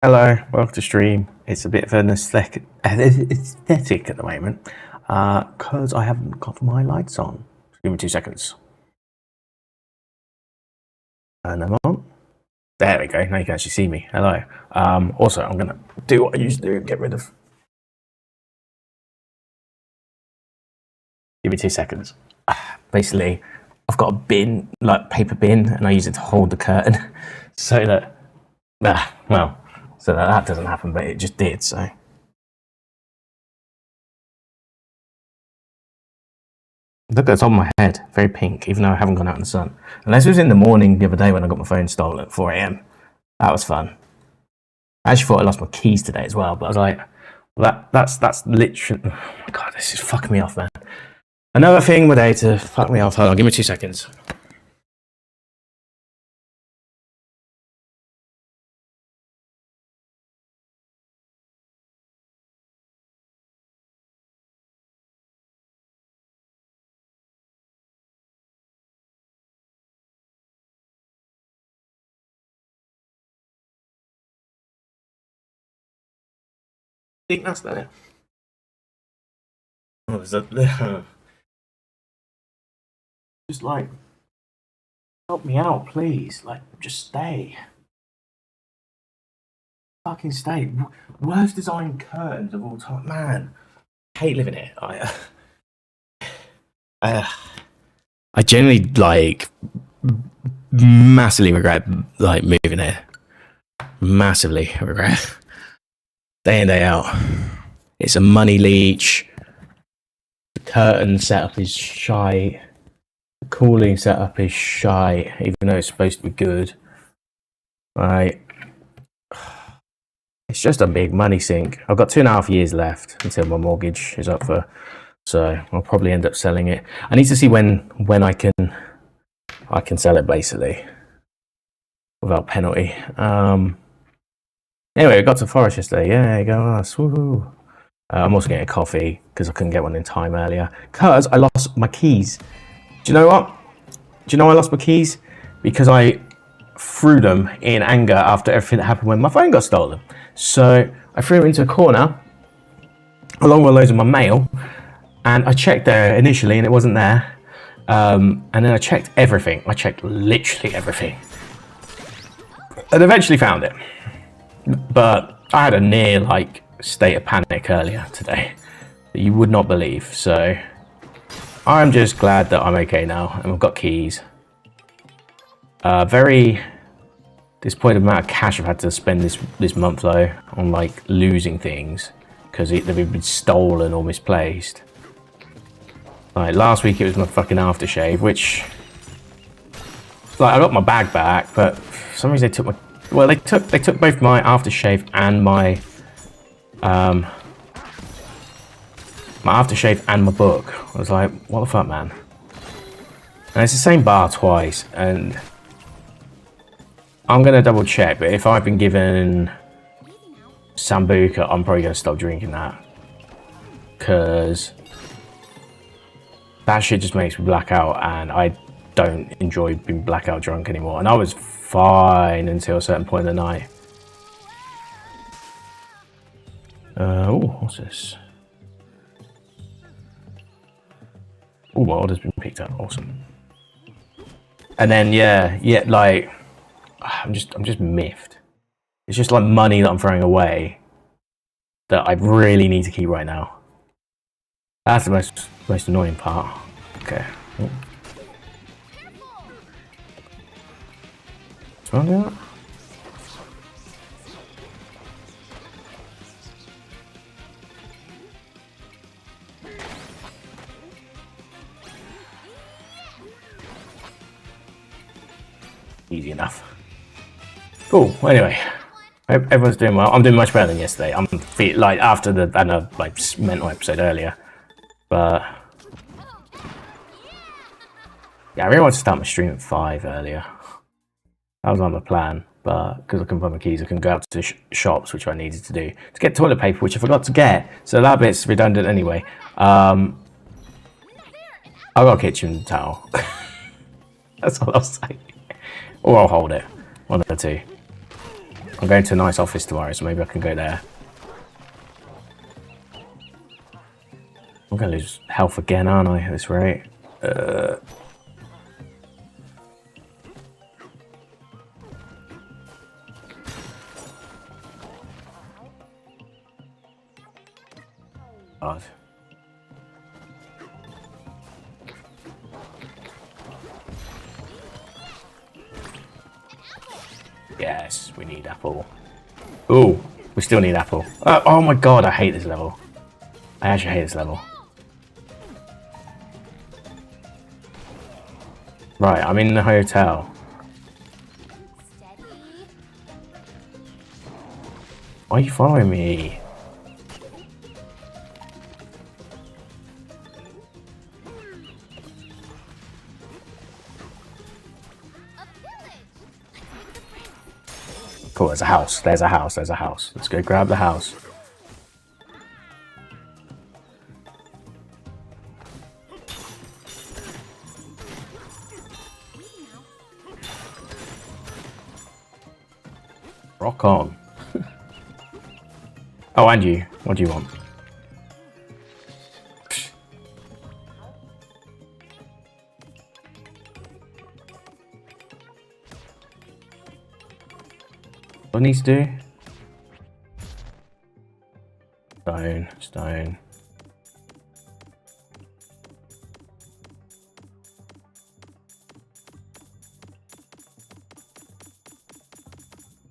Hello, welcome to stream. It's a bit of an aesthetic at the moment because I haven't got my lights on. Give me 2 seconds. And I'm on. There we go. Now you can actually see me. Hello. Also, I'm going to do what I used to do. Get rid of. Give me 2 seconds. Basically, I've got a bin, like paper bin, and I use it to hold the curtain so that, that doesn't happen, but it just did, so. Look at the top of my head, very pink, even though I haven't gone out in the sun. Unless it was in the morning the other day when I got my phone stolen at 4 a.m. That was fun. I actually thought I lost my keys today as well, but I was like, well, that's literally, oh my God, this is fucking me off, man. Another thing with A to fuck me off. Hold on, give me 2 seconds. I think that's that. Oh, is that just like help me out, please. Like, just stay. Fucking stay. Worst designed curtains of all time, man. I hate living here. I genuinely like massively regret like moving here. Massively regret. Day in, day out. It's a money leech. The curtain setup is shite. The cooling setup is shite, even though it's supposed to be good. Right. It's just a big money sink. I've got 2.5 years left until my mortgage is up for, so I'll probably end up selling it. I need to see when I can sell it basically without penalty. Anyway, we got to Forest yesterday. Yeah, go us. Woohoo. I'm also getting a coffee because I couldn't get one in time earlier because I lost my keys. Do you know what? Do you know I lost my keys? Because I threw them in anger after everything that happened when my phone got stolen. So I threw them into a corner along with loads of my mail, and I checked there initially and it wasn't there. And then I checked everything. I checked literally everything. And eventually found it. But I had a near like state of panic earlier today that you would not believe. So I'm just glad that I'm okay now and we've got keys. Very disappointed amount of cash I've had to spend this month though on like losing things because they've been stolen or misplaced. Like last week it was my fucking aftershave, which like I got my bag back, but for some reason they took my they took both my aftershave and my aftershave and my book. I was like, what the fuck, man? And it's the same bar twice, and I'm gonna double check, but if I've been given Sambuca, I'm probably gonna stop drinking that. Cause that shit just makes me black out, and I don't enjoy being blackout drunk anymore. And I was fine until a certain point in the night. Oh, what's this? Oh, my order's been picked up. Awesome. And then yeah, like I'm just miffed. It's just like money that I'm throwing away that I really need to keep right now. That's the most annoying part. Okay. Oh. What's wrong with that? Easy enough. Cool. Anyway, everyone's doing well. I'm doing much better than yesterday. I'm like after the like mental episode earlier, but yeah, I really wanted to start my stream at 5 earlier. That was on my plan, but because I couldn't find my keys, I couldn't go out to shops, which I needed to do to get toilet paper, which I forgot to get. So that bit's redundant anyway. I got a kitchen towel. That's all I'll say. Or I'll hold it. One of the two. I'm going to a nice office tomorrow, so maybe I can go there. I'm going to lose health again, aren't I, at this rate? God. Yes, we need apple. Ooh, we still need apple. Oh my god, I hate this level. I actually hate this level. Right, I'm in the hotel. Why are you following me? Cool, there's a house. There's a house. There's a house. Let's go grab the house. Rock on. Oh, and you. What do you want? What needs to do? Stone, stone.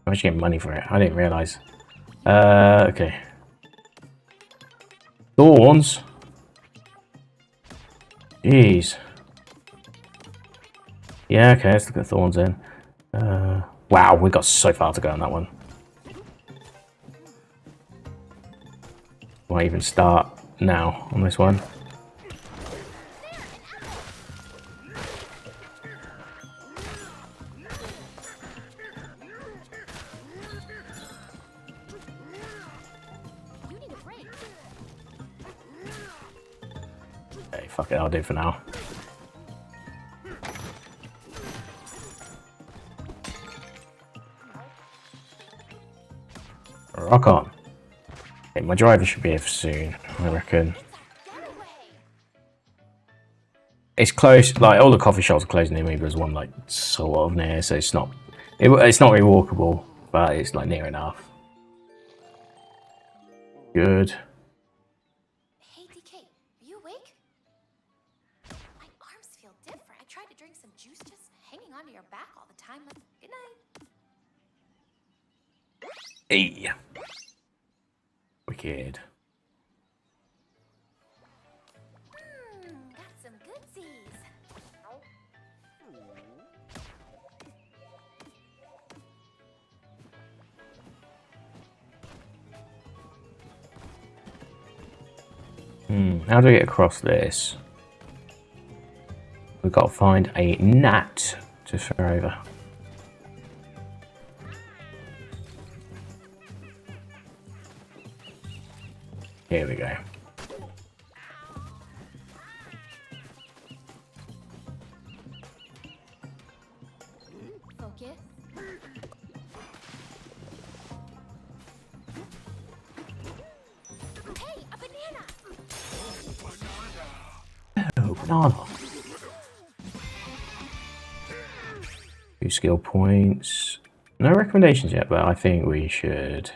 I'm actually getting money for it. I didn't realise. Okay. Thorns. Jeez. Yeah, okay, let's look at thorns in. Wow, we got so far to go on that one. Why even start now on this one? Okay, fuck it, I'll do it for now. Rock on. Okay, my driver should be here soon, I reckon. It's close, like all the coffee shops are closed near me, but there's one like sort of near, so it's not it's not really walkable, but it's like near enough. Good. Hey DK, are you awake? My arms feel different. I tried to drink some juice just hanging onto your back all the time. Good night. Hey. Wicked. Got some goodsies. How do we get across this? We've got to find a gnat to throw over. Here we go. Focus. Hey, a banana! Oh, banana. 2 skill points. No recommendations yet, but I think we should.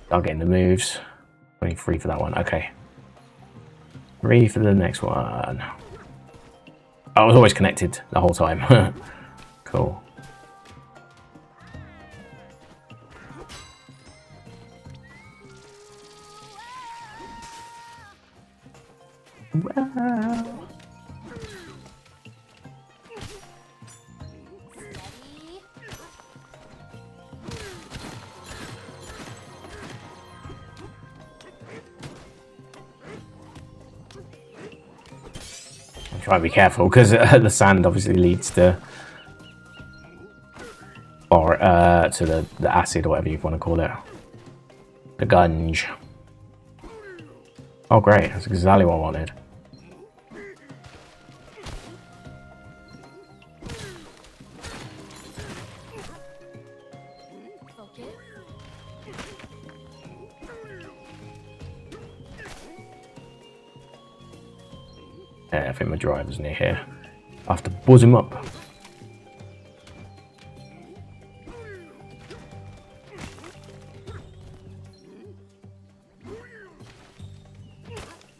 Start getting the moves. 23 for that one. Okay. 3 for the next one. I was always connected the whole time. Cool. Wow. Steady. Try and be careful because the sand obviously leads to, or to the acid or whatever you want to call it. The gunge. Oh great, that's exactly what I wanted. Focus. Yeah, I think my driver's near here. I have to buzz him up.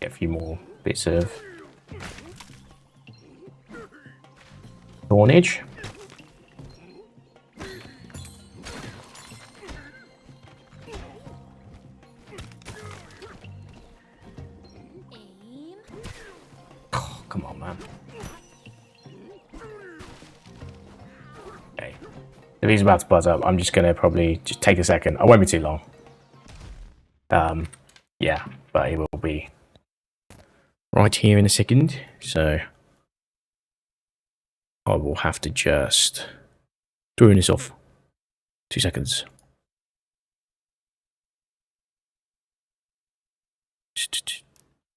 Get a few more bits of thornage. Aim. Oh, come on, man. Okay. If he's about to buzz up, I'm just gonna probably just take a second. I won't be too long. Yeah, but he will be right here in a second. So I will have to just turn this off. 2 seconds.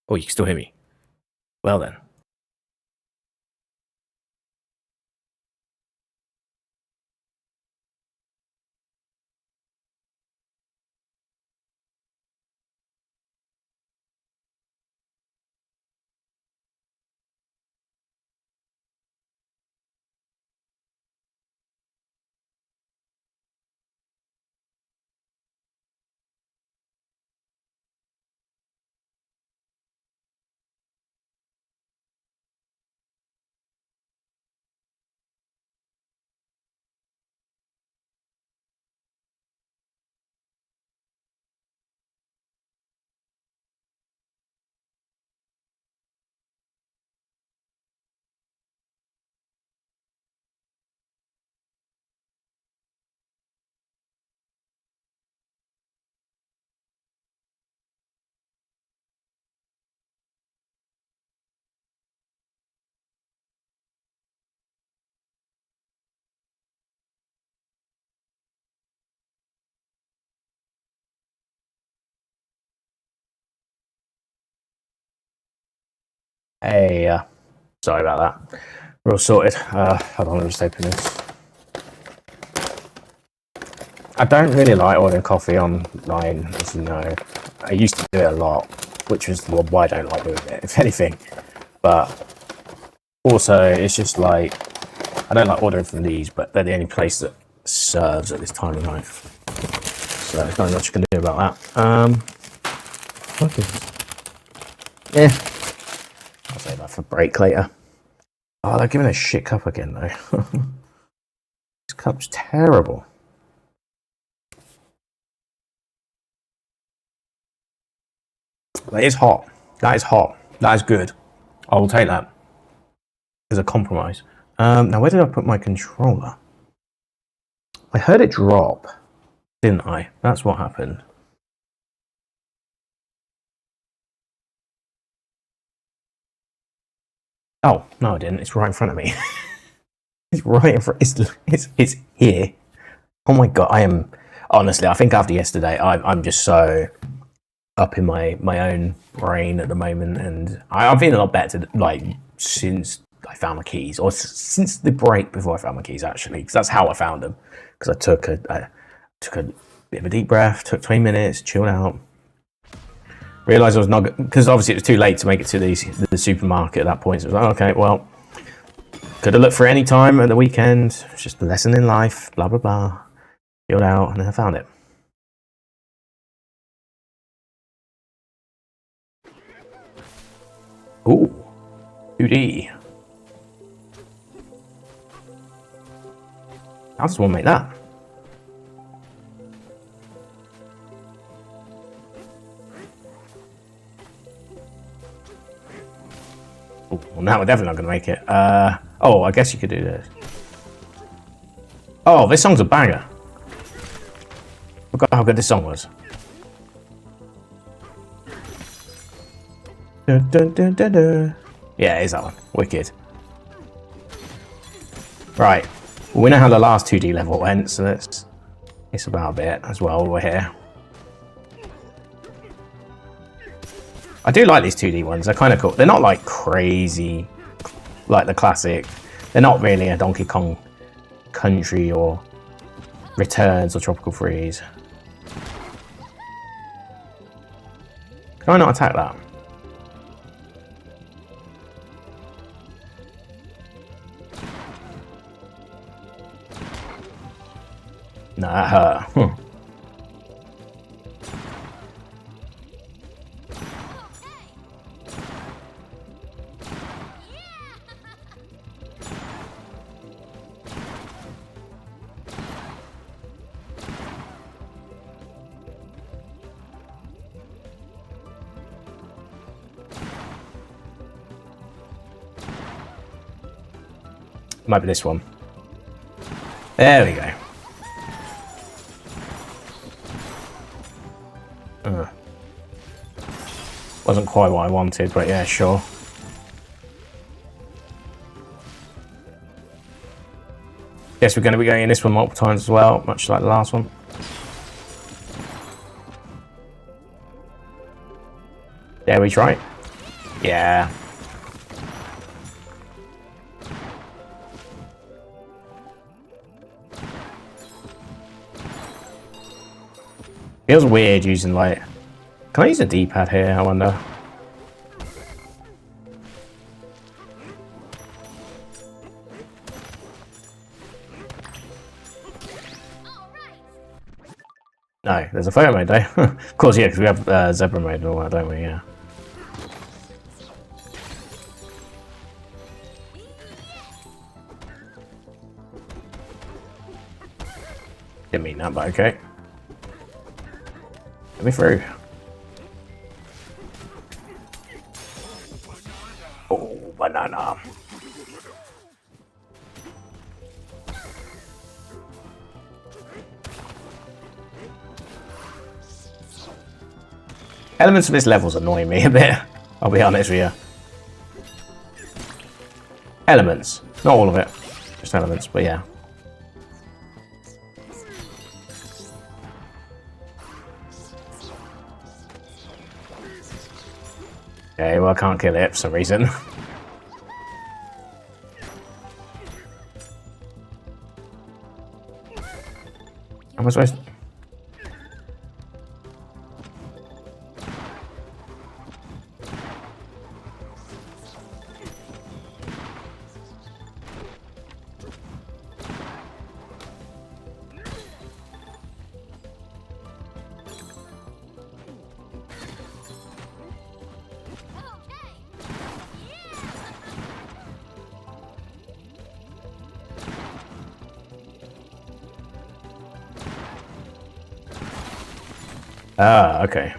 Oh, you can still hear me. Well then. Hey, sorry about that. We're all sorted. Hold on, let me just open this. I don't really like ordering coffee online, as you know. I used to do it a lot, which is why I don't like doing it, if anything. But also, it's just like, I don't like ordering from these, but they're the only place that serves at this time of night. So there's not much you can do about that. What is this? Yeah. I'll save that for break later. Oh, they're giving a shit cup again, though. This cup's terrible. That is hot. That is hot. That is good. I will take that as a compromise. Now, where did I put my controller? I heard it drop, didn't I? That's what happened. Oh, no, I didn't. It's right in front of me. It's right in front. It's here. Oh my god, I am honestly. I think after yesterday, I'm just so up in my own brain at the moment, and I'm feeling a lot better. Like since I found my keys, or since the break before I found my keys, actually, because that's how I found them. Because I took a bit of a deep breath, took 20 minutes, chilled out. Realised I was not, because obviously it was too late to make it to the supermarket at that point. So it was like, okay, well, could have looked for any time at the weekend. It's just a lesson in life, blah, blah, blah. Chilled out, and then I found it. Ooh, 2D. I just want to make that. Ooh, well, now we're definitely not going to make it. Oh, I guess you could do this. Oh, this song's a banger. Forgot how good this song was. Dun, dun, dun, dun, dun. Yeah, it is that one. Wicked. Right. Well, we know how the last 2D level went, so it's about a bit as well. We're here. I do like these 2D ones. They're kind of cool. They're not like crazy, like the classic. They're not really a Donkey Kong Country or Returns or Tropical Freeze. Can I not attack that? No, that hurt. Might be this one. There we go. Wasn't quite what I wanted, but yeah, sure. Guess we're going to be going in this one multiple times as well, much like the last one. There we try. Yeah. Feels weird using like... Can I use a D-pad here, I wonder? No, there's a photo mode though. Of course, yeah, because we have zebra mode and all that, don't we? Yeah. Didn't mean that, but okay. Let me through. Oh, banana. Elements of this level's annoying me a bit. I'll be honest with you. Elements, not all of it, just elements, but yeah. Okay, well I can't kill it for some reason. Am I supposed to... Ah, okay.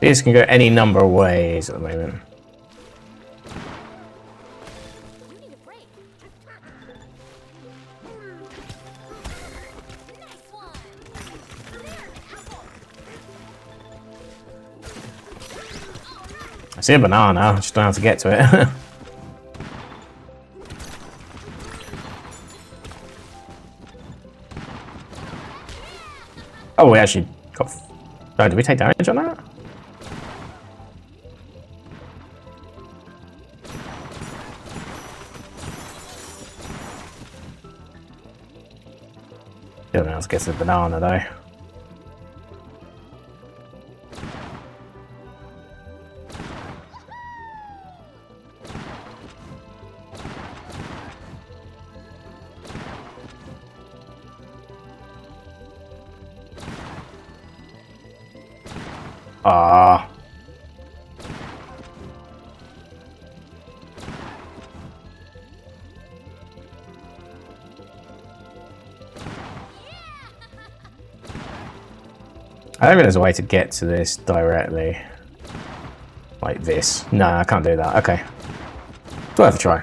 These can go any number of ways at the moment. I see a banana, I just don't know how to get to it. Oh, we actually got... Oh, did we take damage on that? Don't know how to get to the banana though. Ah. I don't think there's a way to get to this directly. Like this. No, I can't do that. Okay. Do I have a try?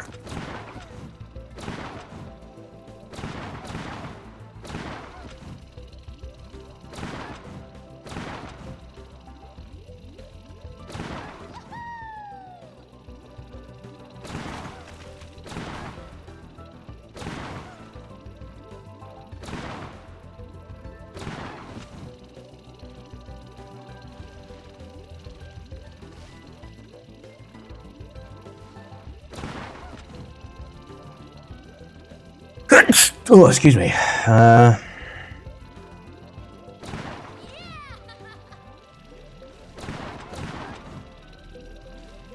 Oh, excuse me. I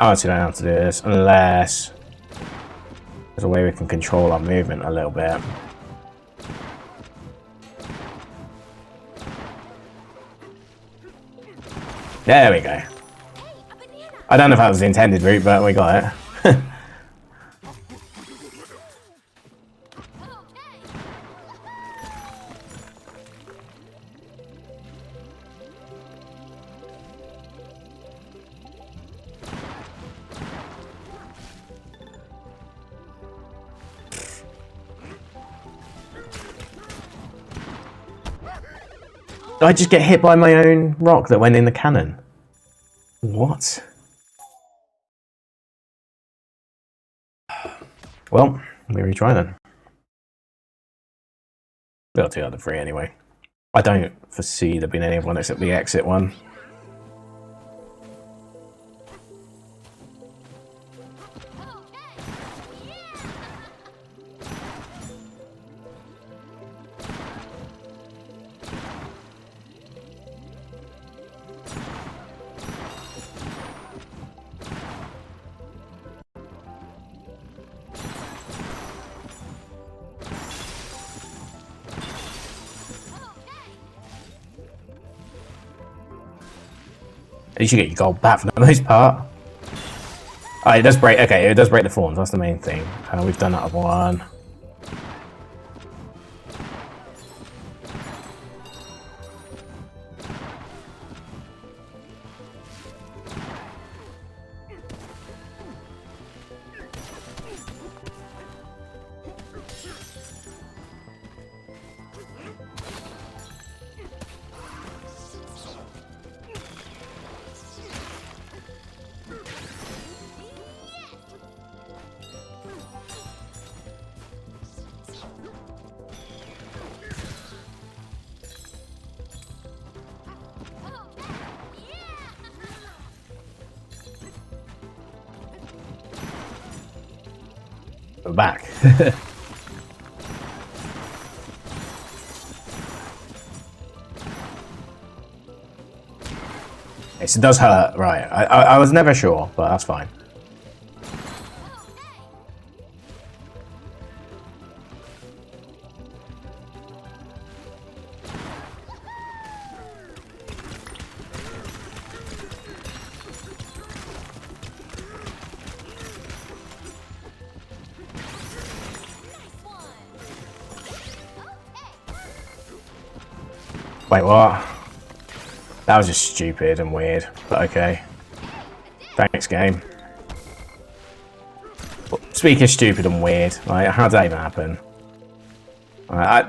actually don't know how to do this unless there's a way we can control our movement a little bit. There we go. I don't know if that was the intended route, but we got it. Did I just get hit by my own rock that went in the cannon? What? Well, we retry then. We'll do the other three anyway. I don't foresee there being any of one except the exit one. At least you get your gold back for the most part. Oh, it does break. Okay, it does break the thorns. That's the main thing. We've done that one. We're back. Yes, it does hurt, right. I was never sure, but that's fine. Wait, what? That was just stupid and weird, but okay. Thanks, game. Speaking of stupid and weird, like, how did that even happen?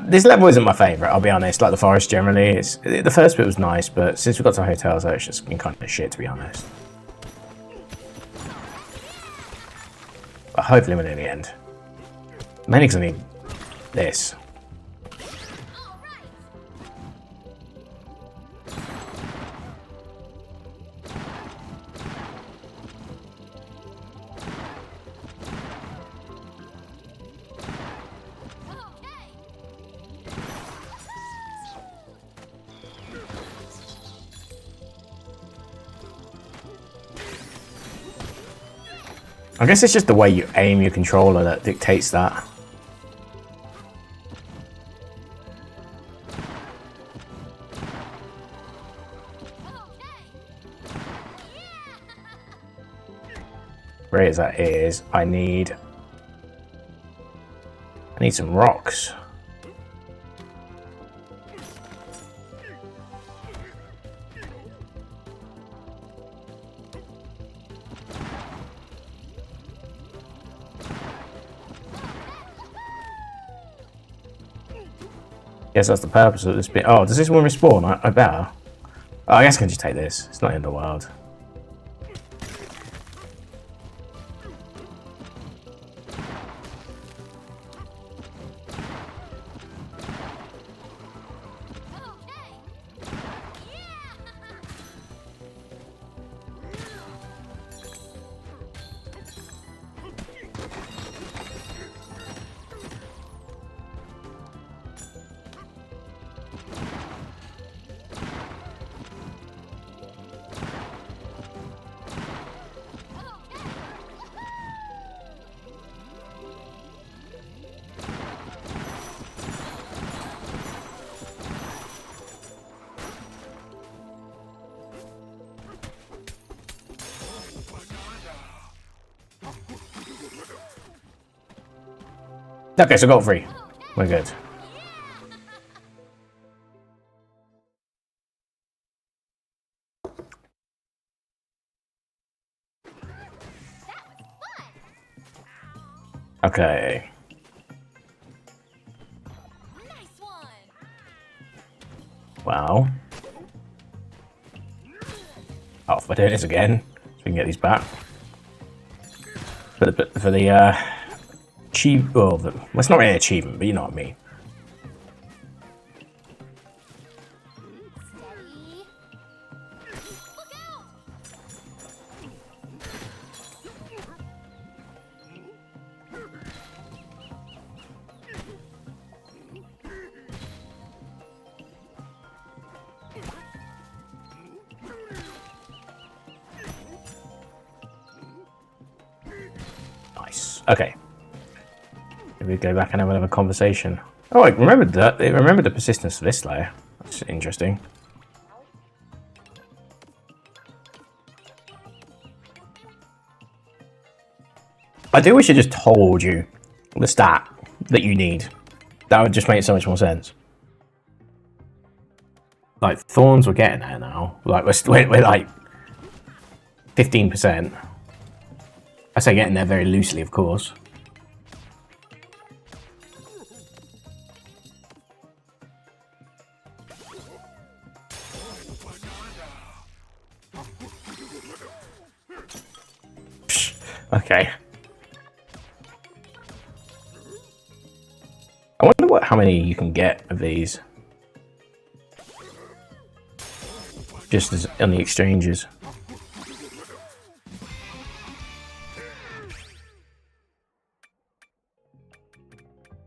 This level isn't my favourite, I'll be honest, like the forest generally. The first bit was nice, but since we got to hotels, it's just been kind of shit, to be honest. But hopefully we're in the end. Mainly because I need this. I guess it's just the way you aim your controller that dictates that. Great as that is, I need some rocks. Yes, that's the purpose of this bit. Oh, does this one respawn? I better. Oh, I guess I can just take this. It's not in the world. Okay, so got 3. We're good. Okay. Nice one. Wow. Oh, we're doing this again. So we can get these back. For the achieve. Well, it's not really an achievement, but you know what I mean. Steady. Look out! Nice. Okay. Maybe we go back and have another conversation. Oh, I remembered that. They remembered the persistence of this layer. That's interesting. I do wish it just told you the stat that you need. That would just make so much more sense. Like, thorns we're getting there now. Like, we're like 15%. I say getting there very loosely, of course. Psh, okay. I wonder how many you can get of these. Just as on the exchanges.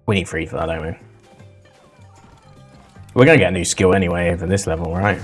We need 3 for that, don't we? We're gonna get a new skill anyway for this level, right?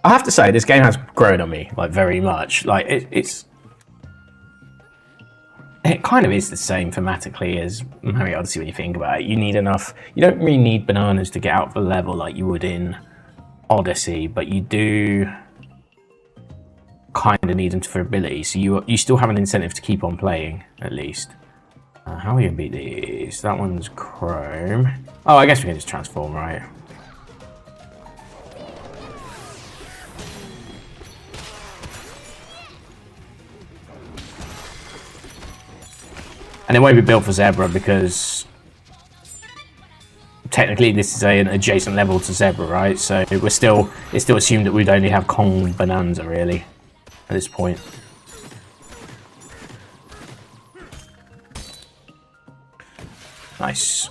I have to say, this game has grown on me, like, very much. Like, it kind of is the same thematically as Mario Odyssey when you think about it. You need enough... You don't really need bananas to get out of the level like you would in Odyssey, but you do kind of need them for ability, so you still have an incentive to keep on playing, at least. How are we going to beat these? That one's Chrome. Oh, I guess we can just transform, right? And it won't be built for Zebra because technically this is an adjacent level to Zebra, right? So it's still assumed that we'd only have Kong Bonanza really at this point. Nice.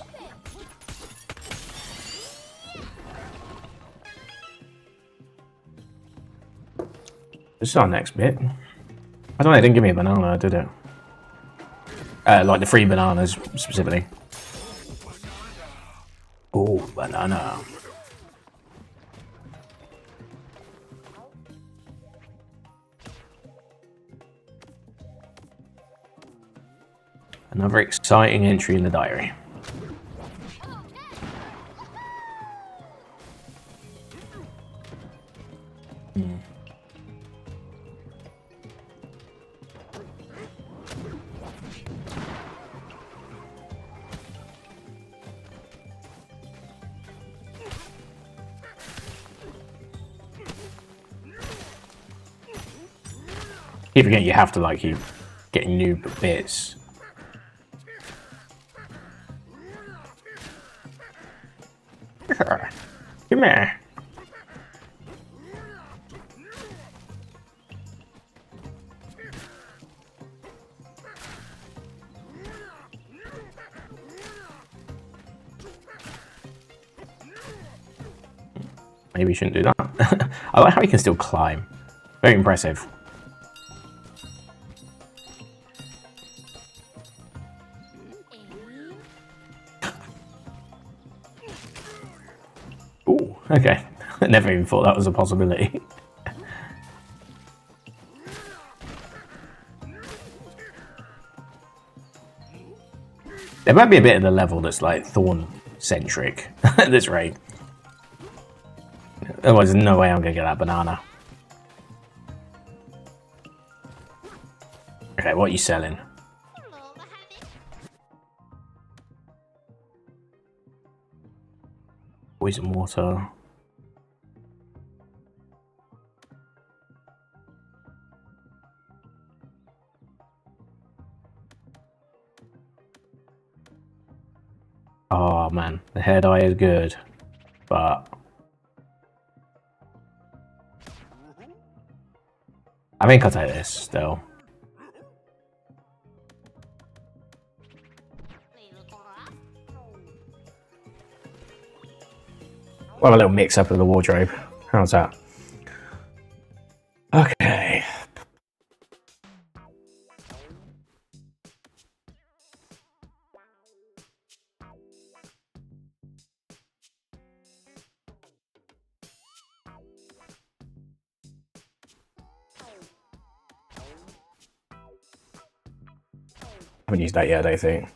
This is our next bit. I don't know, it didn't give me a banana, did it? Like the 3 bananas, specifically. Oh, banana. Another exciting entry in the diary. Keep forgetting you have to like keep getting new bits. Come here. Maybe you shouldn't do that. I like how he can still climb. Very impressive. Ooh, okay. I never even thought that was a possibility. There might be a bit of the level that's like Thorn-centric at this rate. Otherwise, there's no way I'm gonna get that banana. Okay, what are you selling? Poison water. Oh man, the hair dye is good, but I think I'll take this still. We'll have a little mix up of the wardrobe. How's that? Okay. Haven't used that yet, I don't think.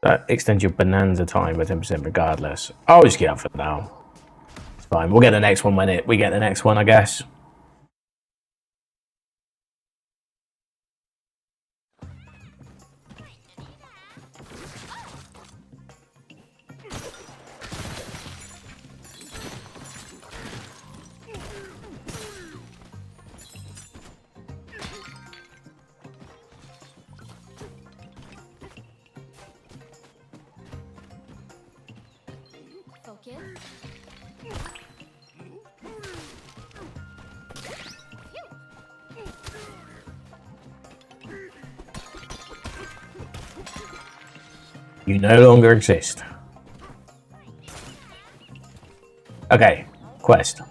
That extends your bonanza time by 10% regardless. I'll just get up for now. It's fine. We'll get the next one when we get the next one, I guess. Focus. You no longer exist. Okay, quest.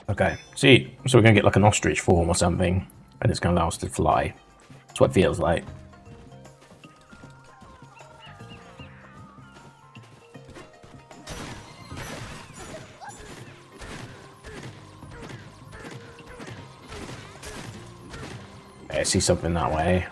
Okay, see, so we're gonna get like an ostrich form or something, and it's gonna allow us to fly. That's what it feels like. Okay, I see something that way.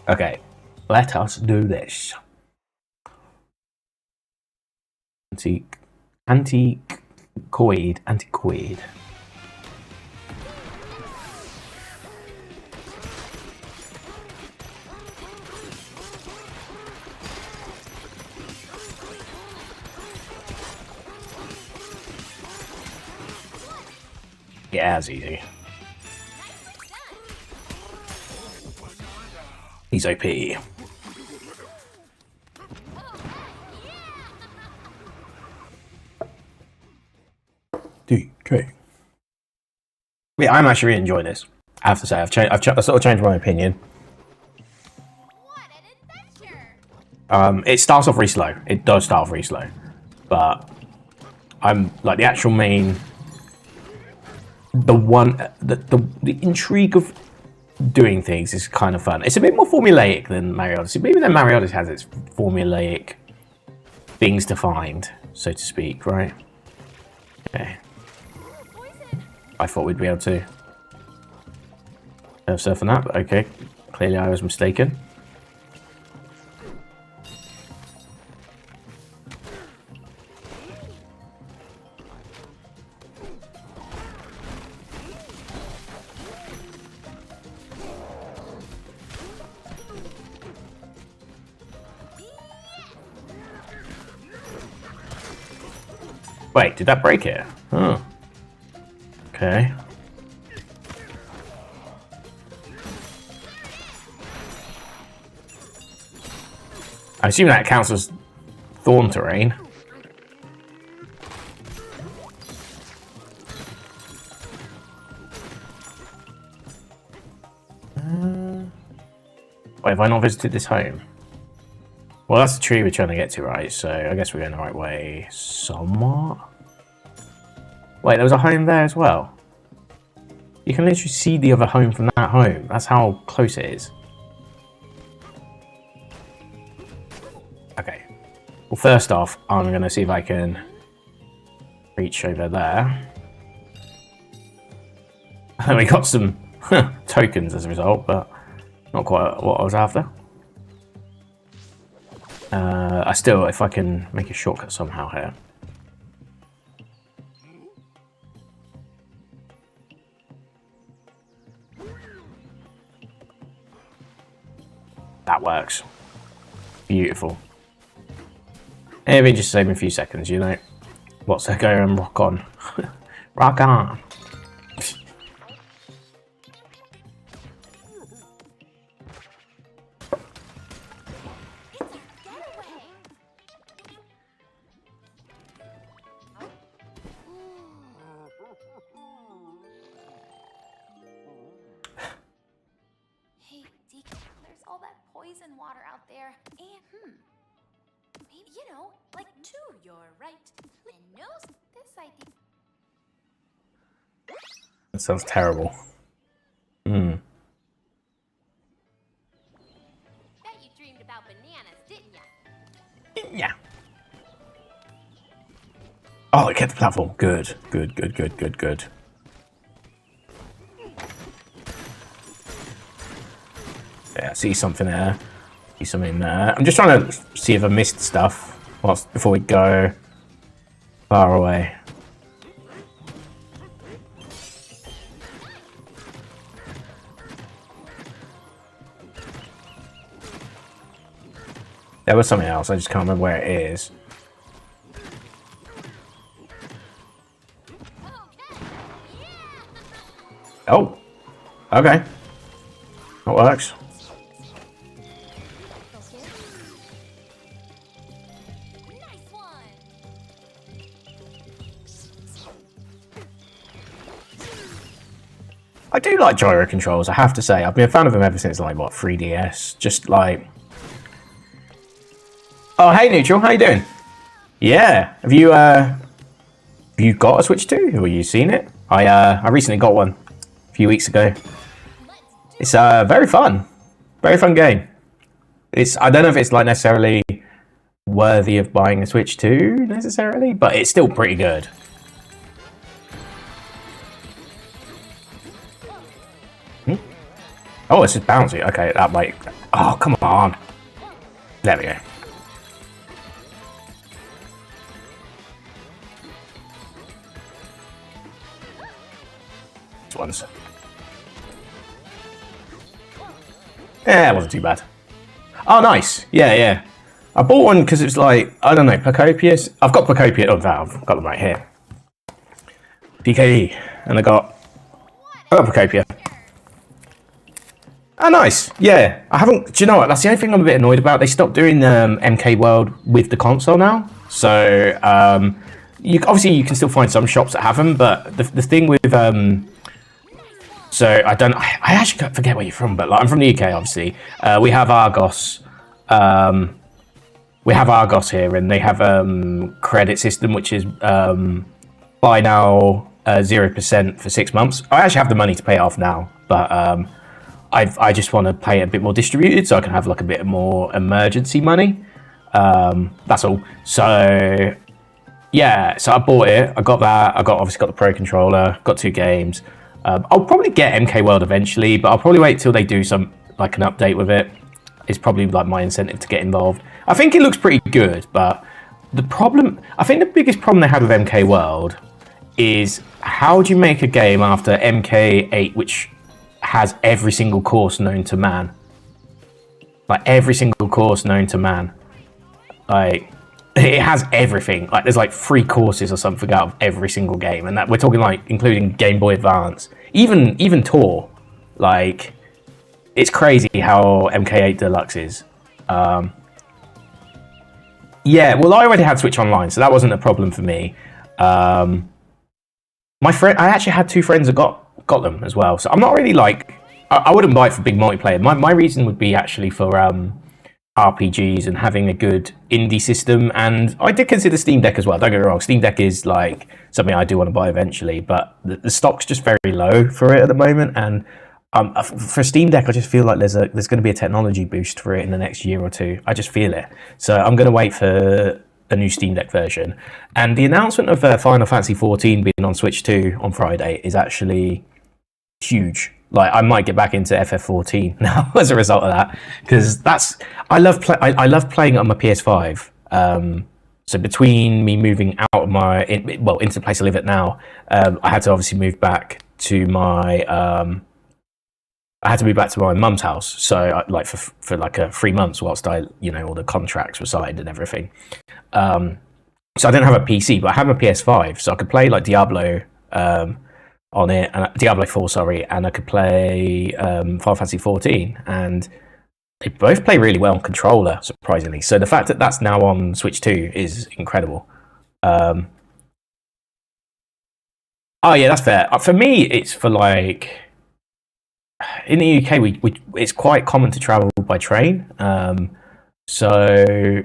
Okay, let us do this. Antiquoid. Yeah, it's easy. He's OP. DK. Yeah, I'm actually really enjoying this. I have to say, I've sort of changed my opinion. What an adventure! It starts off really slow. It does start off really slow, but I'm like the actual main, the intrigue of doing things is kind of fun. It's a bit more formulaic than Mario Odyssey. Maybe then Mario Odyssey has its formulaic things to find, so to speak, right? Okay. I thought we'd be able to surf on that, but okay. Clearly I was mistaken. Wait, did that break it? Oh. Okay. I assume that counts as thorn terrain. Wait, have I not visited this home? Well, that's the tree we're trying to get to, right? So I guess we're going the right way somewhat. Wait, there was a home there as well. You can literally see the other home from that home. That's how close it is. Okay. Well, first off, I'm going to see if I can reach over there. And we got some tokens as a result, but not quite what I was after. I still, if I can make a shortcut somehow here. That works. Beautiful. Maybe just save me a few seconds, you know. What's that going on? Rock on. Rock on. Poison water out there, and maybe, you know, like to your right, and knows this idea. That sounds terrible. Bet you dreamed about bananas, didn't ya? Yeah. Oh, it kept the platform. Good, good, good, good, good, good. Yeah, see something there. See something there. I'm just trying to see if I missed stuff before we go far away. There was something else. I just can't remember where it is. Oh. Okay. That works. I do like gyro controls, I have to say. I've been a fan of them ever since, like, what, 3DS? Just, like... Oh, hey, Neutral, how you doing? Yeah. Have you got a Switch 2? Have you seen it? I recently got one a few weeks ago. It's, very fun. Very fun game. I don't know if it's, like, necessarily worthy of buying a Switch 2, necessarily, but it's still pretty good. Oh, it's just bouncy. Okay, that might... Oh, come on. There we go. This one's... Yeah, it wasn't too bad. Oh, nice. Yeah, yeah. I bought one because it's like, I don't know, Pocopius. I've got Pocopia. Oh, I've got them right here. PKE. And I got Pocopia. Oh, nice. Yeah, I haven't... Do you know what? That's the only thing I'm a bit annoyed about. They stopped doing MK World with the console now. So, obviously you can still find some shops that have them, but the thing with... So, I actually forget where you're from, but like, I'm from the UK, obviously. We have Argos. We have Argos here, and they have credit system, which is buy now 0% for 6 months. I actually have the money to pay it off now, but... I just want to pay it a bit more distributed so I can have like a bit more emergency money. That's all. So yeah, so I bought it. I got that. Obviously got the Pro Controller. Got 2 games. I'll probably get MK World eventually, but I'll probably wait till they do some like an update with it. It's probably like my incentive to get involved. I think it looks pretty good, but I think the biggest problem they had with MK World is how do you make a game after MK8, which has every single course known to man. Like, every single course known to man. Like, it has everything. Like there's like 3 courses or something out of every single game, and that we're talking like including Game Boy Advance, even Tour. Like it's crazy how MK8 Deluxe is. Yeah, well, I already had Switch Online, so that wasn't a problem for me. My friend, I actually had 2 friends that got them as well. So I'm not really like, I wouldn't buy it for big multiplayer. My reason would be actually for RPGs and having a good indie system. And I did consider Steam Deck as well. Don't get me wrong, Steam Deck is like something I do want to buy eventually, but the stock's just very low for it at the moment. And for Steam Deck, I just feel like there's going to be a technology boost for it in the next year or 2. I just feel it. So I'm going to wait for a new Steam Deck version. And the announcement of Final Fantasy 14 being on Switch 2 on Friday is actually huge. Like I might get back into FF14 now as a result of that, because I love playing it on my PS5. So between me moving out of into the place I live at now, I had to obviously move back to my mum's house. So like for like 3 months whilst all the contracts were signed and everything. So I didn't have a PC, but I had my PS5, so I could play like Diablo on it, and Diablo 4, sorry, and I could play Final Fantasy 14, and they both play really well on controller, surprisingly. So the fact that that's now on Switch 2 is incredible. Oh yeah, that's fair. For me, it's for like in the UK, it's quite common to travel by train. So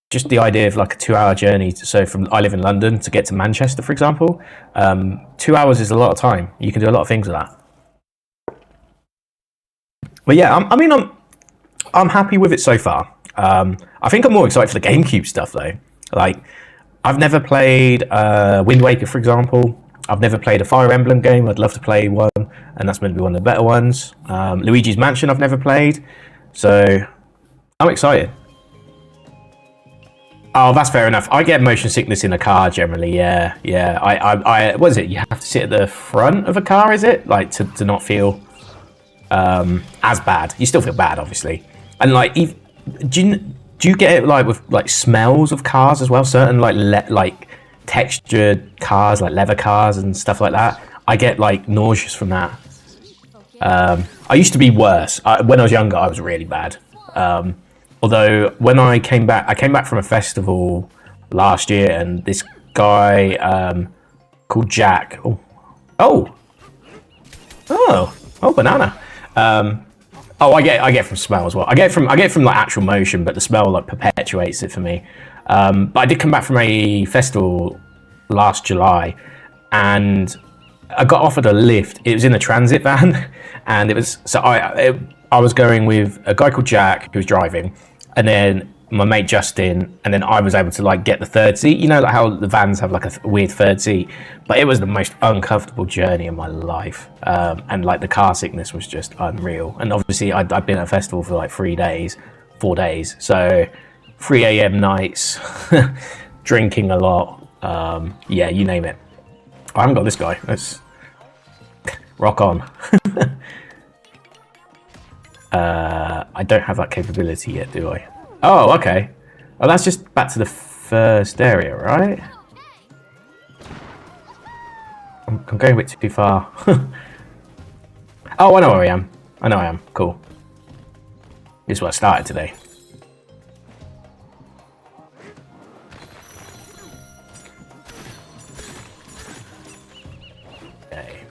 just the idea of like a 2-hour journey. So I live in London, to get to Manchester, for example, 2 hours is a lot of time. You can do a lot of things with that. But yeah, I'm happy with it so far. I think I'm more excited for the GameCube stuff though. Like I've never played Wind Waker, for example. I've never played a Fire Emblem game. I'd love to play one, and that's meant to be one of the better ones. Luigi's Mansion I've never played, so I'm excited. Oh, that's fair enough. I get motion sickness in a car generally. Yeah. I what is it? You have to sit at the front of a car, is it? Like to not feel as bad. You still feel bad, obviously. And like, do you get it like with like smells of cars as well? Certain like textured cars, like leather cars and stuff like that. I get like nauseous from that. I used to be worse. When I was younger, I was really bad. Although when I came back from a festival last year, and this guy called Jack. Oh, banana. I get from smell as well. I get from like actual motion, but the smell like perpetuates it for me. But I did come back from a festival last July, and I got offered a lift. It was in a transit van, and it was I was going with a guy called Jack who was driving, and then my mate Justin, and then I was able to like get the third seat. You know, like how the vans have like a weird third seat. But it was the most uncomfortable journey of my life, and like the car sickness was just unreal. And obviously, I'd been at a festival for like 4 days, so 3 a.m. nights, drinking a lot. Yeah, you name it. I haven't got this guy. Let's rock on. I don't have that capability yet, do I? Oh, okay. Oh, that's just back to the first area, right? I'm going a bit too far. Oh, I know where I am. Cool. This is where I started today. Okay.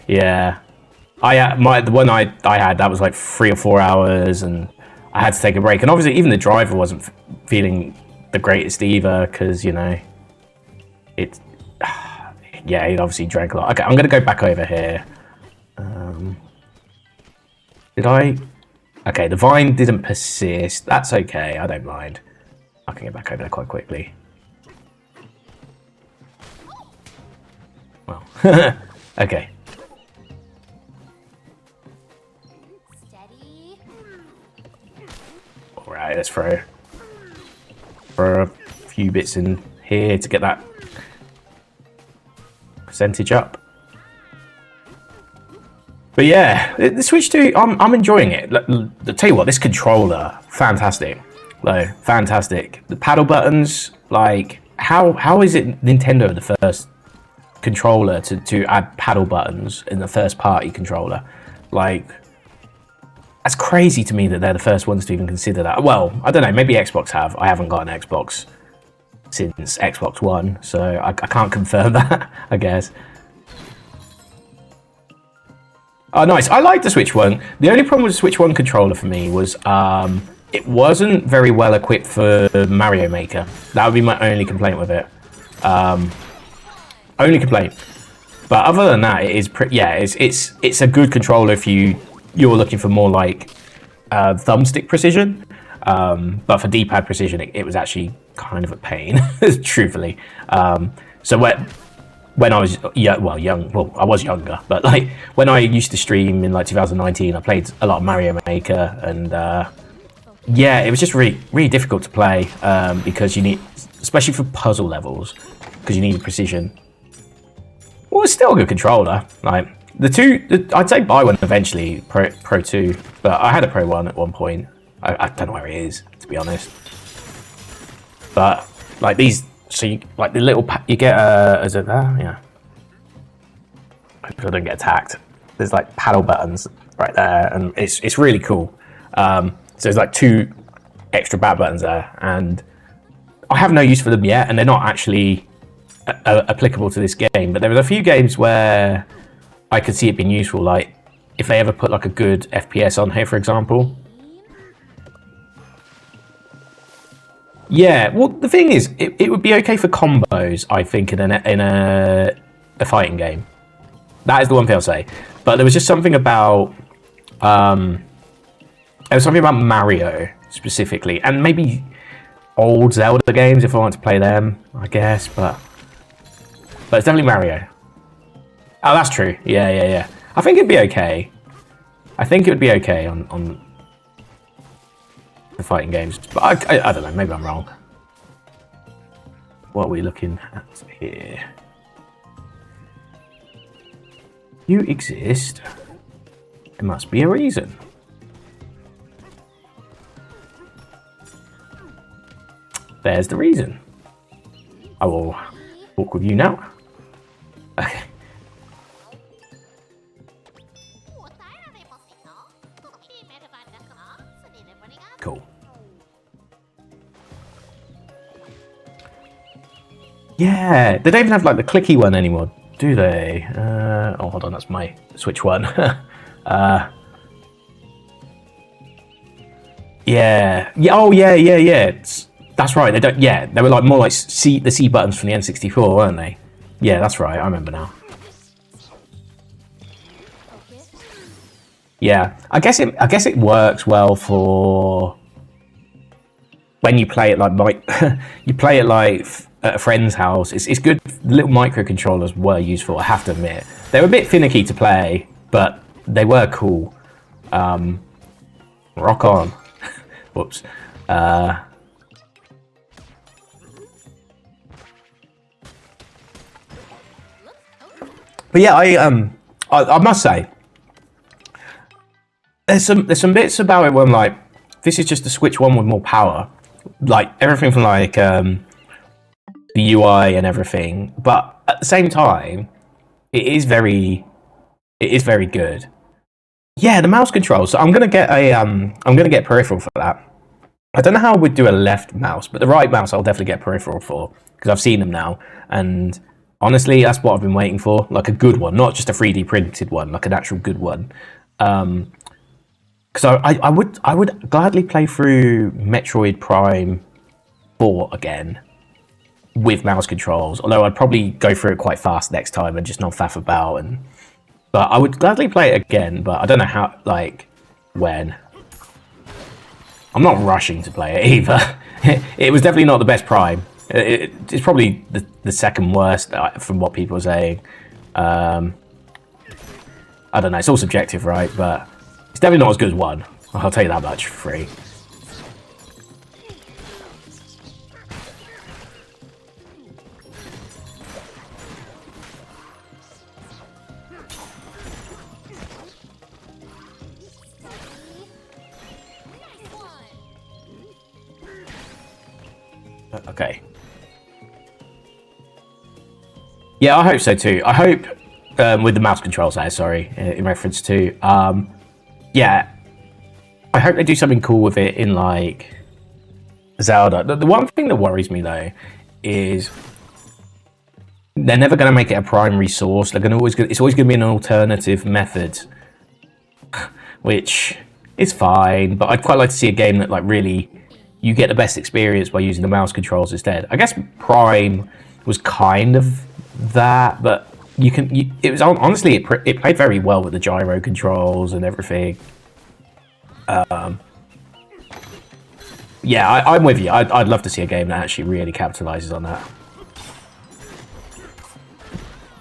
Yeah. The one I had, that was like 3 or 4 hours, and I had to take a break. And obviously, even the driver wasn't feeling the greatest either, because yeah, he obviously drank a lot. Okay, I'm gonna go back over here. Did I? Okay, the vine didn't persist. That's okay. I don't mind. I can get back over there quite quickly. Well, okay. Alright, let's throw a few bits in here to get that percentage up. But yeah, the Switch 2, I'm enjoying it. Tell you what, this controller, fantastic. Like, fantastic. The paddle buttons, like, how is it Nintendo the first controller to add paddle buttons in the first party controller? Like, that's crazy to me that they're the first ones to even consider that. Well, I don't know, maybe Xbox have. I haven't got an Xbox since Xbox One, so I can't confirm that, I guess. Oh, nice. I like the Switch 1. The only problem with the Switch 1 controller for me was it wasn't very well equipped for Mario Maker. That would be my only complaint with it. Only complaint. But other than that, it is pretty. Yeah, it's a good controller if you're looking for more like thumbstick precision. But for D-pad precision, it was actually kind of a pain, truthfully. So when I was young, I was younger, but like when I used to stream in like 2019, I played a lot of Mario Maker, and yeah, it was just really difficult to play because you need, especially for puzzle levels, because you need precision. Well, it's still a good controller. Like I'd say buy one eventually, Pro 2, but I had a Pro 1 at one point. I don't know where it is, to be honest. But like these. So you like the little you get is it there? Yeah. I hope I don't get attacked. There's like paddle buttons right there, and it's really cool. So there's like 2 extra back buttons there, and I have no use for them yet, and they're not actually applicable to this game. But there was a few games where I could see it being useful, like if they ever put like a good FPS on here, for example. Yeah, well, the thing is, it would be okay for combos, I think, in a fighting game. That is the one thing I'll say. But there was just something about Mario specifically, and maybe old Zelda games if I want to play them, I guess. But it's definitely Mario. Oh, that's true. Yeah. I think it'd be okay. I think it would be okay on the fighting games, but I don't know, maybe I'm wrong. What are we looking at here? You exist. There must be a reason. There's the reason. I will walk with you now. Okay. Cool. Yeah, they don't even have like the clicky one anymore, do they? Oh, hold on, that's my Switch one. Yeah. Oh, yeah. That's right. They don't. Yeah, they were like more like the C buttons from the N64, weren't they? Yeah, that's right. I remember now. Yeah, I guess it works well for when you play it like you play it like at a friend's house. It's good. The little microcontrollers were useful, I have to admit. They were a bit finicky to play, but they were cool. Rock on. Whoops. But yeah, I must say, there's some bits about it where I'm like, this is just the Switch 1 with more power, like everything from like the UI and everything. But at the same time, it is very good. Yeah, the mouse controls. So I'm gonna get a peripheral for that. I don't know how I would do a left mouse, but the right mouse I'll definitely get a peripheral for because I've seen them now, and honestly, that's what I've been waiting for, like a good one, not just a 3D printed one, like an actual good one. Because I would gladly play through Metroid Prime 4 again with mouse controls, although I'd probably go through it quite fast next time and just not faff about. But I would gladly play it again, but I don't know how, like, when. I'm not rushing to play it either. It was definitely not the best Prime. It's probably the second worst from what people are saying. I don't know, it's all subjective, right? But it's definitely not as good as 1. I'll tell you that much for free. Okay. Yeah, I hope so too. I hope with the mouse controls there, sorry, in reference to yeah, I hope they do something cool with it in like Zelda. The one thing that worries me though is they're never going to make it a primary source. They're going to it's always going to be an alternative method, which is fine. But I'd quite like to see a game that like really you get the best experience by using the mouse controls instead. I guess Prime was kind of that, but it was honestly it played very well with the gyro controls and everything. Yeah, I'm with you. I'd love to see a game that actually really capitalizes on that.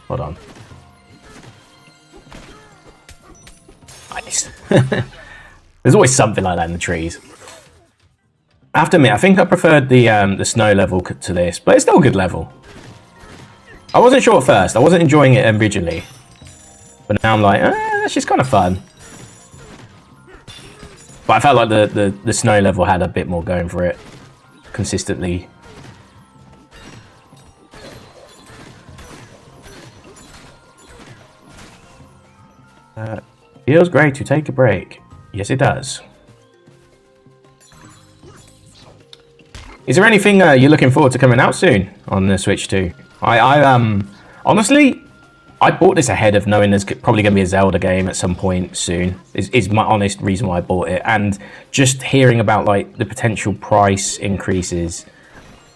Hold on. Nice. There's always something like that in the trees. I have to admit, I think I preferred the snow level to this, but it's still a good level. I wasn't sure at first. I wasn't enjoying it originally, but now I'm like, it's just kind of fun. But I felt like the snow level had a bit more going for it, consistently. Feels great to take a break. Yes, it does. Is there anything you're looking forward to coming out soon on the Switch 2? I honestly, I bought this ahead of knowing there's probably going to be a Zelda game at some point soon. Is my honest reason why I bought it, and just hearing about like the potential price increases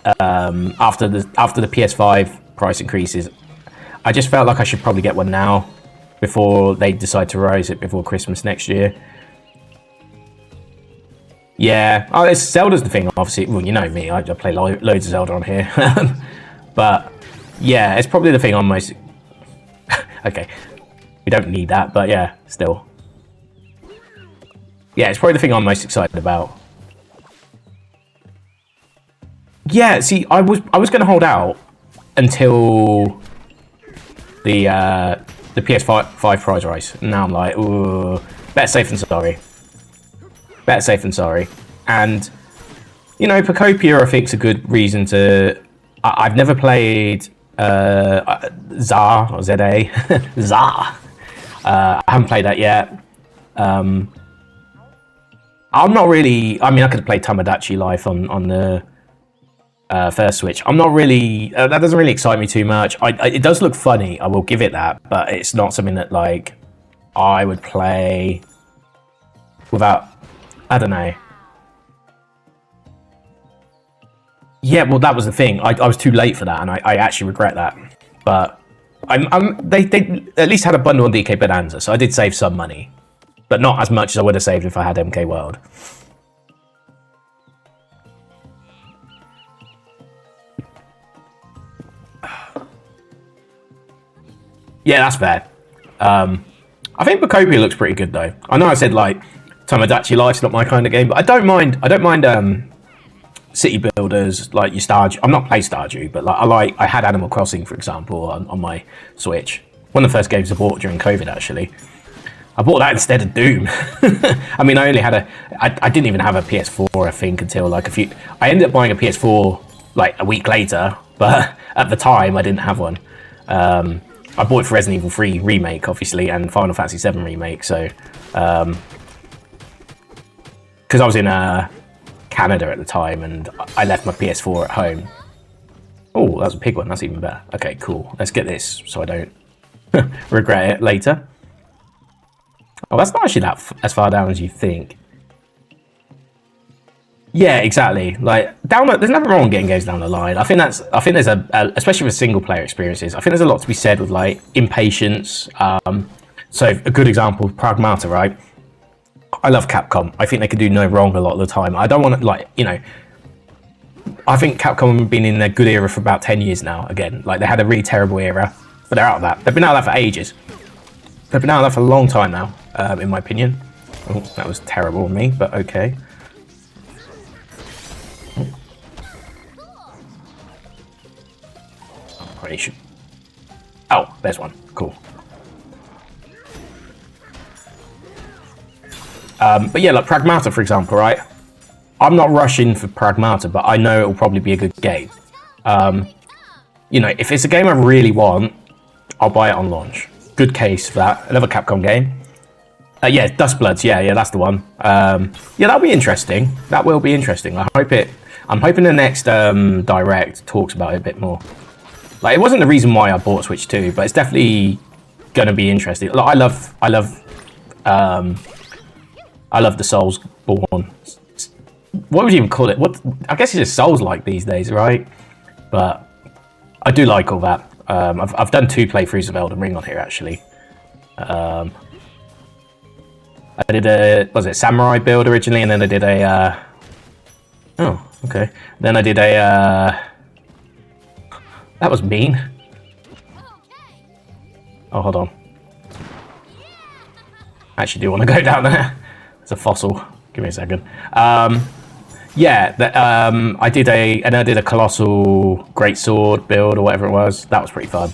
after the PS5 price increases, I just felt like I should probably get one now before they decide to raise it before Christmas next year. Yeah, it's Zelda's the thing, obviously. Well, you know me, I play loads of Zelda on here. But yeah, it's probably the thing I'm most... Okay, we don't need that, but yeah, still. Yeah, it's probably the thing I'm most excited about. Yeah, see, I was going to hold out until the PS5 price rise. Now I'm like, ooh, better safe than sorry. Better safe than sorry. And, you know, Pocopia I think is a good reason to... I've never played ZA or ZA. ZA. I haven't played that yet. I'm not really... I mean, I could have played Tomodachi Life on the first Switch. I'm not really... that doesn't really excite me too much. It does look funny, I will give it that, but it's not something that, like, I would play without... I don't know. Yeah, well, that was the thing. I was too late for that, and I actually regret that. But they at least had a bundle on DK Bonanza, so I did save some money. But not as much as I would have saved if I had MK World. Yeah, that's fair. I think Pocopia looks pretty good, though. I know I said, like, Tomodachi Life's not my kind of game, but I don't mind city builders like your Stardew. I'm not playing Stardew, but like I had Animal Crossing, for example, on my Switch. One of the first games I bought during COVID, actually. I bought that instead of Doom. I mean, I only had I didn't even have a PS4, I think, until like I ended up buying a PS4 like a week later, but at the time I didn't have one. I bought it for Resident Evil 3 Remake, obviously, and Final Fantasy 7 Remake, so because I was in Canada at the time, and I left my PS4 at home. Oh, that was a pig one. That's even better. Okay, cool. Let's get this so I don't regret it later. Oh, that's not actually as far down as you think. Yeah, exactly. Like there's nothing wrong with getting games down the line. I think there's especially with single player experiences. I think there's a lot to be said with like impatience. So a good example, Pragmata, right? I love Capcom. I think they can do no wrong a lot of the time. I don't want to, like, you know, I think Capcom have been in their good era for about 10 years now, again. Like, they had a really terrible era, but they're out of that. They've been out of that for ages. They've been out of that for a long time now, in my opinion. Oh, that was terrible of me, but okay. Probably should... Oh, there's one. Cool. But yeah, like Pragmata, for example, right? I'm not rushing for Pragmata, but I know it will probably be a good game. You know, if it's a game I really want, I'll buy it on launch. Good case for that. Another Capcom game. Yeah, Dustbloods. Yeah, that's the one. Yeah, that'll be interesting. That will be interesting. I'm hoping the next Direct talks about it a bit more. Like, it wasn't the reason why I bought Switch 2, but it's definitely gonna be interesting. Like, I love the Soulsborne. What would you even call it? I guess it's just Souls-like these days, right? But I do like all that. I've done 2 playthroughs of Elden Ring on here actually. I did a samurai build originally, and then I did a oh, okay. Then I did a that was mean. Oh, hold on. I actually do want to go down there. It's a fossil. Give me a second. Yeah, I did a colossal greatsword build or whatever it was. That was pretty fun.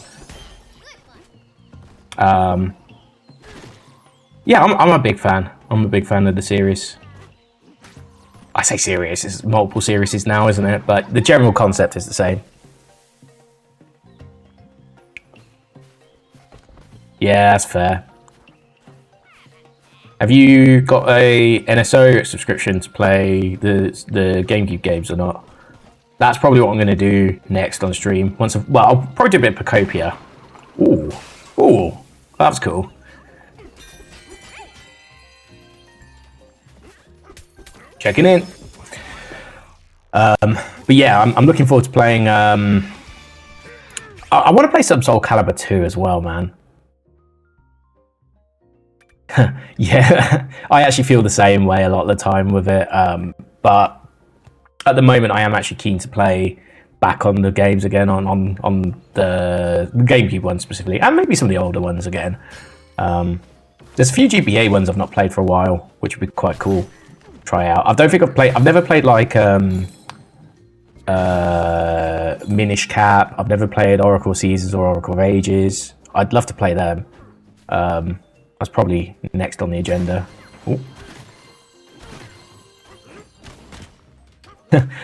Yeah, I'm a big fan. I'm a big fan of the series. I say series, it's multiple series now, isn't it? But the general concept is the same. Yeah, that's fair. Have you got a NSO subscription to play the GameCube games or not? That's probably what I'm going to do next on stream. I'll probably do a bit of Pacopia. Ooh, that's cool. Checking in. But yeah, I'm looking forward to playing. I want to play some Soul Calibur 2 as well, man. Yeah, I actually feel the same way a lot of the time with it. But at the moment, I am actually keen to play back on the games again, on the GameCube ones specifically, and maybe some of the older ones again. There's a few GBA ones I've not played for a while, which would be quite cool. Try out. I've never played like Minish Cap. I've never played Oracle of Seasons or Oracle of Ages. I'd love to play them. That's probably next on the agenda.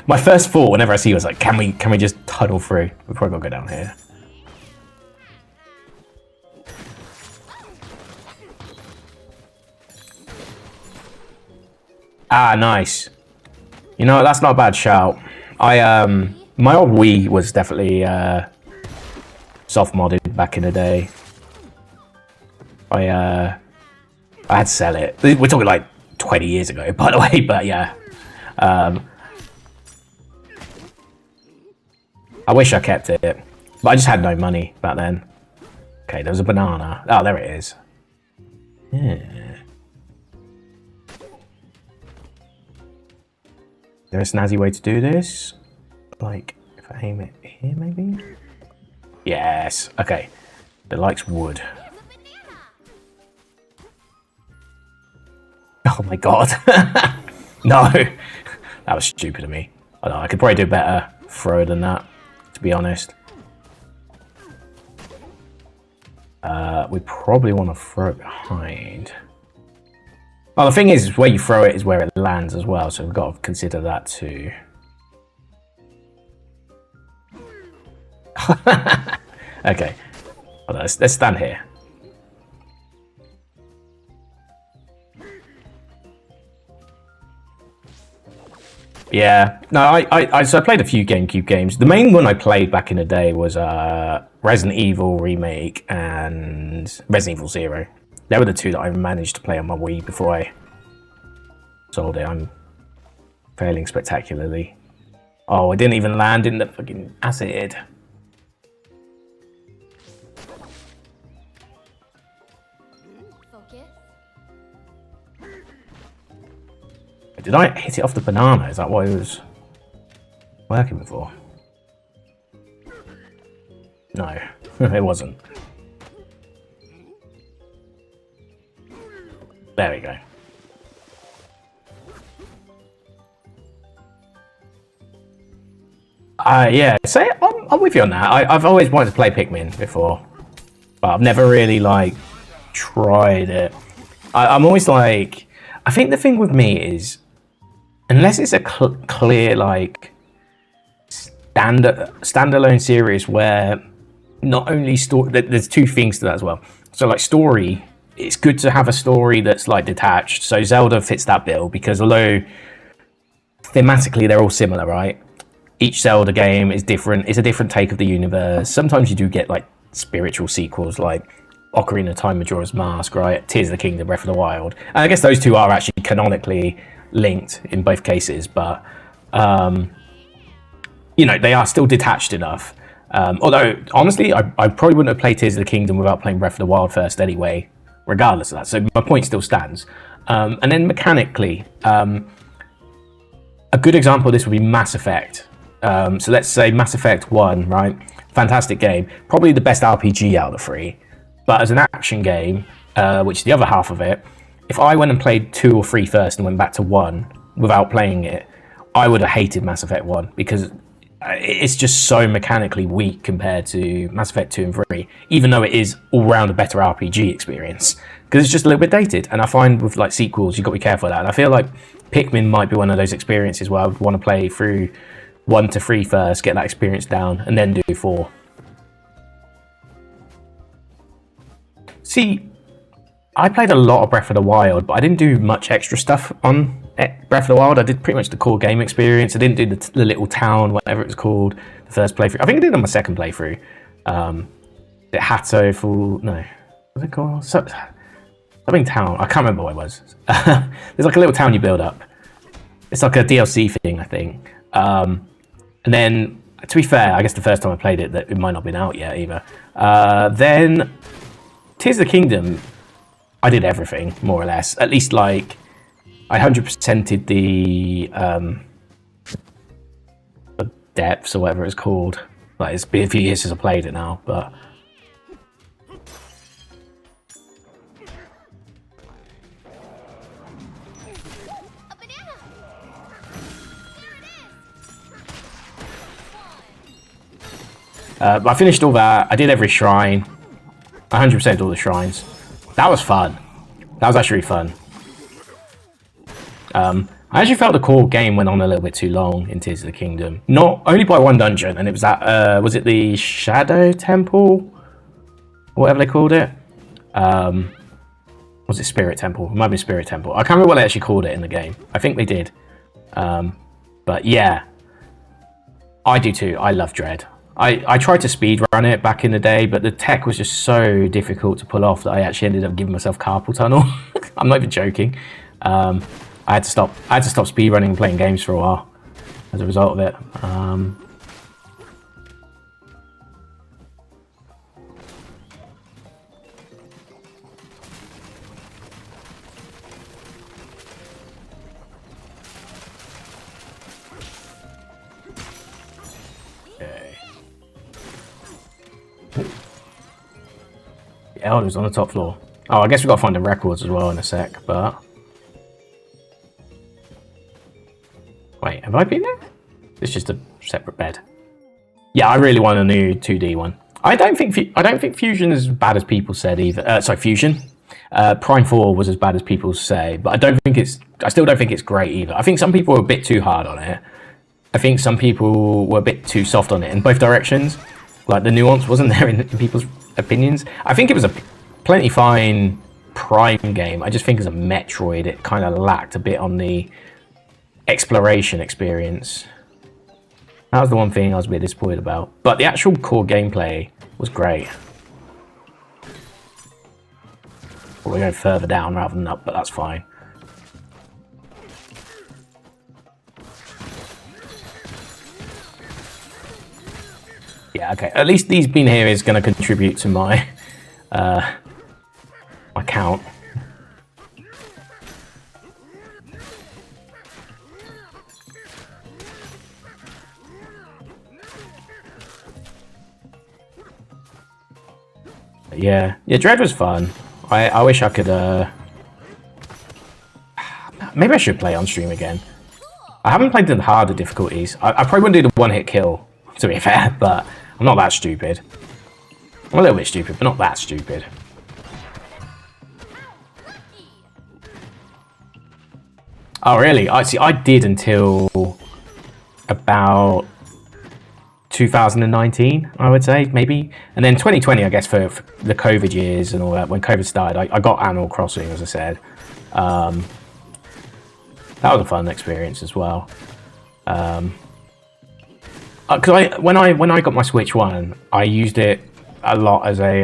My first thought whenever I see you was like, can we just tunnel through? We've probably got to go down here. Ah, nice. You know, that's not a bad shout. My old Wii was definitely soft modded back in the day. I had to sell it. We're talking like 20 years ago, by the way, but yeah. I wish I kept it, but I just had no money back then. Okay, there was a banana. Oh, there it is. Yeah. Is there a snazzy way to do this? Like, if I aim it here, maybe? Yes. Okay. It likes wood. Oh my god. No. That was stupid of me. I don't know, I could probably do better throw than that, to be honest. We probably want to throw it behind. Well, the thing is, where you throw it is where it lands as well, so we've got to consider that too. Okay. Well, let's stand here. Yeah, no, so I played a few GameCube games. The main one I played back in the day was Resident Evil Remake and Resident Evil Zero. They were the two that I managed to play on my Wii before I sold it. I'm failing spectacularly. Oh, I didn't even land in the fucking acid. Did I hit it off the banana? Is that what it was working before? No, it wasn't. There we go. Yeah, so I'm with you on that. I've always wanted to play Pikmin before, but I've never really like tried it. I'm always like, I think the thing with me is, unless it's a clear like standalone series where not only story, there's two things to that as well. So like story, it's good to have a story that's like detached. So Zelda fits that bill because although thematically they're all similar, right? Each Zelda game is different. It's a different take of the universe. Sometimes you do get like spiritual sequels like Ocarina of Time, Majora's Mask, right? Tears of the Kingdom, Breath of the Wild. And I guess those two are actually canonically linked in both cases, but you know, they are still detached enough. Although, honestly, I probably wouldn't have played Tears of the Kingdom without playing Breath of the Wild first anyway, regardless of that. So my point still stands. And then mechanically, a good example of this would be Mass Effect. So let's say Mass Effect 1, right? Fantastic game. Probably the best RPG out of the three. But as an action game, which is the other half of it, if I went and played 2 or 3 first and went back to 1 without playing it, I would have hated Mass Effect 1 because it's just so mechanically weak compared to Mass Effect 2 and 3, even though it is all round a better RPG experience, because it's just a little bit dated. And I find with like sequels, you've got to be careful of that. And I feel like Pikmin might be one of those experiences where I would want to play through 1 to 3 first, get that experience down, and then do 4. See, I played a lot of Breath of the Wild, but I didn't do much extra stuff on Breath of the Wild. I did pretty much the core game experience. I didn't do the little town, whatever it was called, the first playthrough. I think I did it on my second playthrough. The Hatto Full... No. What's it called? Something town. I can't remember what it was. There's like a little town you build up. It's like a DLC thing, I think. And then, to be fair, I guess the first time I played it, it might not have been out yet either. Then, Tears of the Kingdom... I did everything, more or less. At least, like, I 100%ed the depths or whatever it's called. Like, it's been a few years since I played it now, but... A banana! There it is! I finished all that. I did every shrine. I 100%ed all the shrines. That was fun. That was actually fun. I actually felt the core game went on a little bit too long in Tears of the Kingdom. Not only by one dungeon, and it was that, was it the Shadow Temple? Whatever they called it. Was it Spirit Temple? It might be Spirit Temple. I can't remember what they actually called it in the game. I think they did. But yeah. I do too. I love Dread. I tried to speedrun it back in the day, but the tech was just so difficult to pull off that I actually ended up giving myself carpal tunnel. I'm not even joking. I had to stop speedrunning and playing games for a while as a result of it. The Elder's on the top floor. Oh, I guess we've got to find the records as well in a sec, but... Wait, have I been there? It's just a separate bed. Yeah, I really want a new 2D one. I don't think Fusion is as bad as people said either. Sorry, Fusion. Prime 4 was as bad as people say, but I still don't think it's great either. I think some people were a bit too hard on it. I think some people were a bit too soft on it in both directions. Like, the nuance wasn't there in people's opinions. I think it was a plenty fine Prime game. I just think as a Metroid, it kind of lacked a bit on the exploration experience. That was the one thing I was a bit disappointed about. But the actual core gameplay was great. We're going further down rather than up, but that's fine. Yeah, okay. At least these being here is going to contribute to my my count. Yeah, Dread was fun. I wish I could. Maybe I should play on stream again. I haven't played the harder difficulties. I probably wouldn't do the one-hit kill, to be fair, but I'm not that stupid. I'm a little bit stupid, but not that stupid. Oh, really? I see. I did until about 2019, I would say, maybe. And then 2020, I guess, for the COVID years and all that, when COVID started, I got Animal Crossing, as I said. That was a fun experience as well. Because when I got my Switch One, I used it a lot as a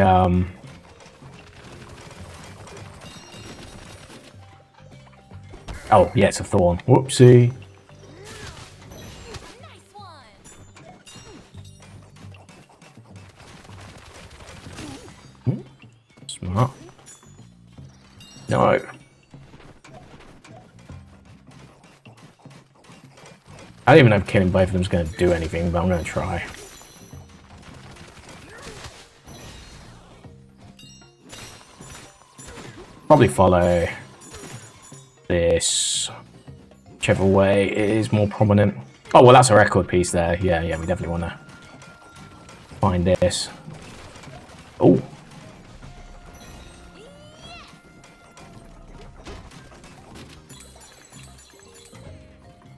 oh yeah, it's a thorn. Whoopsie. Nice one. Smart. No. I don't even know if killing both of them is going to do anything, but I'm going to try. Probably follow this, whichever way is more prominent. Oh, well, that's a record piece there. Yeah, we definitely want to find this. Oh.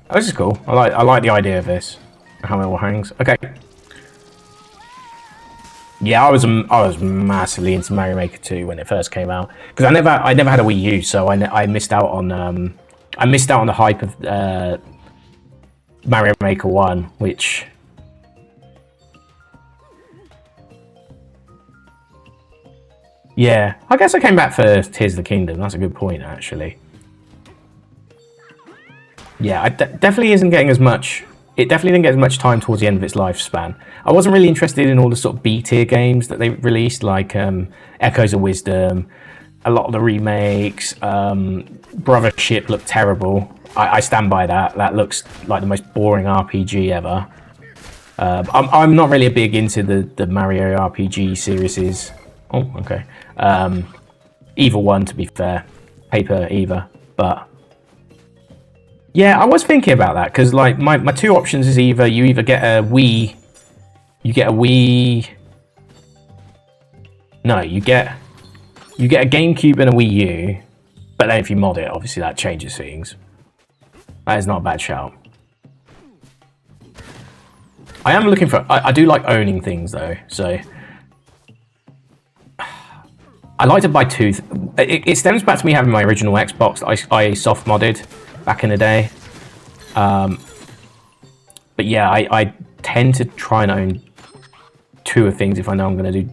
Oh, this is cool. I like the idea of this. How it all hangs. Okay. Yeah, I was massively into Mario Maker 2 when it first came out because I never had a Wii U, so I missed out on the hype of Mario Maker 1, which yeah, I guess I came back for Tears of the Kingdom. That's a good point, actually. Yeah, definitely isn't getting as much. It definitely didn't get as much time towards the end of its lifespan. I wasn't really interested in all the sort of B-tier games that they released, like Echoes of Wisdom, a lot of the remakes. Brothership looked terrible. I stand by that. That looks like the most boring RPG ever. I'm not really big into the Mario RPG series. Oh, okay. Either one, to be fair. Paper either, but... Yeah, I was thinking about that because like my two options is either you get a Wii, you get a GameCube and a Wii U, but then if you mod it, obviously that changes things. That is not a bad shout. I am looking for. I do like owning things though, so I like to buy two. It stems back to me having my original Xbox that I soft modded back in the day. But yeah, I tend to try and own two of things if I know I'm going to do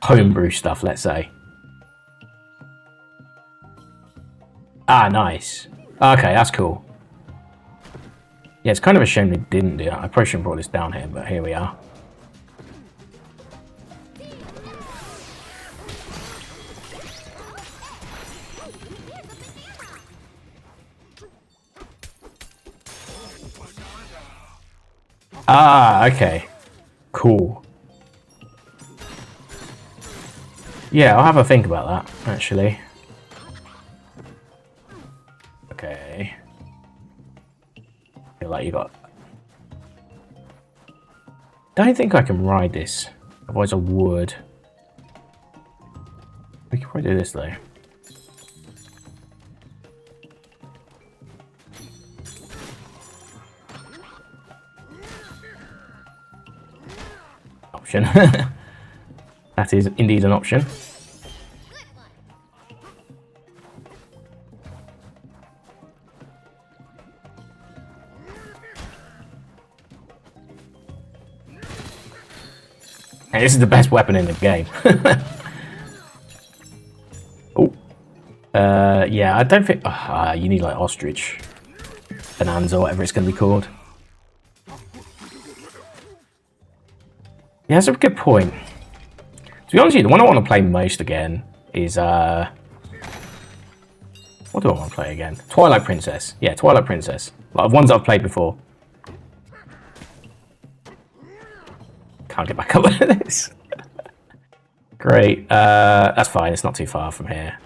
homebrew stuff, let's say. Ah, nice. Okay, that's cool. Yeah, it's kind of a shame they didn't do that. I probably shouldn't have brought this down here, but here we are. Ah, okay. Cool. Yeah, I'll have a think about that, actually. Okay. Feel like you got... Don't think I can ride this. Otherwise I would. We could probably do this, though. Option. That is indeed an option. And this is the best weapon in the game. Oh. Yeah, I don't think... you need like Ostrich. Bonanza, whatever it's going to be called. Yeah, that's a good point. To be honest with you, the one I want to play most again is... What do I want to play again? Twilight Princess. Yeah, Twilight Princess. Like ones I've played before. Can't get back up with this. Great. That's fine. It's not too far from here.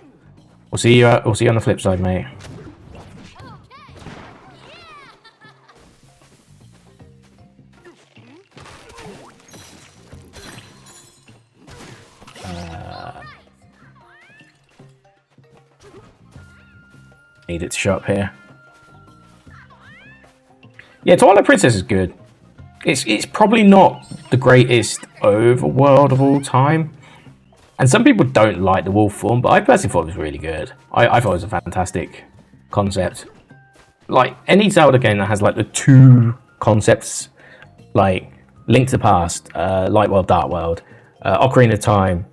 We'll see you on the flip side, mate. Need it to show up here. Yeah, Twilight Princess is good. It's probably not the greatest overworld of all time. And some people don't like the wolf form, but I personally thought it was really good. I thought it was a fantastic concept. Like, any Zelda game that has, like, the two concepts, like, Link to the Past, Light World, Dark World, Ocarina of Time,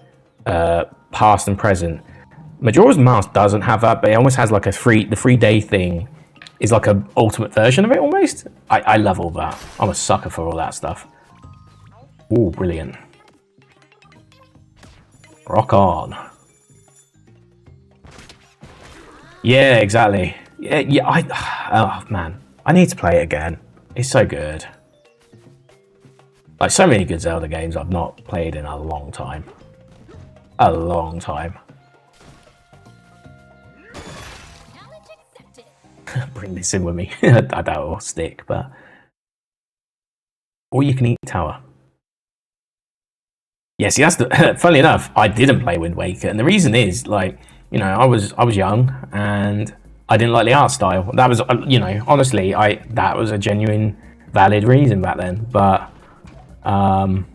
past and present. Majora's Mask doesn't have that, but it almost has, like, the 3-day thing is like an ultimate version of it, almost. I love all that. I'm a sucker for all that stuff. Ooh, brilliant. Rock on. Yeah, exactly. Yeah, oh, man. I need to play it again. It's so good. Like, so many good Zelda games I've not played in a long time. A long time. Bring this in with me. I doubt it'll stick, but... All you can eat tower. Yeah, see, that's the... Funnily enough, I didn't play Wind Waker, and the reason is, like, you know, I was young, and I didn't like the art style. That was, you know, honestly, that was a genuine, valid reason back then, but at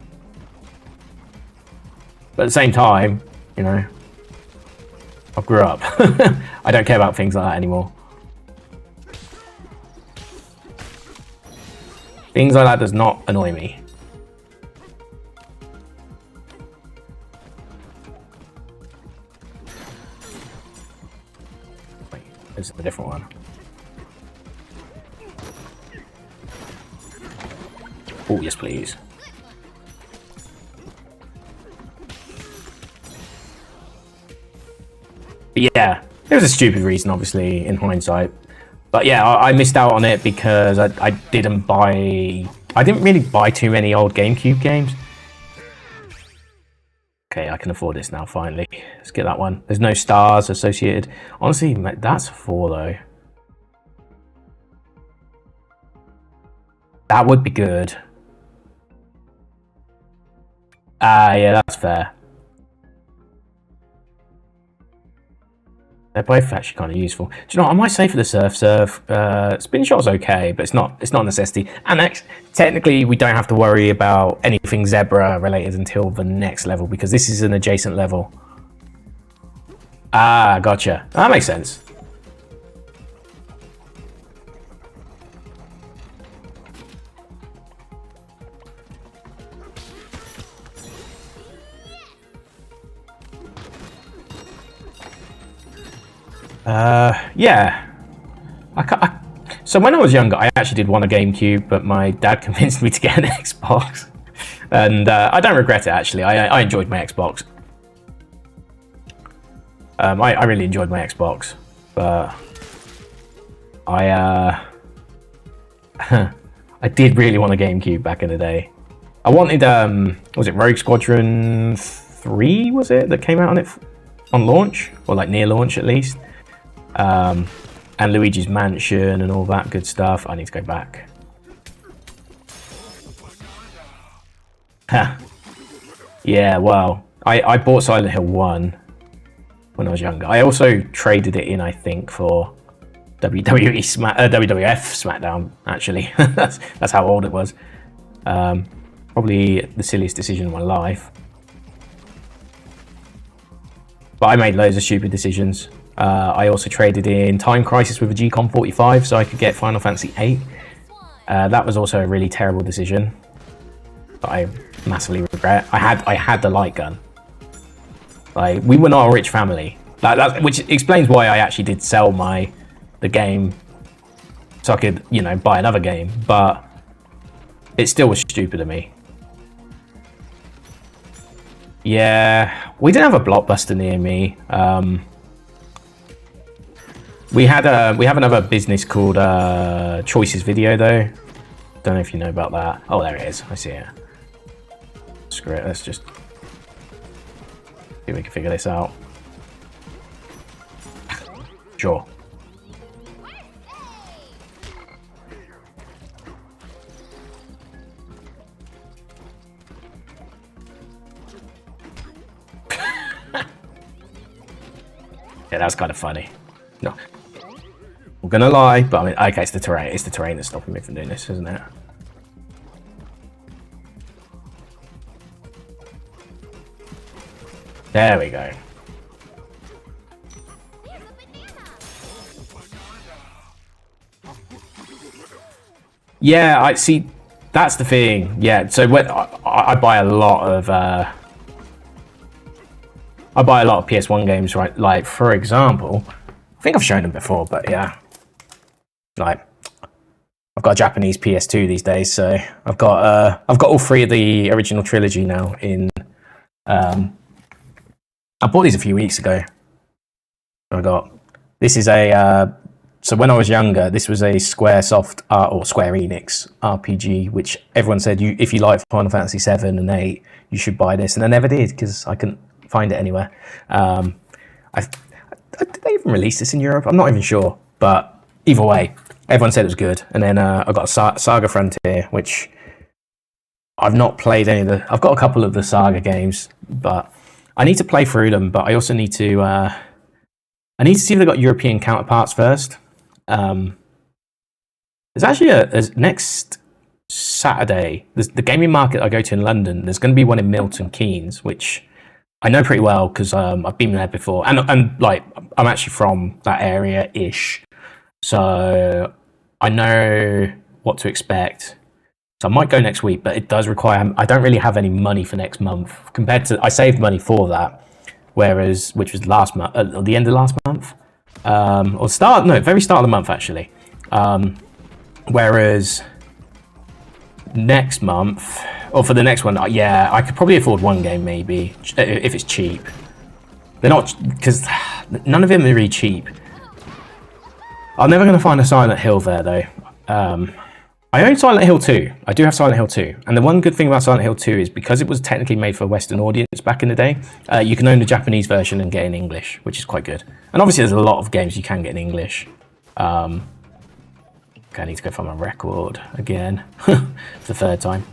the same time, you know, I grew up. I don't care about things like that anymore. Things like that does not annoy me. Wait, this is a different one. Oh, yes, please. But yeah, it was a stupid reason, obviously, in hindsight. But yeah, I missed out on it because I didn't really buy too many old GameCube games. Okay, I can afford this now, finally. Let's get that one. There's no stars associated. Honestly, that's 4, though. That would be good. Yeah, that's fair. They're both actually kind of useful. Do you know what? I might say for the Surf, Spin Shot's okay, but it's not a necessity. And technically, we don't have to worry about anything Zebra related until the next level, because this is an adjacent level. Ah, gotcha. That makes sense. Yeah. So when I was younger, I actually did want a GameCube, but my dad convinced me to get an Xbox. And I don't regret it, actually. I enjoyed my Xbox. I really enjoyed my Xbox. But I did really want a GameCube back in the day. I wanted, was it Rogue Squadron 3, was it, that came out on it on launch? Or like near launch, at least. And Luigi's Mansion and all that good stuff. I need to go back. Yeah, well, I bought Silent Hill 1 when I was younger. I also traded it in, I think, for WWF SmackDown, actually. that's how old it was. Probably the silliest decision of my life. But I made loads of stupid decisions. I also traded in Time Crisis with a GCOM 45 so I could get Final Fantasy VIII. That was also a really terrible decision that I massively regret. I had the light gun. Like, we were not a rich family, which explains why I actually did sell the game so I could, you know, buy another game. But it still was stupid of me. Yeah, we didn't have a Blockbuster near me. We have another business called Choices Video, though. Don't know if you know about that. Oh, there it is. I see it. Screw it. Let's just see if we can figure this out. Sure. Yeah, that's kind of funny. No. gonna lie, but I mean, okay, it's the terrain. It's the terrain that's stopping me from doing this, isn't it? There we go. Yeah, I see. That's the thing. Yeah, so when I buy a lot of PS1 games, right? Like, for example, I think I've shown them before, but yeah, like I've got a Japanese PS2 these days, so I've got all three of the original trilogy now. I bought these a few weeks ago. This is a so when I was younger, this was a Squaresoft or Square Enix RPG, which everyone said if you like Final Fantasy 7 and 8, you should buy this, and I never did because I couldn't find it anywhere. Did they even release this in Europe? I'm not even sure, but either way, everyone said it was good. And then I got Saga Frontier, which I've not played any of the. I've got a couple of the Saga games, but I need to play through them. But I also need to. I need to see if they've got European counterparts first. There's actually next Saturday. There's the gaming market I go to in London. There's going to be one in Milton Keynes, which I know pretty well because I've been there before, and like I'm actually from that area ish, so I know what to expect. So I might go next week, but it does require. I don't really have any money for next month compared to. I saved money for that, which was last month, at the end of last month, very start of the month actually. Whereas next month, or for the next one, yeah, I could probably afford one game maybe if it's cheap. They're not, because none of them are really cheap. I'm never going to find a Silent Hill there though. I own Silent Hill 2. I do have Silent Hill 2. And the one good thing about Silent Hill 2 is because it was technically made for a Western audience back in the day, you can own the Japanese version and get it in English, which is quite good. And obviously there's a lot of games you can get in English. Okay, I need to go find my record again. For the third time.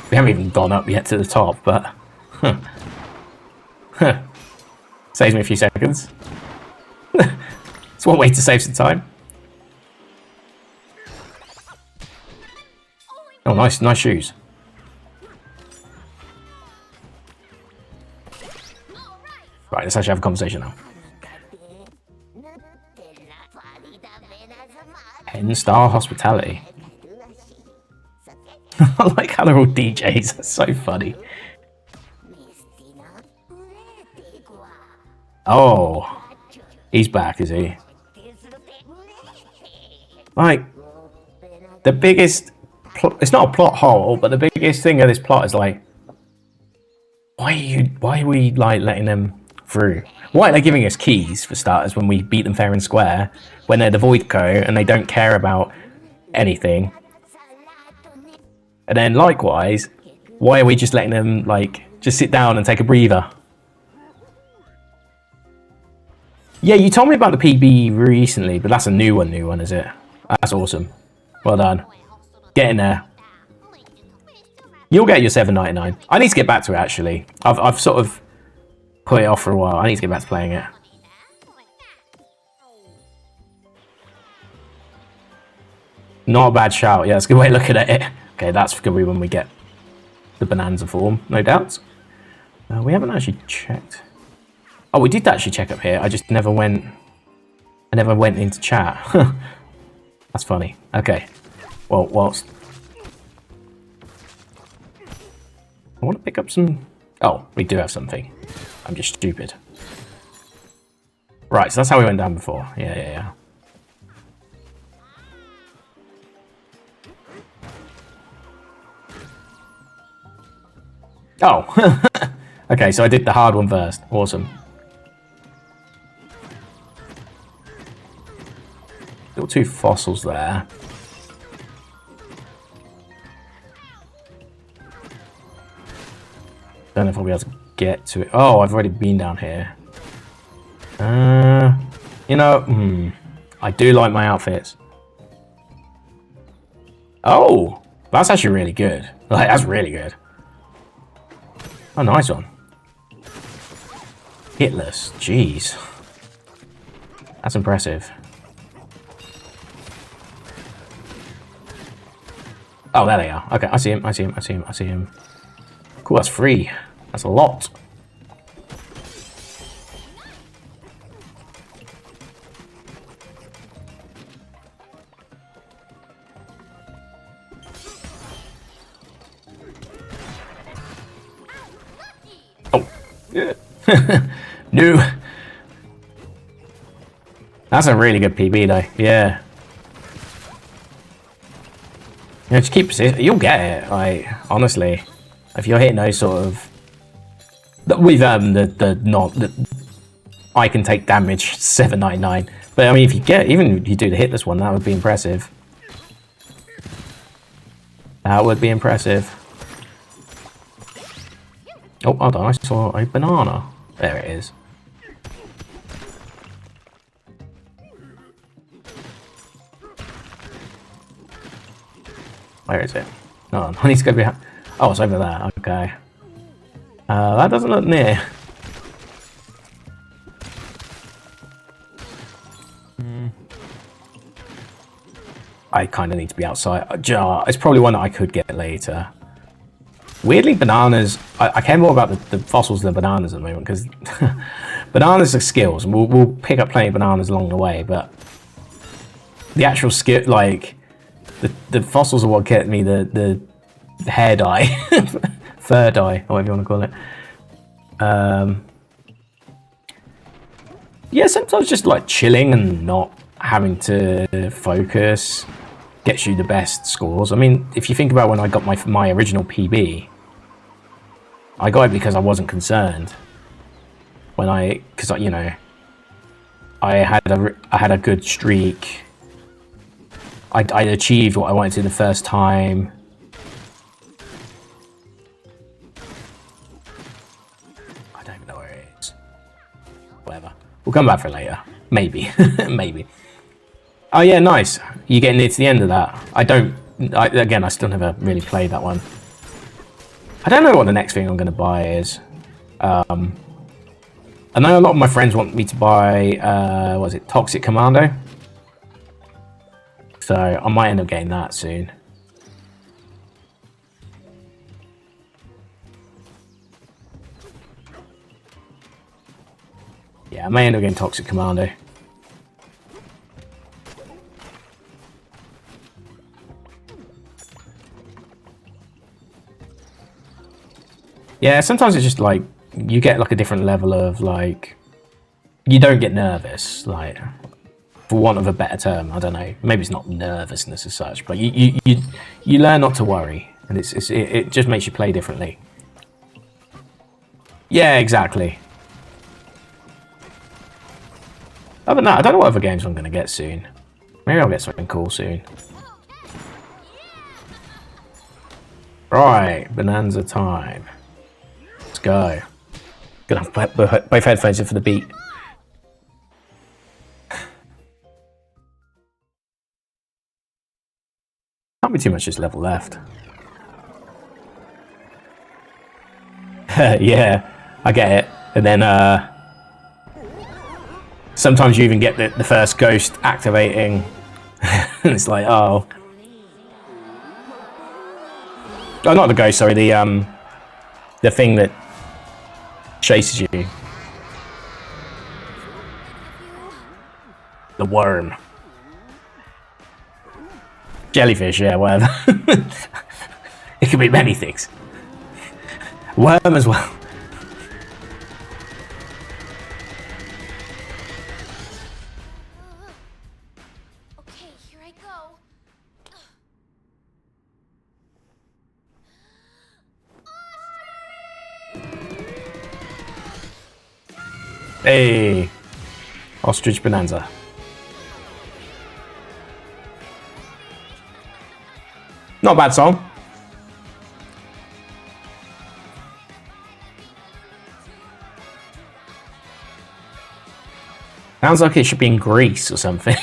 We haven't even gone up yet to the top, but... Saves me a few seconds. It's one way to save some time. Oh, nice shoes. Right, let's actually have a conversation now. 10-star hospitality. I like how they're all DJs. That's so funny. Oh, he's back, is he? Like, the biggest... It's not a plot hole, but the biggest thing of this plot is like... Why are we, like, letting them through? Why are they giving us keys, for starters, when we beat them fair and square, when they're the Void Co, and they don't care about anything? And then, likewise, why are we just letting them, like, just sit down and take a breather? Yeah, you told me about the PB recently, but that's a new one, is it? That's awesome. Well done. Get in there. You'll get your $7.99. I need to get back to it, actually. I've sort of put it off for a while. I need to get back to playing it. Not a bad shout. Yeah, that's a good way of looking at it. Okay, that's going to be when we get the Bonanza form, no doubt. We haven't actually checked. Oh, we did actually check up here. I just never went... I never went into chat. That's funny. Okay. Well, whilst... I want to pick up some... Oh, we do have something. I'm just stupid. Right, so that's how we went down before. Yeah. Oh. Okay, so I did the hard one first. Awesome. Still two fossils there. Don't know if I'll be able to get to it. Oh, I've already been down here. You know, I do like my outfits. Oh, that's actually really good. Like, that's really good. Oh, nice one. Hitless. Jeez. That's impressive. Oh, there they are. Okay, I see him, I see him, I see him, I see him. Cool, that's 3. That's a lot. Oh. Yeah. No. That's a really good PB though. Yeah. You know, just keep persisting. You'll get it. Like, honestly, if you're hitting those sort of with I can take damage 799. But I mean, if you get even if you do the hitless one, that would be impressive. That would be impressive. Oh, hold on! I saw a banana. There it is. Where is it? Oh, I need to go behind. Oh, it's over there. Okay. That doesn't look near. I kind of need to be outside. It's probably one that I could get later. Weirdly, bananas. I care more about the fossils than bananas at the moment because bananas are skills, and we'll pick up plenty of bananas along the way. But the actual skill, like the fossils, are what get me the hair dye, fur dye, or whatever you want to call it. Yeah, sometimes just like chilling and not having to focus gets you the best scores. I mean, if you think about when I got my original PB, I got it because I wasn't concerned. Because you know, I had a good streak. I achieved what I wanted to the first time. I don't even know where it is. Whatever. We'll come back for it later. Maybe. Maybe. Oh yeah, nice. You're getting near to the end of that. Again, I still never really played that one. I don't know what the next thing I'm going to buy is. I know a lot of my friends want me to buy, what is it, Toxic Commando? So I might end up getting that soon. Yeah, I may end up getting Toxic Commando. Yeah, sometimes it's just like, you get like a different level of like, you don't get nervous, like, for want of a better term, I don't know. Maybe it's not nervousness as such, but you learn not to worry, and it just makes you play differently. Yeah, exactly. Other than that, I don't know what other games I'm going to get soon. Maybe I'll get something cool soon. Right, Bonanza time. Let's go. Gonna have both headphones in for the beat. Can't be too much just level left. Yeah, I get it. And then sometimes you even get the first ghost activating. And it's like, oh. Oh, not the ghost, sorry, the thing that chases you. The worm. Jellyfish, yeah, whatever. It could be many things. Worm as well. Okay, here I go. Hey, Ostrich Bonanza. Not a bad song. Sounds like it should be in Greece or something.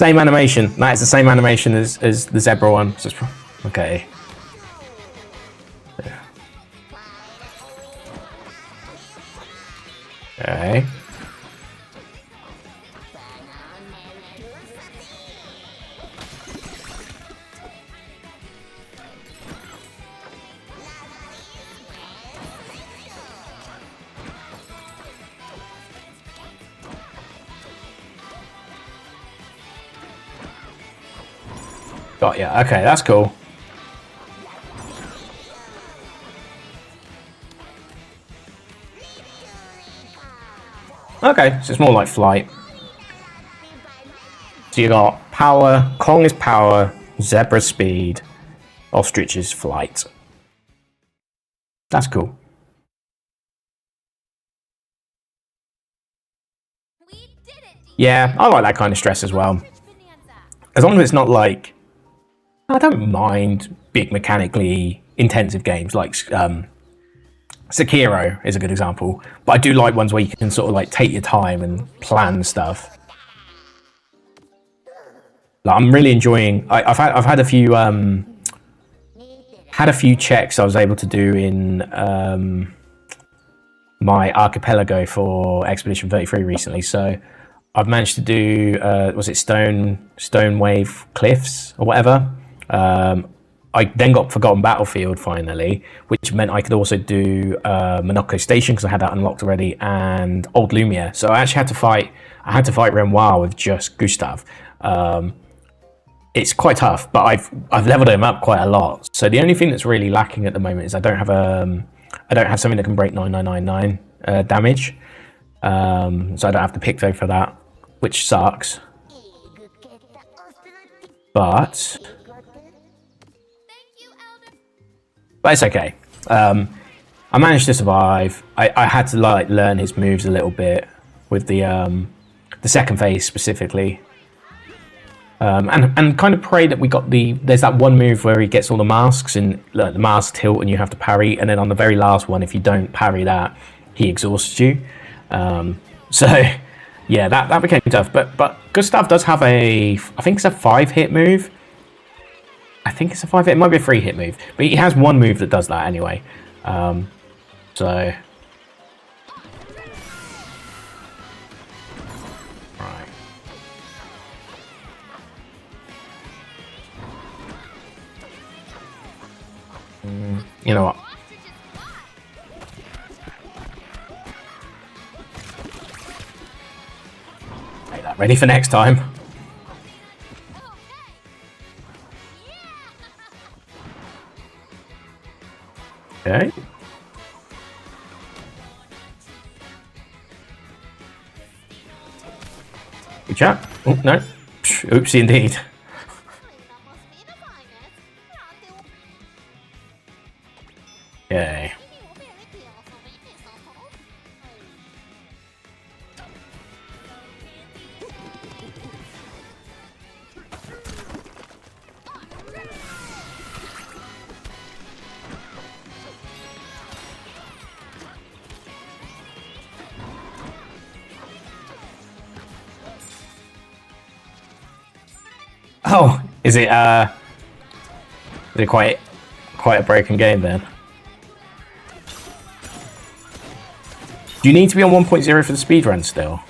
Same animation. That is the same animation as the zebra one. So okay. Okay. Got ya. Okay, that's cool. Okay, so it's more like flight. So you got power, Kong is power, Zebra speed, Ostrich is flight. That's cool. We did it, Yeah, I like that kind of stress as well. As long as it's not like... I don't mind big mechanically intensive games like Sekiro is a good example, but I do like ones where you can sort of like take your time and plan stuff. Like, I'm really enjoying. I've had a few checks I was able to do in my archipelago for Expedition 33 recently. So I've managed to do was it Stone Wave Cliffs or whatever. I then got Forgotten Battlefield finally, which meant I could also do Monoko Station because I had that unlocked already, and Old Lumiere. So I actually had to fight. I had to fight Renoir with just Gustav. It's quite tough, but I've leveled him up quite a lot. So the only thing that's really lacking at the moment is I don't have something that can break 9999 damage. So I don't have the Picto for that, which sucks. But it's okay. I managed to survive. I had to like learn his moves a little bit with the second phase specifically, and kind of pray that we got there's that one move where he gets all the masks and the mask tilt and you have to parry, and then on the very last one, if you don't parry that, he exhausts you. So yeah, that became tough. But Gustav does have I think it's a 5-hit move. I think it's a 5-hit. It might be a 3-hit move, but he has one move that does that anyway. So right. You know what? Make that ready for next time. Okay. Good chat. Oh, no. Oopsie indeed. Okay. Oh, is it quite a broken game then? Do you need to be on 1.0 for the speedrun still?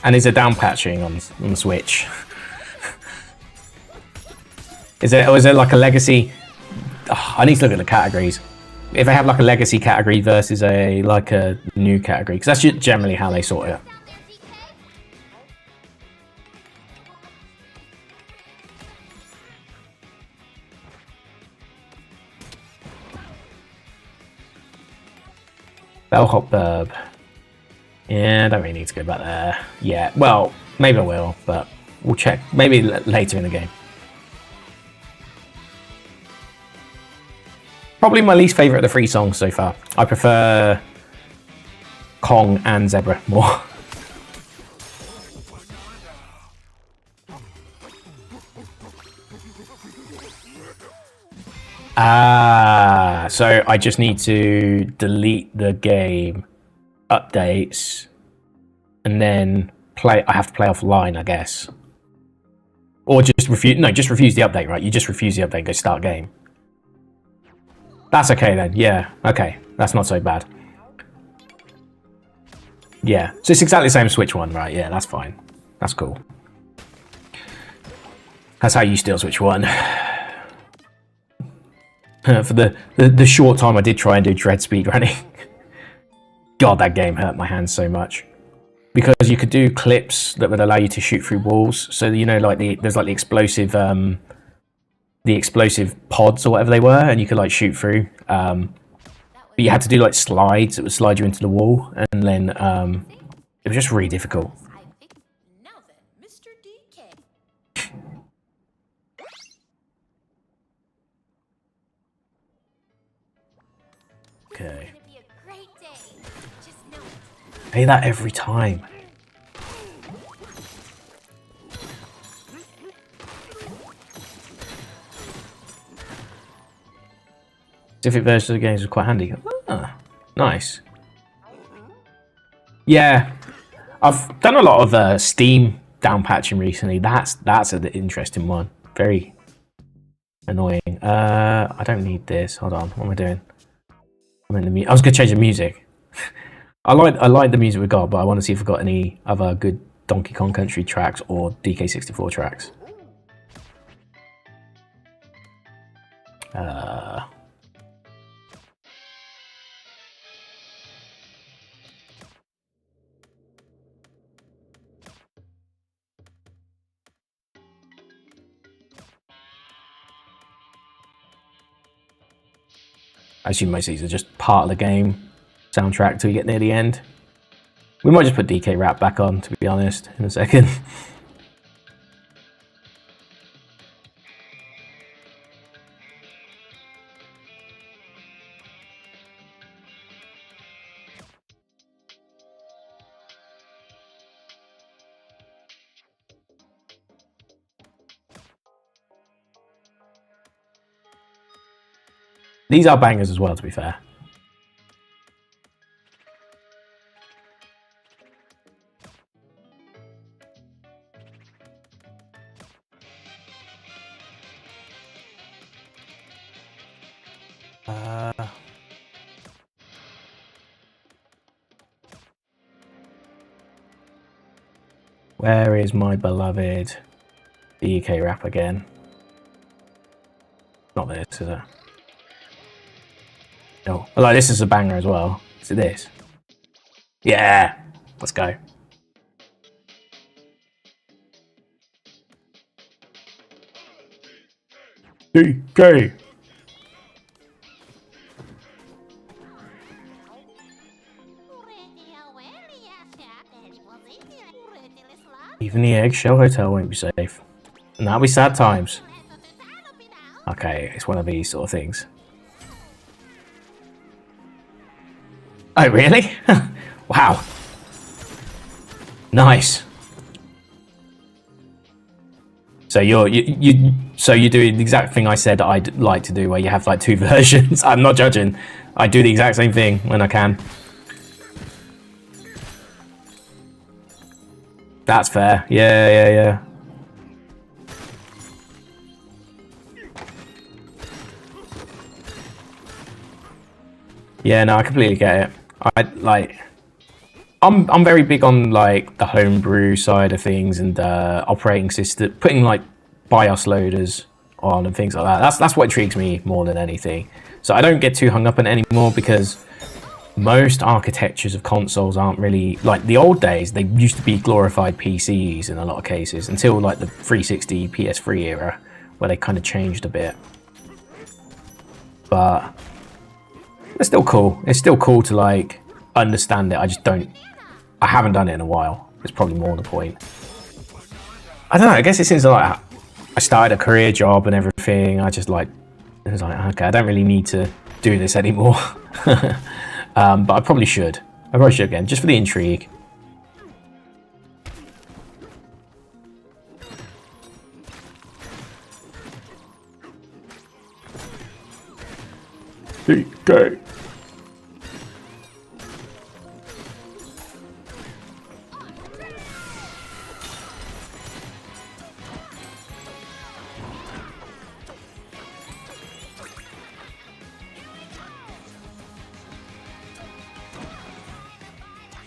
And is there down patching on the Switch? Is there like a legacy? Oh, I need to look at the categories. If they have like a legacy category versus a new category, because that's generally how they sort it. Bellhop Burb. Yeah, I don't really need to go back there. Yeah, well, maybe I will, but we'll check. Maybe later in the game. Probably my least favourite of the 3 songs so far. I prefer Kong and Zebra more. So I just need to delete the game updates and then play. I have to play offline, I guess, or just refuse. No, just refuse the update. Right? You just refuse the update. Go start game. That's okay then. Yeah. Okay. That's not so bad. Yeah. So it's exactly the same Switch one, right? Yeah. That's fine. That's cool. That's how you steal Switch one. For the short time I did try and do Dread speedrunning. God, that game hurt my hands so much. Because you could do clips that would allow you to shoot through walls. So, you know, like there's like the explosive pods or whatever they were, and you could like shoot through. But you had to do like slides that would slide you into the wall, and then it was just really difficult. Now then, Mr. DK. Okay. It's gonna be a great day. Just know it. Say that every time. Specific versions of the games are quite handy. Ah, nice. Yeah, I've done a lot of Steam down patching recently. That's an interesting one. Very annoying. I don't need this. Hold on. What am I doing? I was gonna change the music. I like the music we got, but I want to see if we've got any other good Donkey Kong Country tracks or DK64 tracks. I assume most of these are just part of the game soundtrack till you get near the end. We might just put DK Rap back on, to be honest, in a second. These are bangers as well, to be fair. Where is my beloved DK Rap again? Not this, is it? No. Oh, like this is a banger as well. Is it this? Yeah! Let's go. DK! Even the Eggshell Hotel won't be safe. And that'll be sad times. Okay, it's one of these sort of things. Oh, really? Wow. Nice. So you're doing the exact thing I said I'd like to do, where you have like two versions. I'm not judging. I do the exact same thing when I can. That's fair. Yeah. Yeah, no, I completely get it. I'm very big on like the homebrew side of things and operating system, putting like BIOS loaders on and things like that. That's what intrigues me more than anything. So I don't get too hung up on it anymore, because most architectures of consoles aren't really like the old days. They used to be glorified PCs in a lot of cases, until like the 360 PS3 era, where they kind of changed a bit. But it's still cool. It's still cool to like understand it. I haven't done it in a while. It's probably more the point. I don't know. I guess it seems like I started a career job and everything. It was like, okay, I don't really need to do this anymore. But I probably should. Again, just for the intrigue. DK.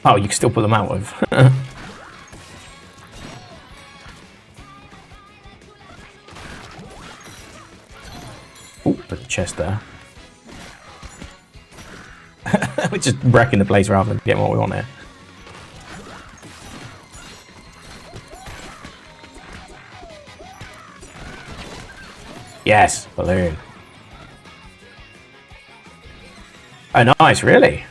Oh, you can still put them out with. Oh, put the chest there. We're just wrecking the place rather than getting what we want here. Yes, balloon. Oh, nice, really?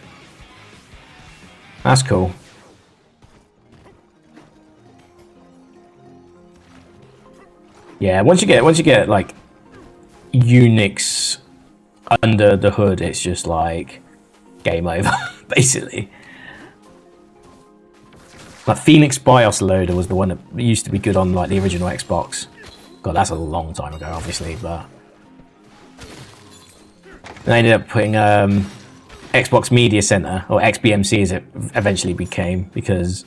That's cool. Yeah, once you get like Unix under the hood, it's just like game over, basically. Like Phoenix BIOS Loader was the one that used to be good on like the original Xbox. God, that's a long time ago, obviously, but they ended up putting Xbox Media Center, or XBMC as it eventually became, because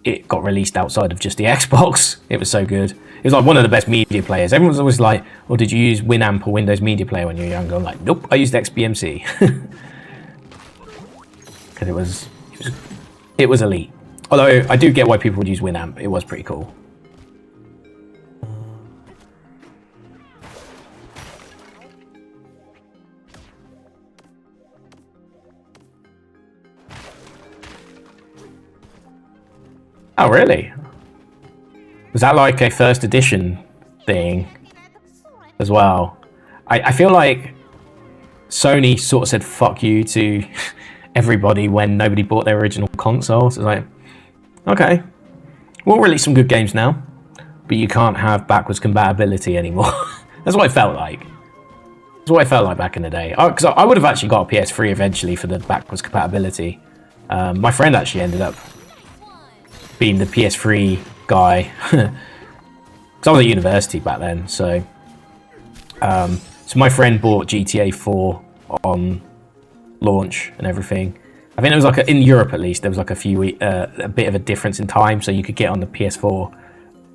it got released outside of just the Xbox. It was so good. It was like one of the best media players. Everyone's always like, "Oh, did you use Winamp or Windows Media Player when you were younger?" I'm like, "Nope, I used XBMC." Because it was elite. Although I do get why people would use Winamp. It was pretty cool. Oh, really? Was that like a first edition thing as well? I feel like Sony sort of said fuck you to everybody when nobody bought their original consoles. It's like, okay, we'll release some good games now, but you can't have backwards compatibility anymore. That's what it felt like. That's what it felt like back in the day. Because I would have actually got a PS3 eventually for the backwards compatibility. My friend actually ended up being the PS3 guy, because I was at university back then. So my friend bought GTA 4 on launch and everything. I think it was like in Europe at least there was like a bit of a difference in time, so you could get on the PS4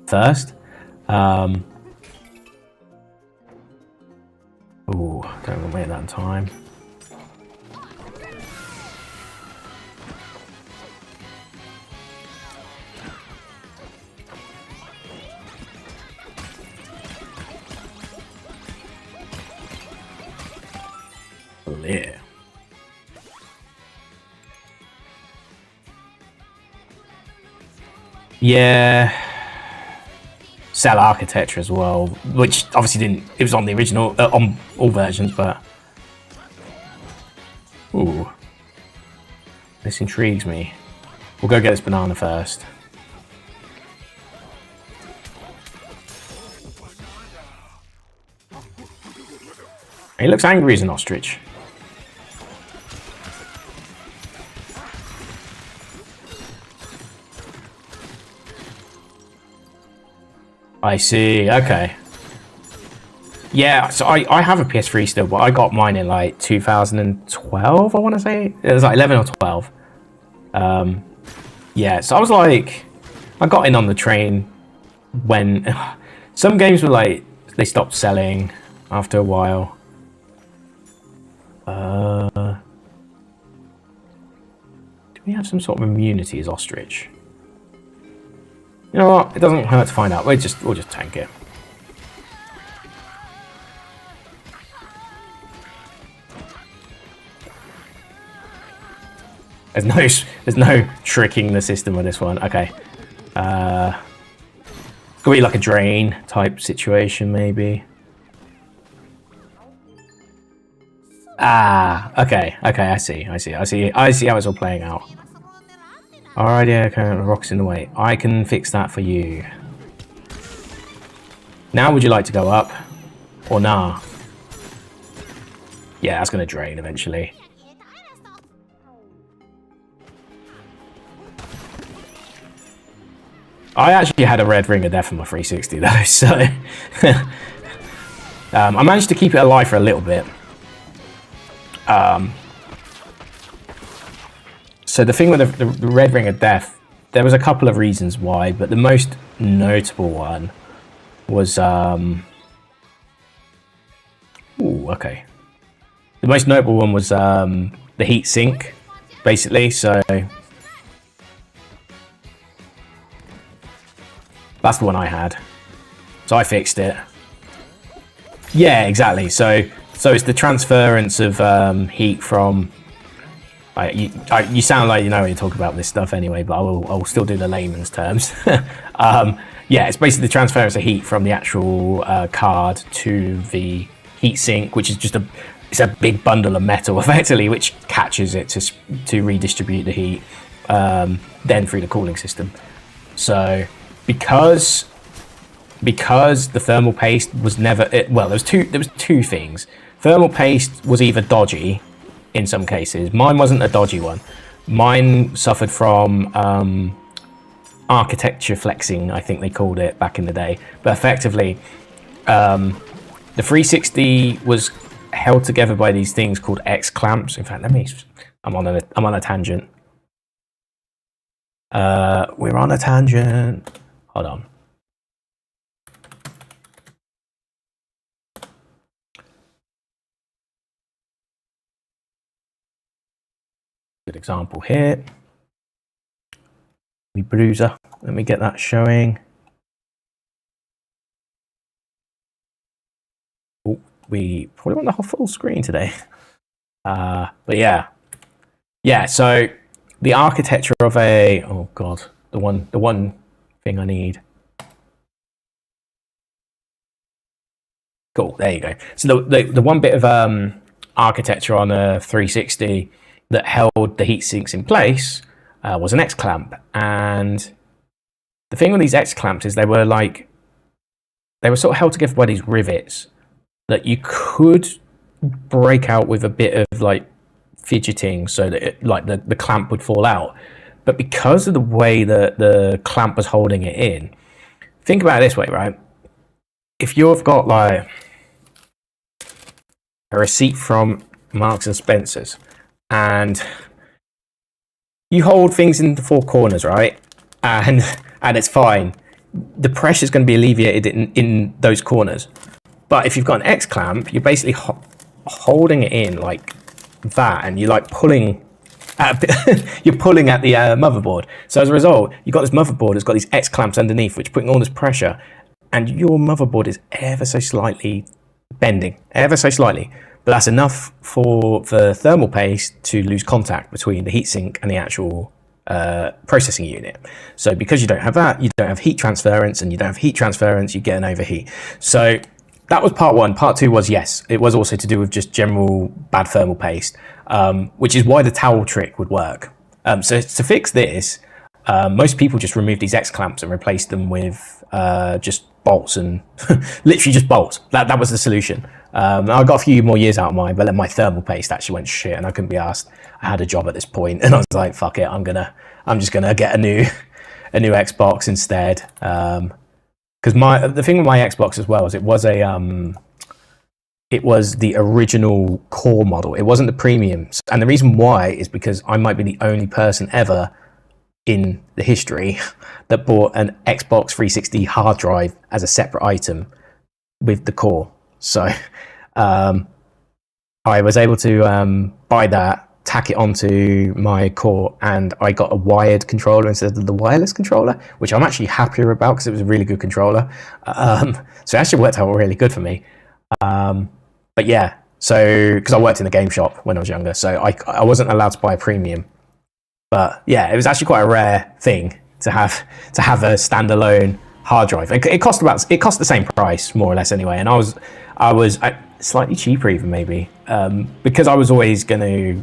first. Ooh, don't want to wait that time. Yeah. Yeah. Cell architecture as well, which obviously didn't. It was on the original, on all versions, but ooh, this intrigues me. We'll go get this banana first. He looks angry as an ostrich. I see, okay. Yeah, so I have a PS3 still, but I got mine in like 2012, I want to say. It was like 11 or 12. Yeah, so I was like, I got in on the train when some games were like, they stopped selling after a while. Do we have some sort of immunity as ostrich? You know what? It doesn't hurt to find out. We'll just tank it. There's no tricking the system with this one. Okay. Could be like a drain type situation, maybe. Ah, okay, I see how it's all playing out. Alright, yeah, okay, the rock's in the way. I can fix that for you. Now would you like to go up? Or nah? Yeah, that's gonna drain eventually. I actually had a red ring of death on my 360 though, so I managed to keep it alive for a little bit. So the thing with the red ring of death, there was a couple of reasons why, but the most notable one was ooh, okay. The most notable one was the heat sink, basically. So That's the one I had. So I fixed it. Yeah, exactly. So it's the transference of heat from. You sound like you know what you're talking about this stuff anyway, but I will still do the layman's terms. Yeah, it's basically the transference of heat from the actual card to the heatsink, which is just it's a big bundle of metal effectively, which catches it to redistribute the heat then through the cooling system. So because the thermal paste was never well, there was two things. Thermal paste was either dodgy in some cases. Mine wasn't a dodgy one. Mine suffered from architecture flexing, I think they called it back in the day. But effectively, the 360 was held together by these things called X clamps. In fact, I'm on a tangent. We're on a tangent. Hold on. Good example here. Bruiser. Let me get that showing. Oh, we probably want the whole full screen today. But yeah. So the architecture of oh god, the one thing I need. Cool. There you go. So the one bit of architecture on a 360 that held the heat sinks in place was an X clamp, and the thing with these X clamps is they were sort of held together by these rivets that you could break out with a bit of like fidgeting, so that the clamp would fall out. But because of the way that the clamp was holding it in, think about it this way, right? If you've got like a receipt from Marks and Spencer's, and you hold things in the four corners, right? And it's fine. The pressure is going to be alleviated in those corners. But if you've got an X clamp, you're basically holding it in like that, and you're like pulling. You're pulling at the motherboard. So as a result, you've got this motherboard that's got these X clamps underneath, which are putting all this pressure, and your motherboard is ever so slightly bending, ever so slightly. But that's enough for the thermal paste to lose contact between the heatsink and the actual processing unit. So because you don't have that, you don't have heat transference, and you don't have heat transference, you get an overheat. So that was part one. Part two was, yes, it was also to do with just general bad thermal paste, which is why the towel trick would work. So to fix this, most people just removed these X clamps and replaced them with just bolts, and literally just bolts. That was the solution. I got a few more years out of mine, but then my thermal paste actually went shit, and I couldn't be asked. I had a job at this point, and I was like, "Fuck it, I'm just gonna get a new Xbox instead." Because the thing with my Xbox as well is it was the original core model. It wasn't the premium, and the reason why is because I might be the only person ever in the history that bought an Xbox 360 hard drive as a separate item with the core. So I was able to buy that, tack it onto my core, and I got a wired controller instead of the wireless controller, which I'm actually happier about because it was a really good controller. So it actually worked out really good for me. But yeah, so because I worked in the game shop when I was younger, so I wasn't allowed to buy a premium. But yeah, it was actually quite a rare thing to have a standalone hard drive. It cost the same price more or less anyway, and I was slightly cheaper even maybe because I was always going to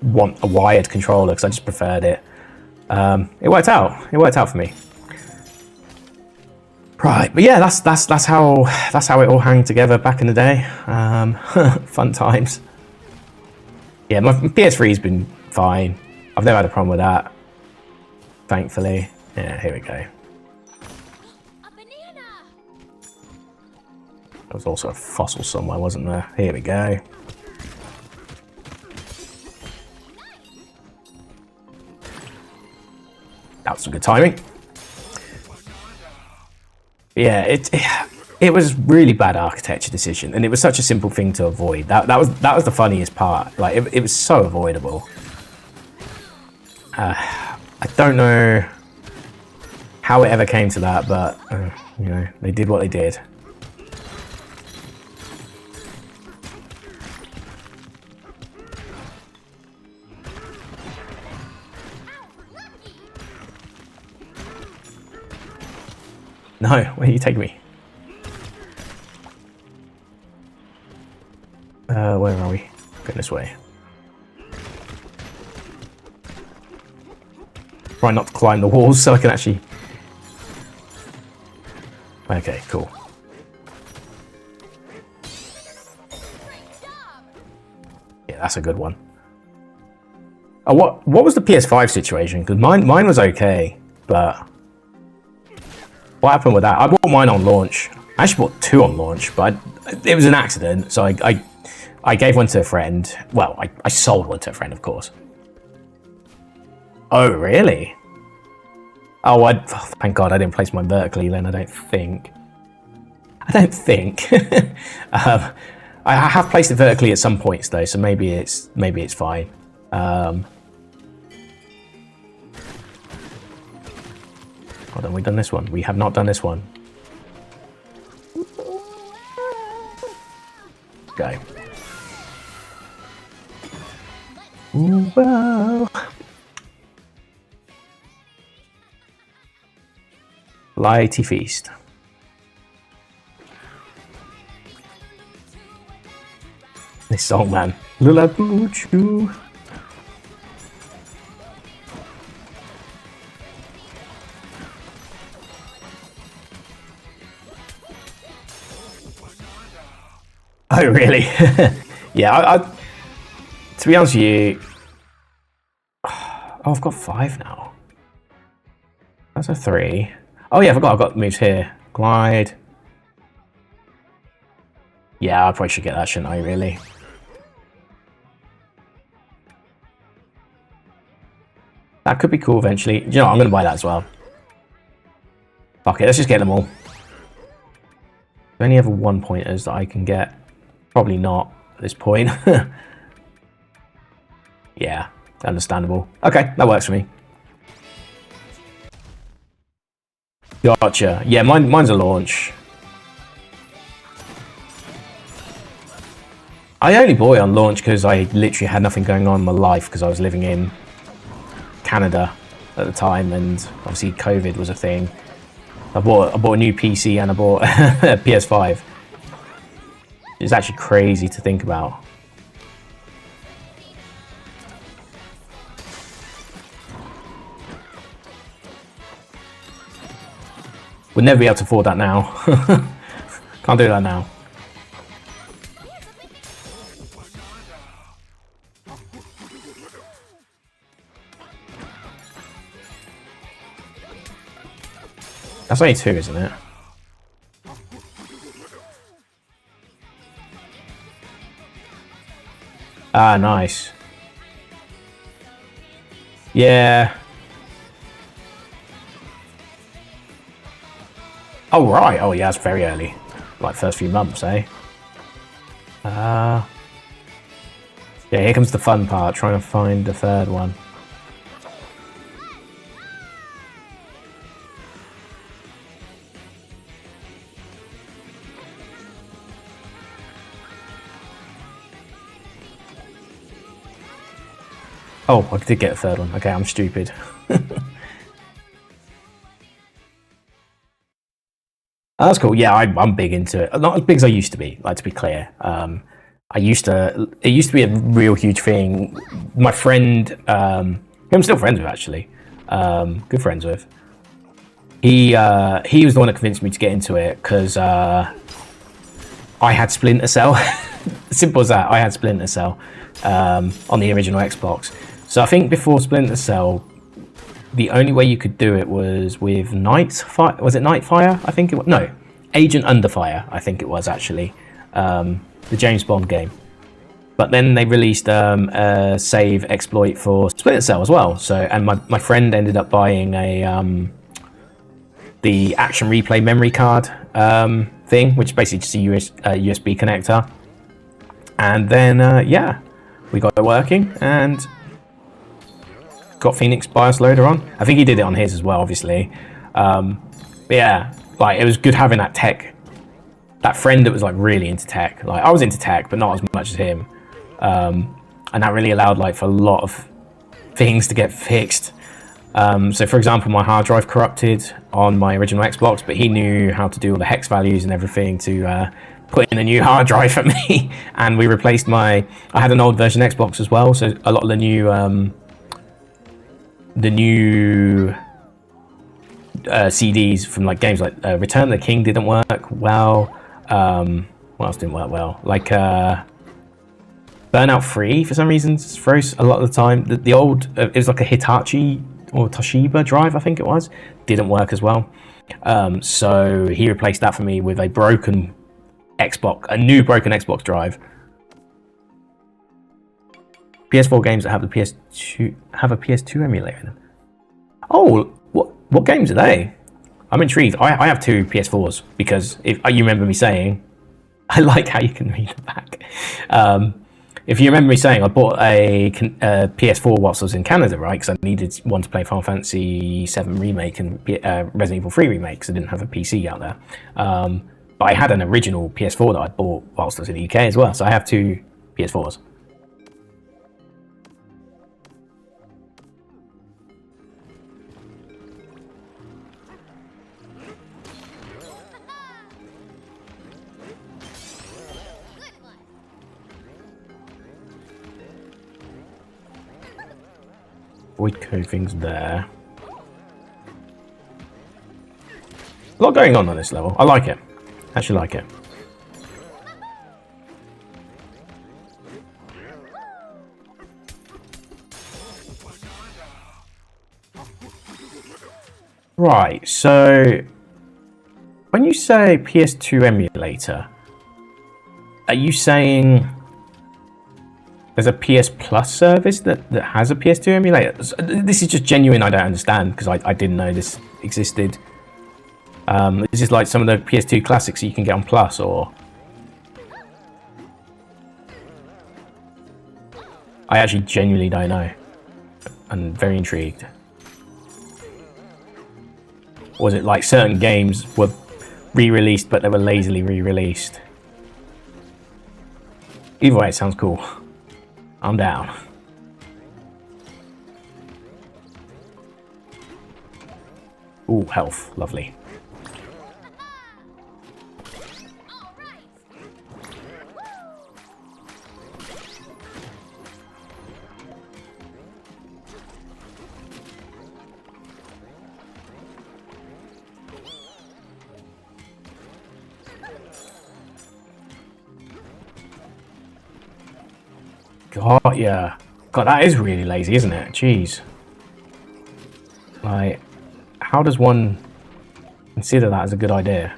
want a wired controller because I just preferred it. It worked out for me. Right, but yeah, that's how it all hung together back in the day. Fun times. Yeah, my PS3's been fine. I've never had a problem with that, thankfully. Yeah, here we go. A banana. There was also a fossil somewhere, wasn't there? Here we go. That was some good timing. Yeah, it was really bad architecture decision, and it was such a simple thing to avoid. That was the funniest part. Like it was so avoidable. I don't know how it ever came to that, but you know, they did what they did. No, where you take me? Where are we? Going this way. Try not to climb the walls so I can actually... Okay, cool. Yeah, that's a good one. Oh, what was the PS5 situation? Because mine was okay, but... What happened with that? I bought mine on launch. I actually bought 2 on launch, but it was an accident, so I gave one to a friend. Well, I sold one to a friend, of course. Oh, really? Oh, thank God I didn't place mine vertically then, I don't think. I have placed it vertically at some points though, so maybe it's fine. Hold on, we've done this one. We have not done this one. Go. Ooh, wow. Lighty feast. This song, man. Lula Boochoo. Oh, really? Yeah, to be honest with you... Oh, I've got 5 now. That's a 3. Oh yeah, I forgot I've got moves here. Glide. Yeah, I probably should get that, shouldn't I, really? That could be cool eventually. You know what, I'm going to buy that as well. Fuck it, let's just get them all. Are there any other 1-pointers that I can get? Probably not at this point. Yeah, understandable. Okay, that works for me. Gotcha. Yeah, mine's a launch. I only bought it on launch because I literally had nothing going on in my life because I was living in Canada at the time, and obviously COVID was a thing. I bought a new PC and I bought a PS5. It's actually crazy to think about. Would never be able to afford that now. Can't do that now. That's only 2, isn't it? Ah, nice. Yeah. Oh, right. Oh, yeah, it's very early. Like, first few months, eh? Yeah, here comes the fun part, trying to find the 3rd one. Oh, I did get a 3rd one. Okay, I'm stupid. That's cool. Yeah, I'm big into it. Not as big as I used to be, like, to be clear. It used to be a real huge thing. My friend, who I'm still friends with actually, good friends with, he was the one that convinced me to get into it because I had Splinter Cell. Simple as that. I had Splinter Cell on the original Xbox. So I think before Splinter Cell, the only way you could do it was with Nightfire. Was it Nightfire? I think it was. No, Agent Underfire. I think it was actually the James Bond game. But then they released a save exploit for Splinter Cell as well. So, and my friend ended up buying a the Action Replay memory card thing, which is basically just a USB connector. And then yeah, we got it working and got Phoenix BIOS Loader on. I think he did it on his as well, obviously. But yeah, like it was good having that tech, that friend that was like really into tech. Like I was into tech, but not as much as him, and that really allowed like for a lot of things to get fixed. So for example, my hard drive corrupted on my original Xbox, but he knew how to do all the hex values and everything to put in a new hard drive for me. And we replaced I had an old version Xbox as well, so a lot of the new CDs from like games like Return of the King didn't work well. What else didn't work well? Like Burnout 3 for some reason froze a lot of the time. The old it was like a Hitachi or Toshiba drive, I think it was, didn't work as well. So he replaced that for me with a broken Xbox, a new broken Xbox drive. PS4 games that have the PS2 have a PS2 emulator in them. Oh, what games are they? I'm intrigued. I have 2 PS4s because if you remember me saying, I like how you can read the back. If you remember me saying, I bought a PS4 whilst I was in Canada, right? Because I needed one to play Final Fantasy VII Remake and Resident Evil 3 Remake, because I didn't have a PC out there. But I had an original PS4 that I bought whilst I was in the UK as well, so I have 2 PS4s. Void code things there. A lot going on this level. I like it. Actually like it. Right, so when you say PS2 emulator, are you saying there's a PS Plus service that has a PS2 emulator? This is just genuine, I don't understand, because I didn't know this existed. Is this like some of the PS2 classics that you can get on Plus, or? I actually genuinely don't know. I'm very intrigued. Or was it like certain games were re-released, but they were lazily re-released? Either way, it sounds cool. I'm down. Ooh, health. Lovely. God, yeah. God, that is really lazy, isn't it? Jeez. Like, how does one consider that as a good idea?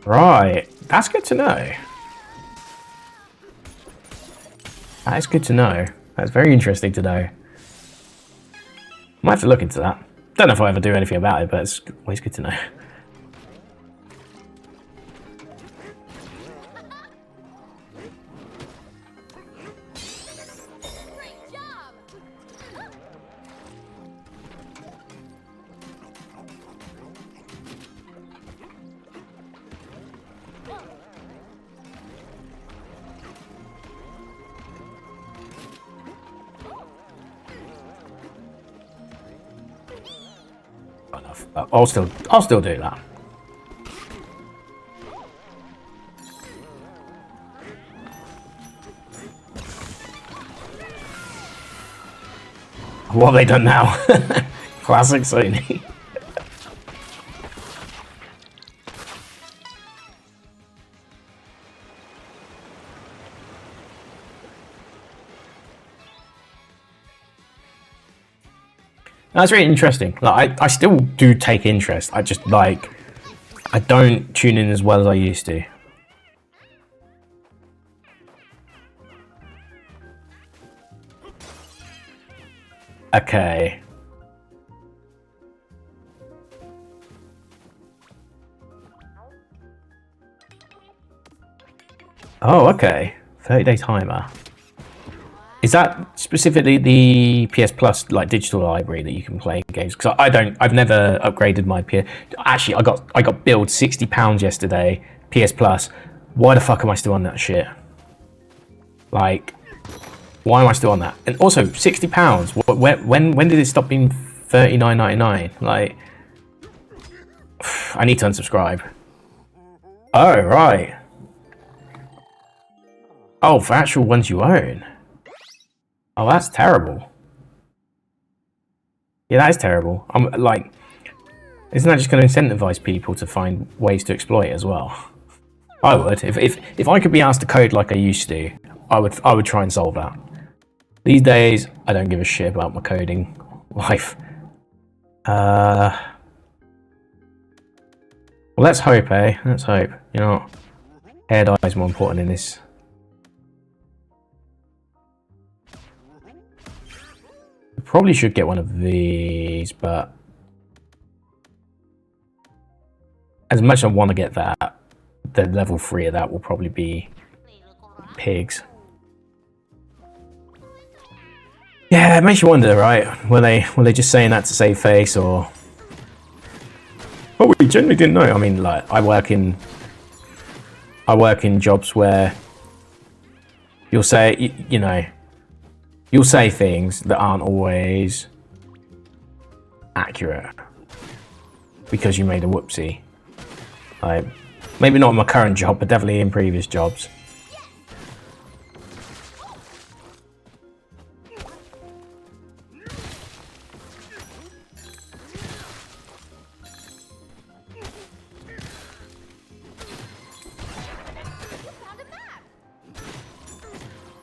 Right. That's good to know. That is good to know. That's very interesting to know. Might have to look into that. Don't know if I ever do anything about it, but it's always good to know. Great job! Enough. I'll still do that. What have they done now? Classic Sony. That's really interesting. Like, I still do take interest. I just like I don't tune in as well as I used to. Okay. Oh, okay. 30-day timer. Is that specifically the PS Plus like digital library that you can play games? Because I've never upgraded my PS. Actually, I got billed £60 yesterday. PS Plus. Why the fuck am I still on that shit? Like, why am I still on that? And also, £60. When did it stop being $39.99? Like, I need to unsubscribe. Oh right. Oh, for actual ones you own. Oh, that's terrible. Yeah, that is terrible. I'm like, isn't that just going to incentivize people to find ways to exploit as well? I would. If I could be asked to code like I used to, I would try and solve that. These days, I don't give a shit about my coding life. Well, let's hope, eh? Let's hope. You know, hair dye is more important in this. Probably should get one of these, but as much as I want to get that, the level 3 of that will probably be pigs. Yeah, it makes you wonder, right? Were they just saying that to save face, or? Oh, we genuinely didn't know. I mean, like, I work in jobs where you'll say, you know, you'll say things that aren't always accurate because you made a whoopsie. Like, maybe not in my current job, but definitely in previous jobs.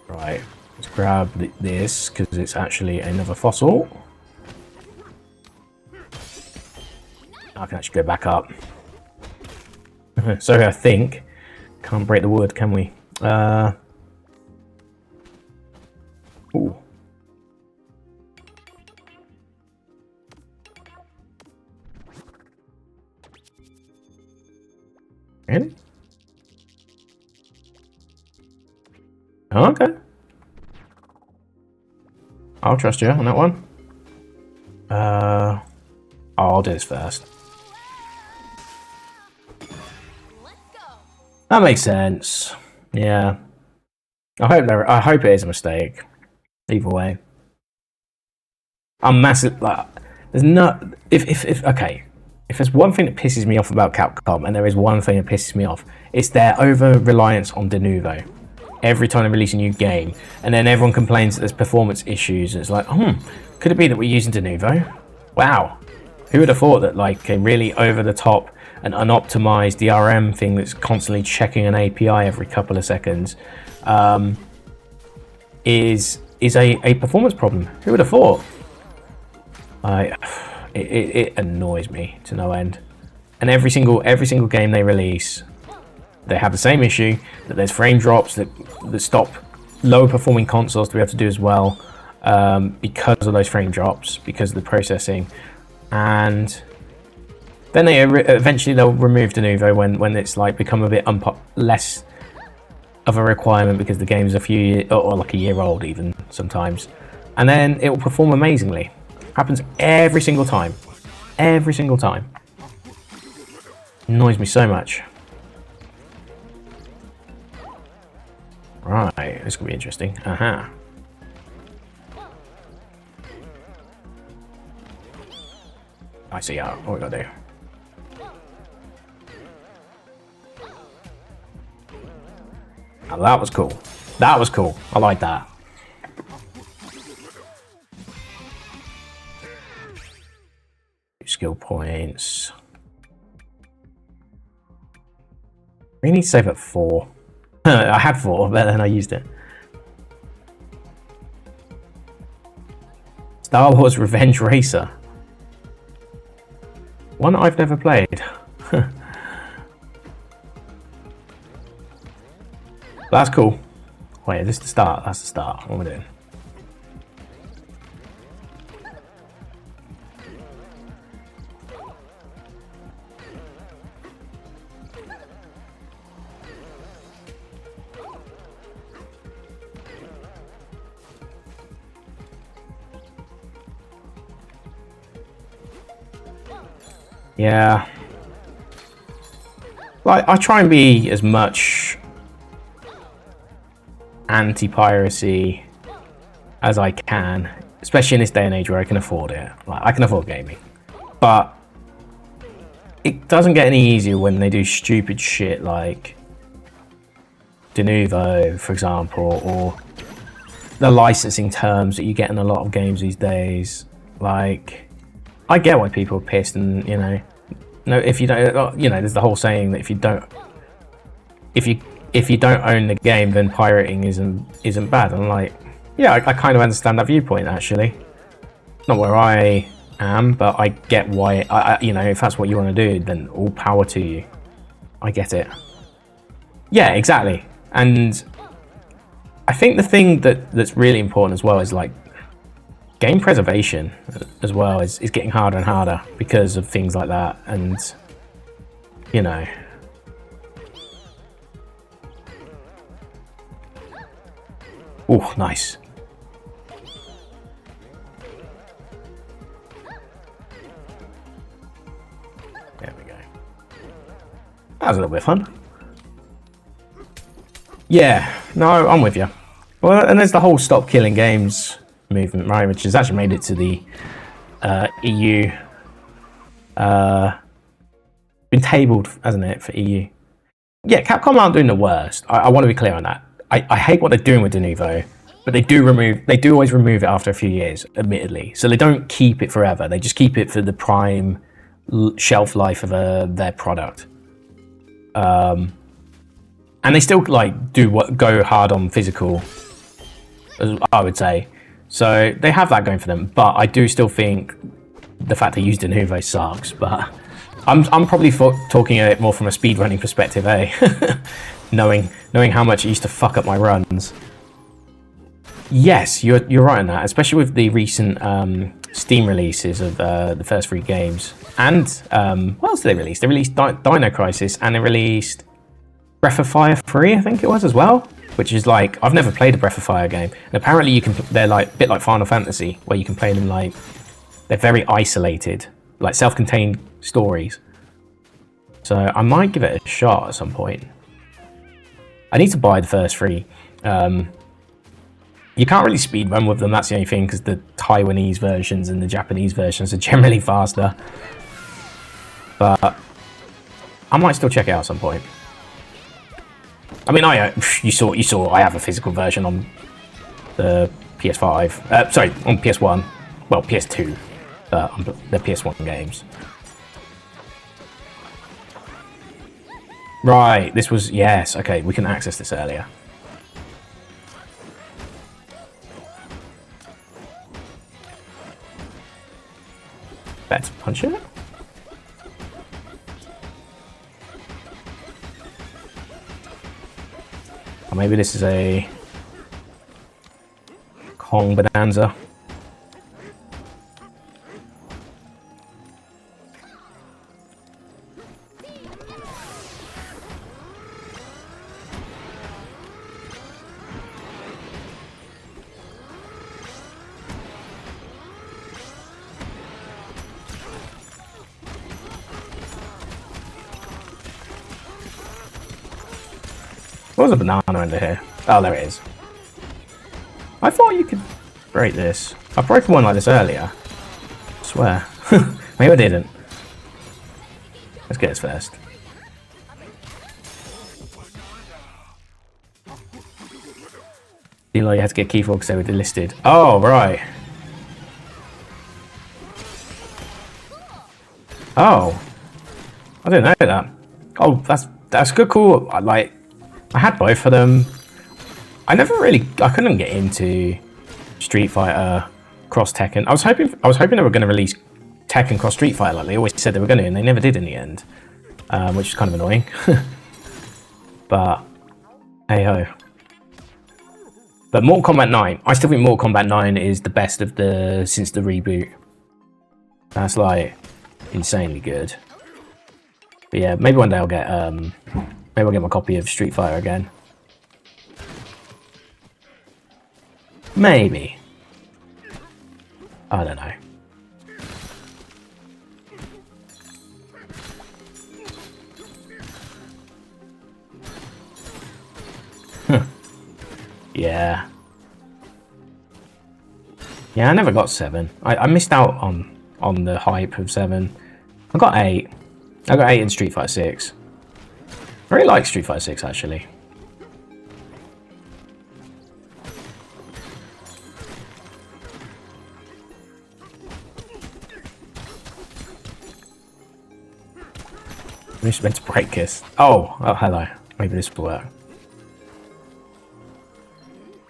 Right. Grab this because it's actually another fossil. I can actually go back up. So I think can't break the wood, can we? Ooh. Really? Oh, okay. I'll trust you on that one. I'll do this first. That makes sense. Yeah. I hope it is a mistake. Either way. I'm massive. Like, there's not. Okay. If there's one thing that pisses me off about Capcom, and there is one thing that pisses me off, it's their over reliance on Denuvo. Every time they release a new game, and then everyone complains that there's performance issues. It's like, could it be that we're using Denuvo? Wow, who would have thought that like a really over the top and unoptimized DRM thing that's constantly checking an API every couple of seconds is a performance problem? Who would have thought? It annoys me to no end. And every single game they release, they have the same issue, that there's frame drops that stop lower performing consoles to be able to do as well because of those frame drops, because of the processing. And then eventually they'll remove Denuvo when it's like become a bit less of a requirement because the game's a few years, or like a year old even sometimes. And then it will perform amazingly. Happens every single time. Every single time. Annoys me so much. Right, this could be interesting. Aha. I see what we gotta do. Oh, that was cool. That was cool. I like that. Skill points. We need to save at 4. I had 4, but then I used it. Star Wars Revenge Racer. One I've never played. That's cool. Wait, is this the start? That's the start. What am I doing? Yeah. Like, I try and be as much anti-piracy as I can, especially in this day and age where I can afford it. Like, I can afford gaming. But it doesn't get any easier when they do stupid shit like Denuvo, for example, or the licensing terms that you get in a lot of games these days. Like, I get why people are pissed, and no, if you don't, there's the whole saying that if you don't own the game, then pirating isn't bad. And like, yeah, I kind of understand that viewpoint actually. Not where I am, but I get why. If that's what you want to do, then all power to you. I get it. Yeah, exactly. And I think the thing that's really important as well is like game preservation as well is getting harder and harder because of things like that. And oh, nice. There we go. That was a little bit of fun. Yeah, no, I'm with you. Well, and there's the whole stop killing games movement, right, which has actually made it to the EU. Been tabled, hasn't it, for EU? Yeah, Capcom aren't doing the worst. I want to be clear on that. I hate what they're doing with Denuvo, but they do always remove it after a few years, admittedly. So they don't keep it forever. They just keep it for the prime shelf life of their product. And they still like go hard on physical, I would say. So they have that going for them. But I do still think the fact they used Denuvo sucks. But I'm probably talking it more from a speedrunning perspective, knowing how much it used to fuck up my runs. Yes, you're right on that, especially with the recent Steam releases of the first 3 games. And what else did they release? They released Dino Crisis, and they released Breath of Fire 3, I think it was as well, which is like, I've never played a Breath of Fire game. And apparently they're like a bit like Final Fantasy, where you can play them like, they're very isolated, like self-contained stories. So I might give it a shot at some point. I need to buy the first 3. You can't really speedrun with them, that's the only thing, because the Taiwanese versions and the Japanese versions are generally faster. But I might still check it out at some point. I mean, you saw I have a physical version on the PS5. Sorry, on PS1. Well, PS2. On the PS1 games. Right, this was... Yes, okay, we can access this earlier. Let's punch it. Or maybe this is a Kong Bonanza. What was a banana under here? Oh, there it is. I thought you could break this. I broke one like this earlier. I swear. Maybe I didn't. Let's get this first. You had to get key for because they were delisted. Oh, right. Oh. I didn't know that. Oh, that's good, cool. I had both of them. I couldn't get into Street Fighter Cross Tekken. I was hoping they were going to release Tekken Cross Street Fighter like they always said they were going to, and they never did in the end, which is kind of annoying. But hey ho. But Mortal Kombat 9, I still think Mortal Kombat 9 is the best of since the reboot. That's like insanely good. But yeah, maybe one day I'll get my copy of Street Fighter again. Maybe. I don't know. Yeah. Yeah, I never got 7. I missed out on the hype of 7. I got 8. I got 8 in Street Fighter 6. I really like Street Fighter 6 actually. I'm just meant to break this. Oh, hello. Maybe this will work.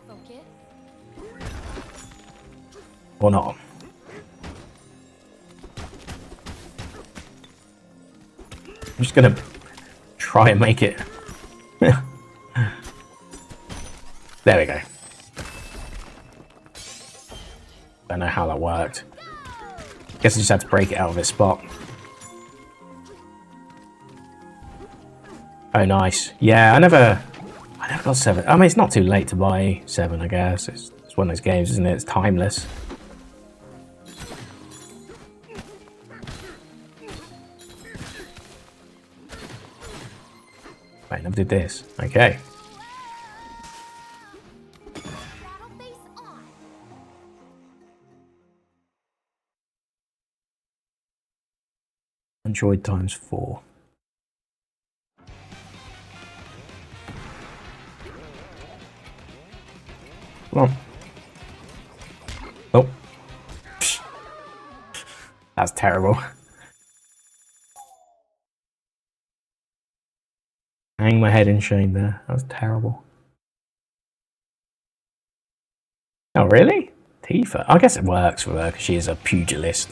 Focus. Or not. I'm just gonna try and make it. There we go. Don't know how that worked. Guess I just had to break it out of its spot. Oh, nice. Yeah, I never got 7. I mean, it's not too late to buy 7, I guess. It's one of those games, isn't it? It's timeless. Wait, never did this. Okay. Throttle base on. Android times 4. Come on. Oh. That's terrible. Hang my head in shame there. That was terrible. Oh, really? Tifa? I guess it works for her because she is a pugilist.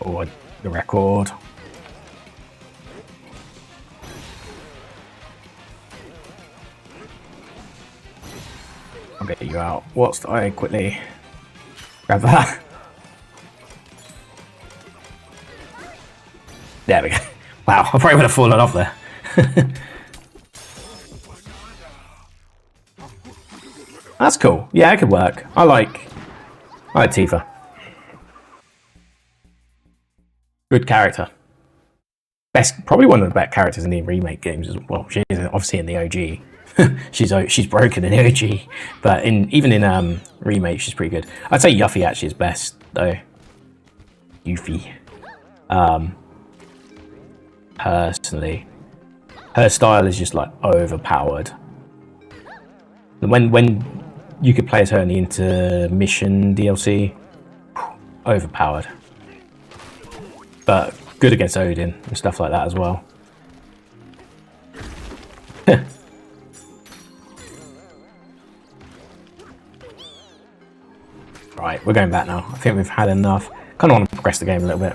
Oh, the record. I'll get you out. Whilst I quickly grab that. There we go. Wow, I probably would have fallen off there. That's cool. Yeah, it could work. I like Tifa. Good character. Best, probably one of the best characters in the remake games as well. She is obviously in the OG. she's broken in the OG, but even in remake she's pretty good. I'd say Yuffie actually is best though. Yuffie. Personally, her style is just like overpowered. When you could play as her in the intermission DLC, overpowered. But good against Odin and stuff like that as well. Right, we're going back now. I think we've had enough. Kind of want to progress the game a little bit.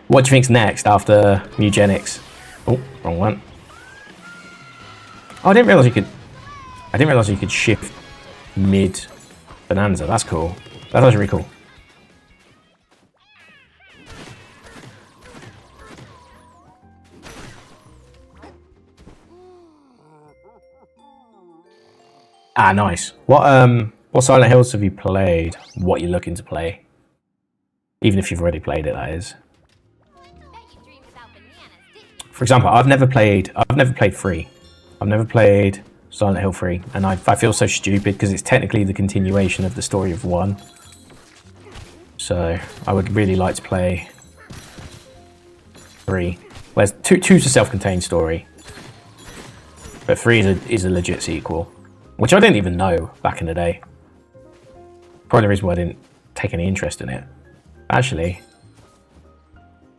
What do you think's next after Mugenics? Oh, wrong one. Oh, I didn't realize you could shift mid Bonanza. That's cool. That's actually really cool. Ah, nice. What Silent Hills have you played? What you're looking to play? Even if you've already played it, that is. For example, I've never played 3. I've never played Silent Hill 3, and I feel so stupid because it's technically the continuation of the story of 1. So I would really like to play 3. Whereas 2's a self-contained story, but 3 is a legit sequel, which I didn't even know back in the day. Probably the reason why I didn't take any interest in it. Actually,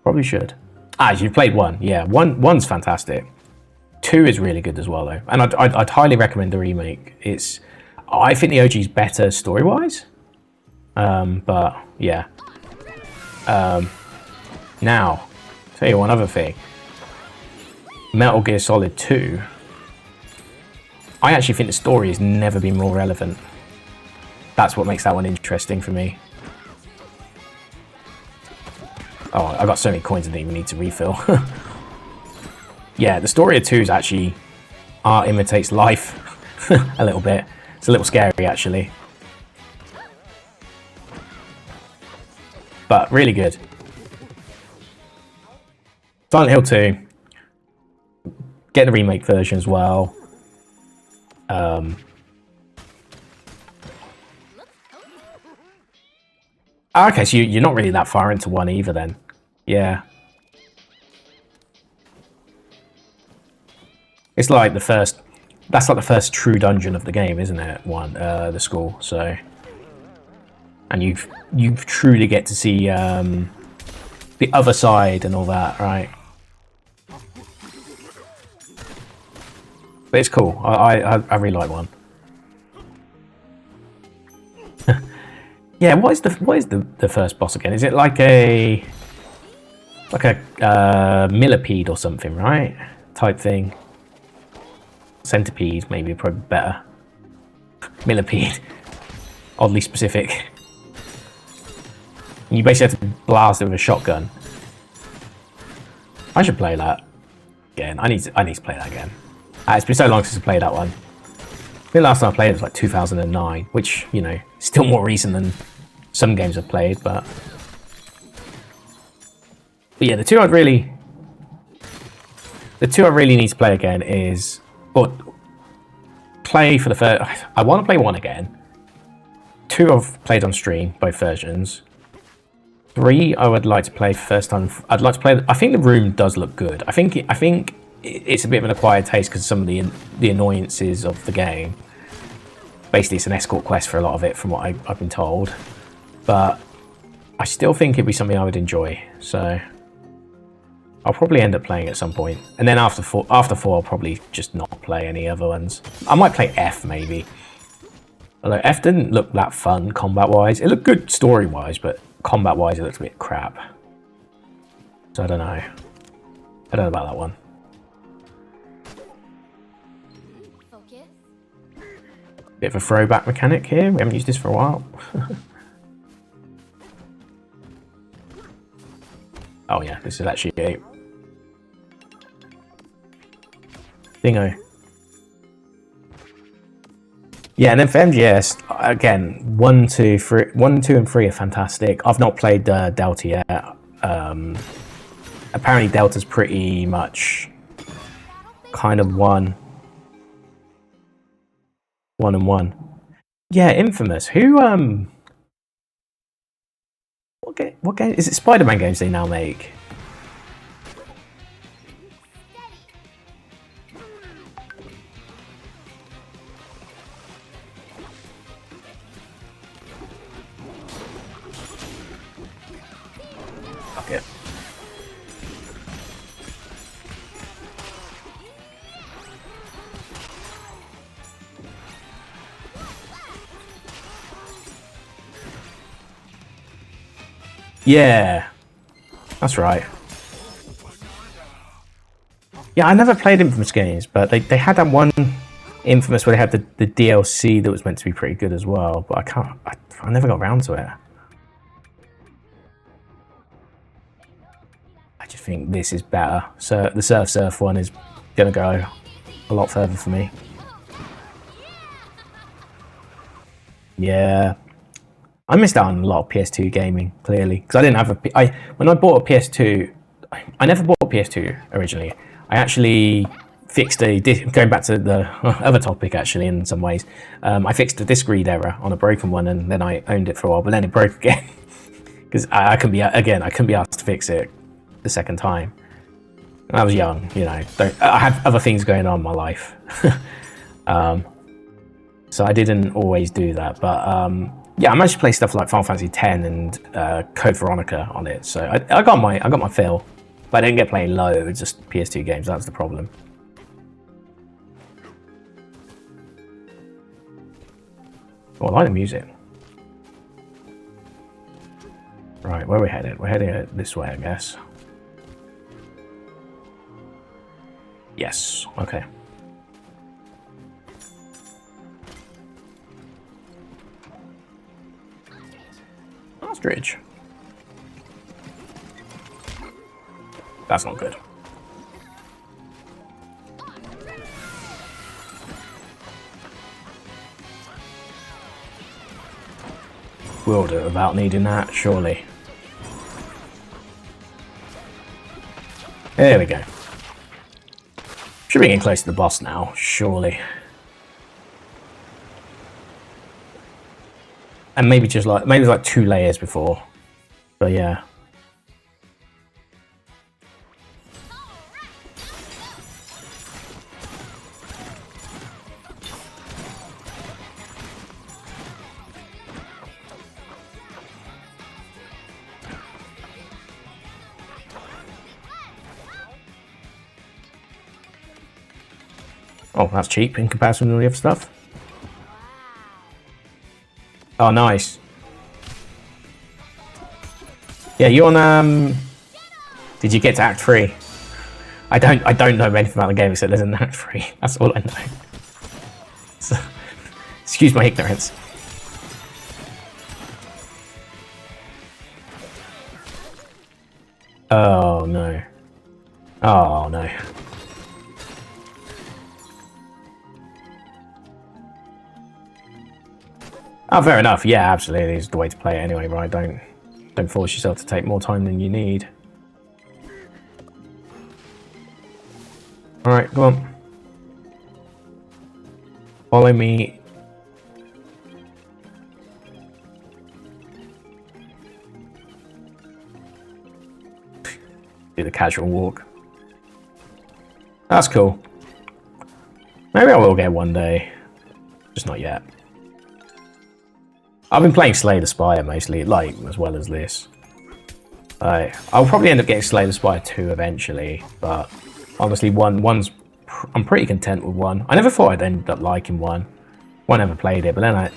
probably should. Ah, you've played 1. Yeah, 1's fantastic. 2 is really good as well, though, and I'd highly recommend the remake. I think the OG is better story-wise, but yeah. Now, tell you one other thing. Metal Gear Solid 2. I actually think the story has never been more relevant. That's what makes that one interesting for me. Oh, I got so many coins I didn't even need to refill. Yeah, the story of 2 is actually art imitates life a little bit. It's a little scary, actually. but really good. Silent Hill 2. Get the remake version as well. Okay, so you're not really that far into 1 either then. Yeah. It's like the first... That's like the first true dungeon of the game, isn't it? 1, the school, so... And you truly get to see the other side and all that, right? But it's cool. I really like 1. Yeah, what is the first boss again? Is it like a millipede or something, right? Type thing. Centipede, maybe probably better. Millipede, oddly specific. You basically have to blast it with a shotgun. I should play that again. I need to play that again. It's been so long since I played that one. I think the last time I played it was like 2009, which, you know, still more recent than some games I've played, but yeah, the two I really need to play again is, or play for the first. I want to play 1 again. 2 I've played on stream, both versions. 3 I would like to play first time. I'd like to play. I think the room does look good. I think it's a bit of an acquired taste because some of the annoyances of the game. Basically, it's an escort quest for a lot of it, from what I've been told. But I still think it'd be something I would enjoy. So I'll probably end up playing at some point. And then after 4, I'll probably just not play any other ones. I might play F maybe. Although F didn't look that fun combat-wise. It looked good story-wise, but combat-wise it looked a bit crap. So I don't know. I don't know about that one. Focus. Bit of a throwback mechanic here. We haven't used this for a while. Oh yeah, this is actually a thingo. Yeah, and then for MGS, again, 1, 2, 3, 1, 2, and 3 are fantastic. I've not played Delta yet. Apparently Delta's pretty much kind of 1 and 1. Yeah, Infamous. Who what game is it? Spider-Man games they now make. Okay. Yeah, that's right. Yeah, I never played Infamous games, but they had that one Infamous where they had the DLC that was meant to be pretty good as well, but I never got around to it. I just think this is better. So the Surf one is gonna go a lot further for me. Yeah. I missed out on a lot of PS2 gaming, clearly, because I didn't have when I bought a PS2, I never bought a PS2 originally. I actually fixed going back to the other topic actually in some ways, I fixed a disc read error on a broken one, and then I owned it for a while, but then it broke again, because I couldn't be asked to fix it the second time. And I was young, you know, I had other things going on in my life. So I didn't always do that, but yeah, I managed to play stuff like Final Fantasy X and Code Veronica on it, so I got my fill, but I didn't get playing loads of PS2 games. That's the problem. Oh, I like the music. Right, where are we headed? We're heading this way, I guess. Yes. Okay. Ostrich. That's not good. We'll do it without needing that, surely. There we go. Should be getting close to the boss now, surely. And maybe just like, maybe like 2 layers before. But yeah. Oh, that's cheap in comparison to the other stuff. Oh, nice. Yeah, you on did you get to Act 3? I don't know anything about the game except there's an Act 3. That's all I know. So, excuse my ignorance. Oh no. Oh no. Oh, fair enough. Yeah, absolutely. It's the way to play it anyway, right? Don't force yourself to take more time than you need. All right, come on. Follow me. Do the casual walk. That's cool. Maybe I will get one day. Just not yet. I've been playing Slay the Spire mostly, like, as well as this. I'll probably end up getting Slay the Spire 2 eventually, but honestly, one's I'm pretty content with 1. I never thought I'd end up liking 1. I never played it, but then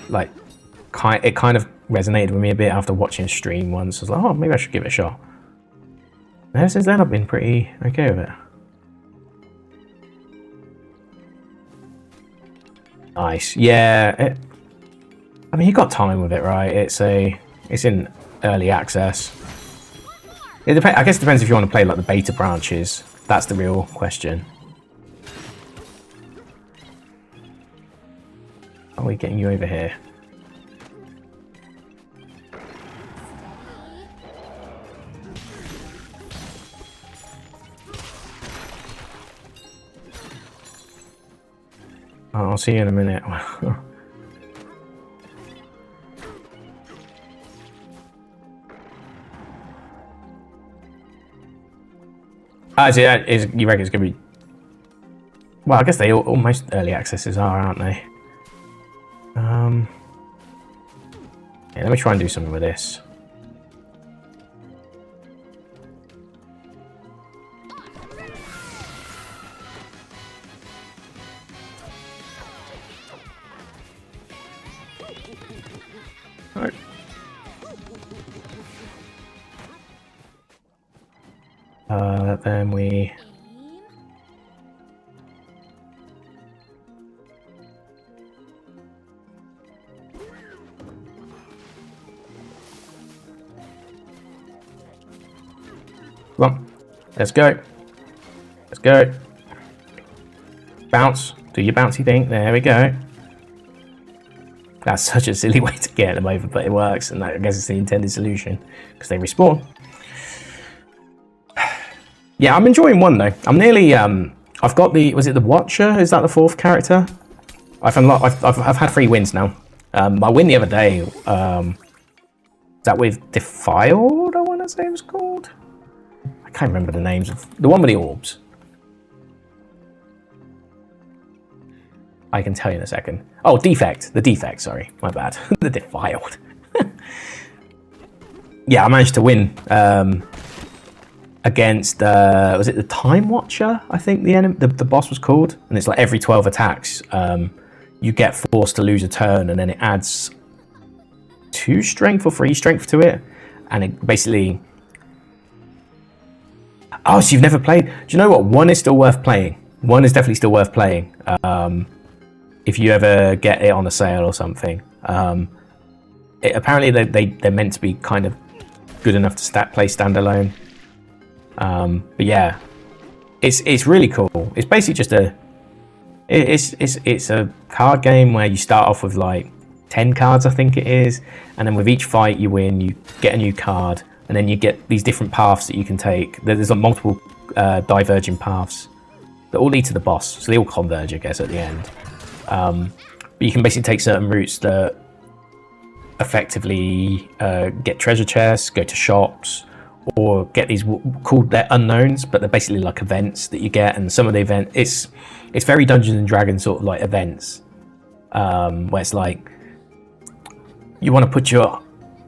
it kind of resonated with me a bit after watching a stream once. I was like, oh, maybe I should give it a shot. And ever since then, I've been pretty okay with it. Nice, yeah. I mean, you got time with it, right? It's in early access. I guess it depends if you want to play like the beta branches. That's the real question. How are we getting you over here? Oh, I'll see you in a minute. Actually, you reckon it's going to be... Well, I guess they almost early accesses are, aren't they? Yeah, let me try and do something with this. Right. Then we... Come on, let's go. Let's go. Bounce. Do your bouncy thing. There we go. That's such a silly way to get them over, but it works, and I guess it's the intended solution because they respawn. Yeah, I'm enjoying 1 though. I'm nearly. I've got the. Was it the Watcher? Is that the 4th character? I've had 3 wins now. My win the other day. Is that with Defiled? I want to say it was called. I can't remember the names of the one with the orbs. I can tell you in a second. Oh, Defect. The Defect, sorry. My bad. The Defiled. Yeah, I managed to win against, was it the Time Watcher? I think the boss was called. And it's like every 12 attacks, you get forced to lose a turn, and then it adds 2 strength or 3 strength to it. And it basically... Oh, so you've never played? Do you know what? 1 is still worth playing. 1 is definitely still worth playing. If you ever get it on a sale or something. Apparently they're meant to be kind of good enough to play standalone. But yeah, it's really cool. It's basically just it's a card game where you start off with like 10 cards, I think it is, and then with each fight you win, you get a new card, and then you get these different paths that you can take. There's like multiple diverging paths that all lead to the boss. So they all converge, I guess, at the end. But you can basically take certain routes that effectively get treasure chests, go to shops, or get these called, they're unknowns, but they're basically like events that you get. And some of the event, it's very Dungeons and Dragons sort of like events, where it's like you want to put your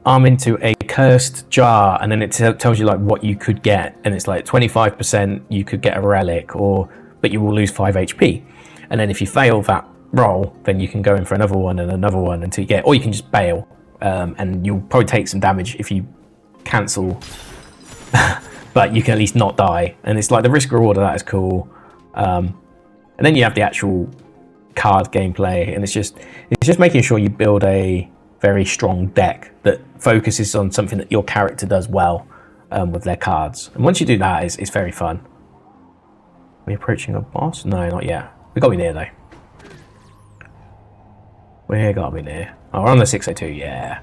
arm into a cursed jar, and then it tells you like what you could get, and it's like 25% you could get a relic, but you will lose 5 HP, and then if you fail that roll, then you can go in for another one and another one until you get, or you can just bail, and you'll probably take some damage if you cancel, but you can at least not die. And it's like the risk reward of that is cool. And then you have the actual card gameplay, and it's just making sure you build a very strong deck that focuses on something that your character does well with their cards. And once you do that, it's very fun. Are we approaching a boss? No, not yet. We got to be near though. We got to be near. Oh, we're on the 602, yeah.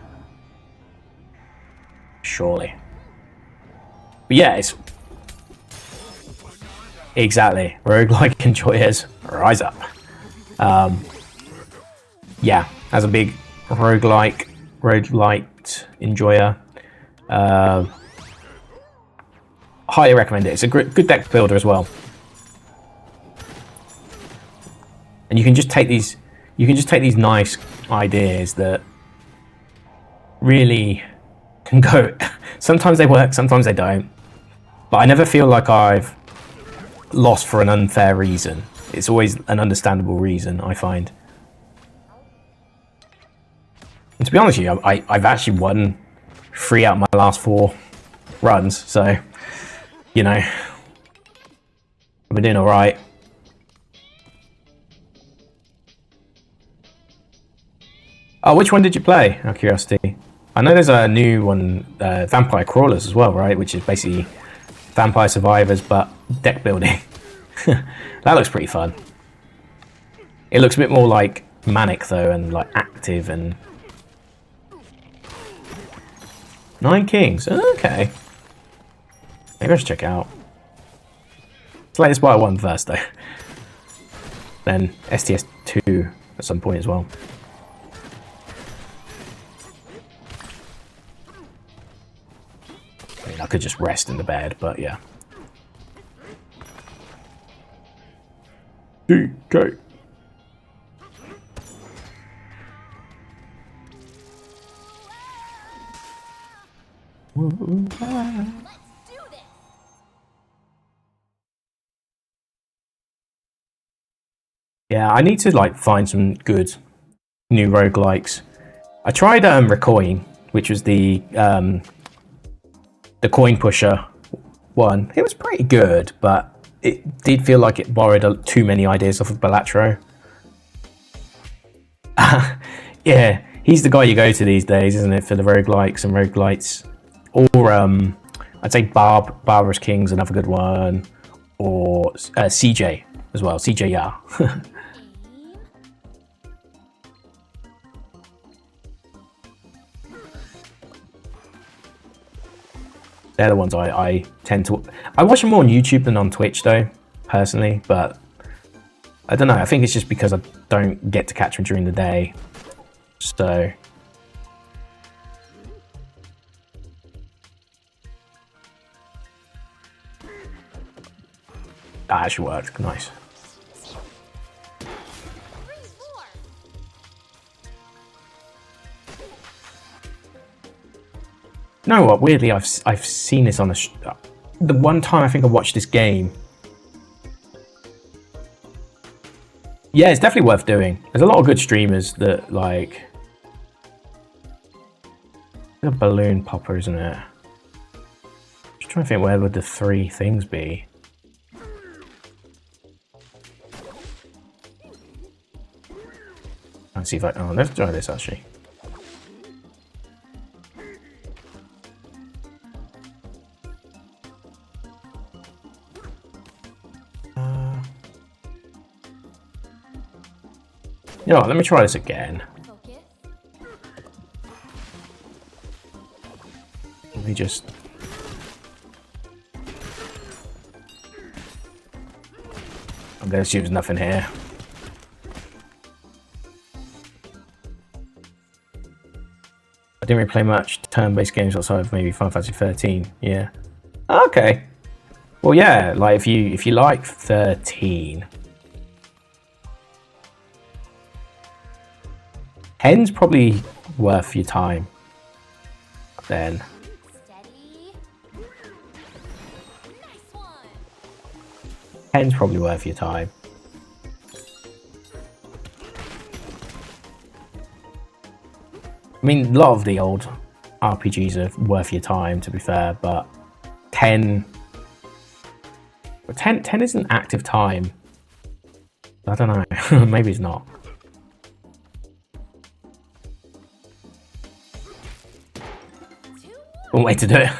Surely. But yeah, it's exactly roguelike enjoyers rise up. Yeah, as a big roguelite enjoyer, highly recommend it. It's a good deck builder as well, and you can just take these nice ideas that really can go. Sometimes they work, sometimes they don't, but I never feel like I've lost for an unfair reason. It's always an understandable reason, I find. And to be honest with you, I've actually won 3 out of my last 4 runs, so, you know, I've been doing alright. Oh, which one did you play, out of curiosity? I know there's a new one, Vampire Crawlers as well, right? Which is basically Vampire Survivors, but deck building. That looks pretty fun. It looks a bit more like manic, though, and like active and... 9 Kings, okay. Maybe I should check it out. Let's let Aspire 1 first, though. Then STS 2 at some point as well. I mean, I could just rest in the bed, but yeah. DK. Yeah, I need to like find some good new roguelikes. I tried Recoin, which was the coin pusher one. It was pretty good, but it did feel like it borrowed too many ideas off of Balatro. Yeah, he's the guy you go to these days, isn't it, for the roguelikes and roguelites? Or I'd say Barbarous King's another good one, or CJ as well, CJ Ya. They're the ones I tend to... I watch them more on YouTube than on Twitch, though, personally. But I don't know. I think it's just because I don't get to catch them during the day. So... that actually worked. Nice. You know what? Weirdly, I've seen this on the one time I think I watched this game. Yeah, it's definitely worth doing. There's a lot of good streamers that like a balloon popper, isn't it? Just trying to think, where would the 3 things be? Let's see if I... oh, let's try this actually. You know what, let me try this again. Let me just... I'm gonna assume there's nothing here. I didn't really play much turn-based games outside of maybe Final Fantasy 13. Yeah. Okay. Well, yeah. Like if you like 13, 10's probably worth your time. Then. Steady. Nice one. 10's probably worth your time. I mean, a lot of the old RPGs are worth your time, to be fair, but 10 isn't active time. I don't know. Maybe it's not. One way to do it.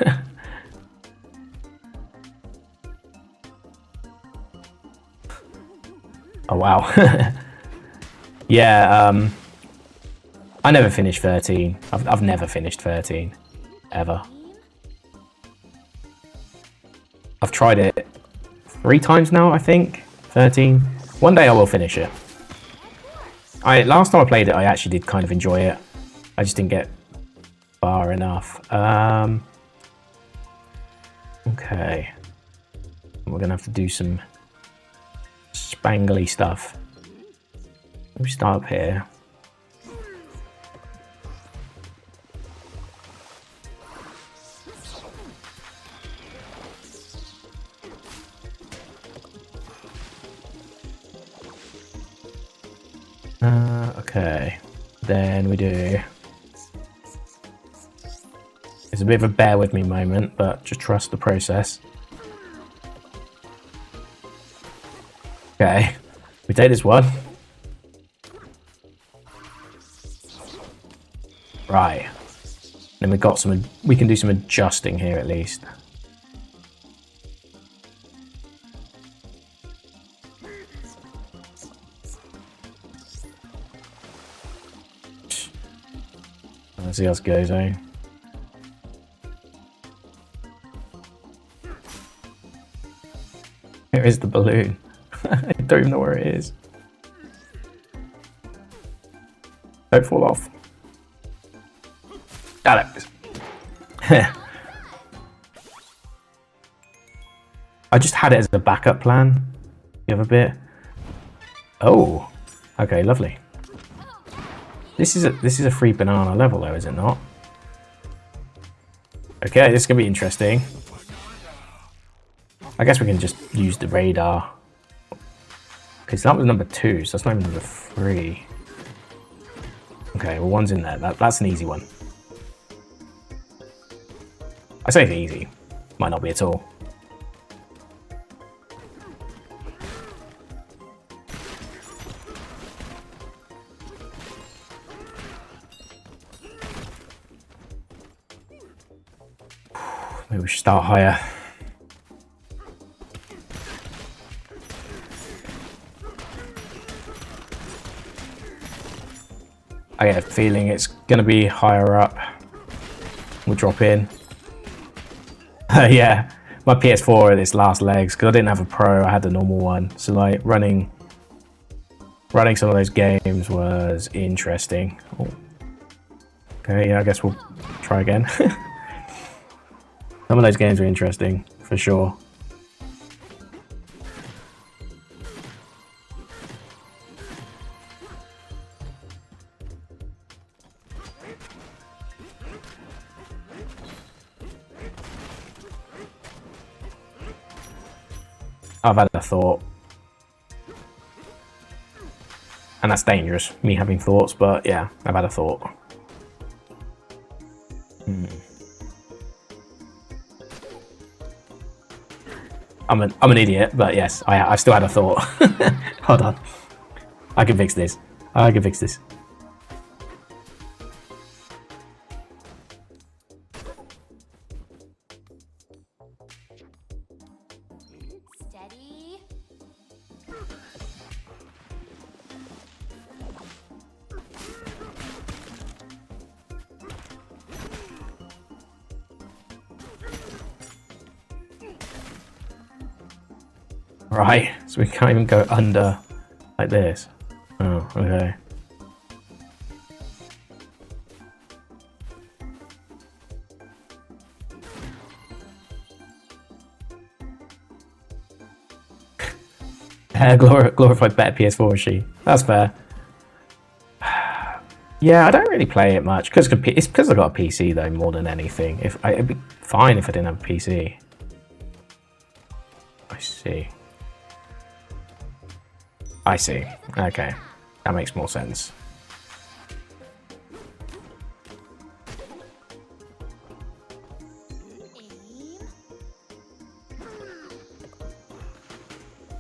Oh wow. Yeah, I never finished 13. I've never finished 13. Ever. I've tried it 3 times now, I think. 13. One day I will finish it. Last time I played it, I actually did kind of enjoy it. I just didn't get far enough. Okay. We're gonna have to do some spangly stuff. Let me start up here. Okay. Then we do. It's a bit of a bear with me moment, but just trust the process. Okay, we take this one. Right. Then we got some. We can do some adjusting here at least. Let's see how this goes, eh? Here is the balloon. I don't even know where it is. Don't fall off. Got it. I just had it as a backup plan the other bit. Oh, okay, lovely. This is a free banana level though, is it not? Okay, this is gonna be interesting. I guess we can just use the radar. Okay, so that was number 2, so that's not even number 3. Okay, well, 1's in there. That's an easy one. I say it's easy. Might not be at all. Maybe we should start higher. I get a feeling it's going to be higher up. We'll drop in. Yeah, my PS4 at its last legs, because I didn't have a Pro, I had the normal one. So like running some of those games was interesting. Oh. Okay, yeah, I guess we'll try again. Some of those games were interesting, for sure. I've had a thought. And that's dangerous, me having thoughts, but yeah, I've had a thought. I'm an idiot, but yes, I still had a thought. Hold on. I can fix this. I can fix this. Steady. Right, so we can't even go under like this. Oh, okay. Glorified better PS4 machine. That's fair. Yeah, I don't really play it much because it's because I got a PC though more than anything. It'd be fine if I didn't have a PC. I see. I see. Okay, that makes more sense.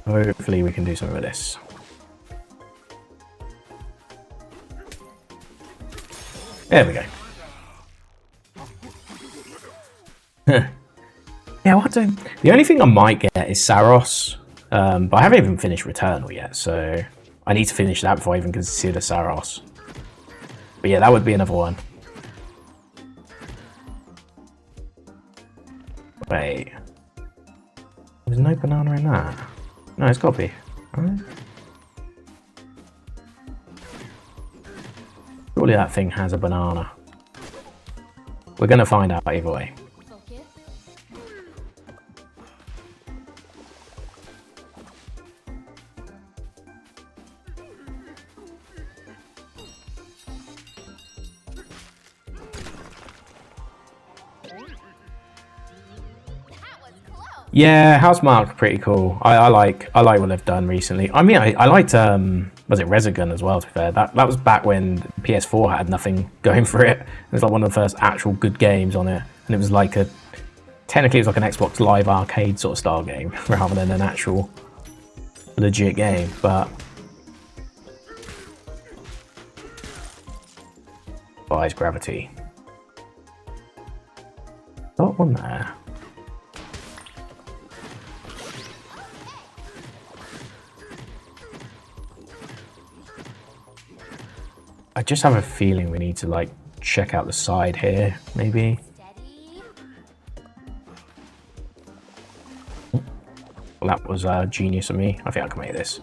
Hopefully we can do something with this. There we go. Yeah, what do? The only thing I might get is Saros, but I haven't even finished Returnal yet, so I need to finish that before I even consider Saros. But yeah, that would be another one. Wait, there's no banana in that. No, it's got to be. Right? Surely that thing has a banana. We're going to find out either way. Yeah, Housemarque pretty cool. I like what they've done recently. I mean, I liked was it Resogun as well? To be fair, that was back when PS4 had nothing going for it. It was like one of the first actual good games on it, and it was like technically it was like an Xbox Live Arcade sort of style game rather than an actual legit game. But Defies Gravity. Got one there. I just have a feeling we need to like check out the side here, maybe. Well, that was genius of me. I think I can make this.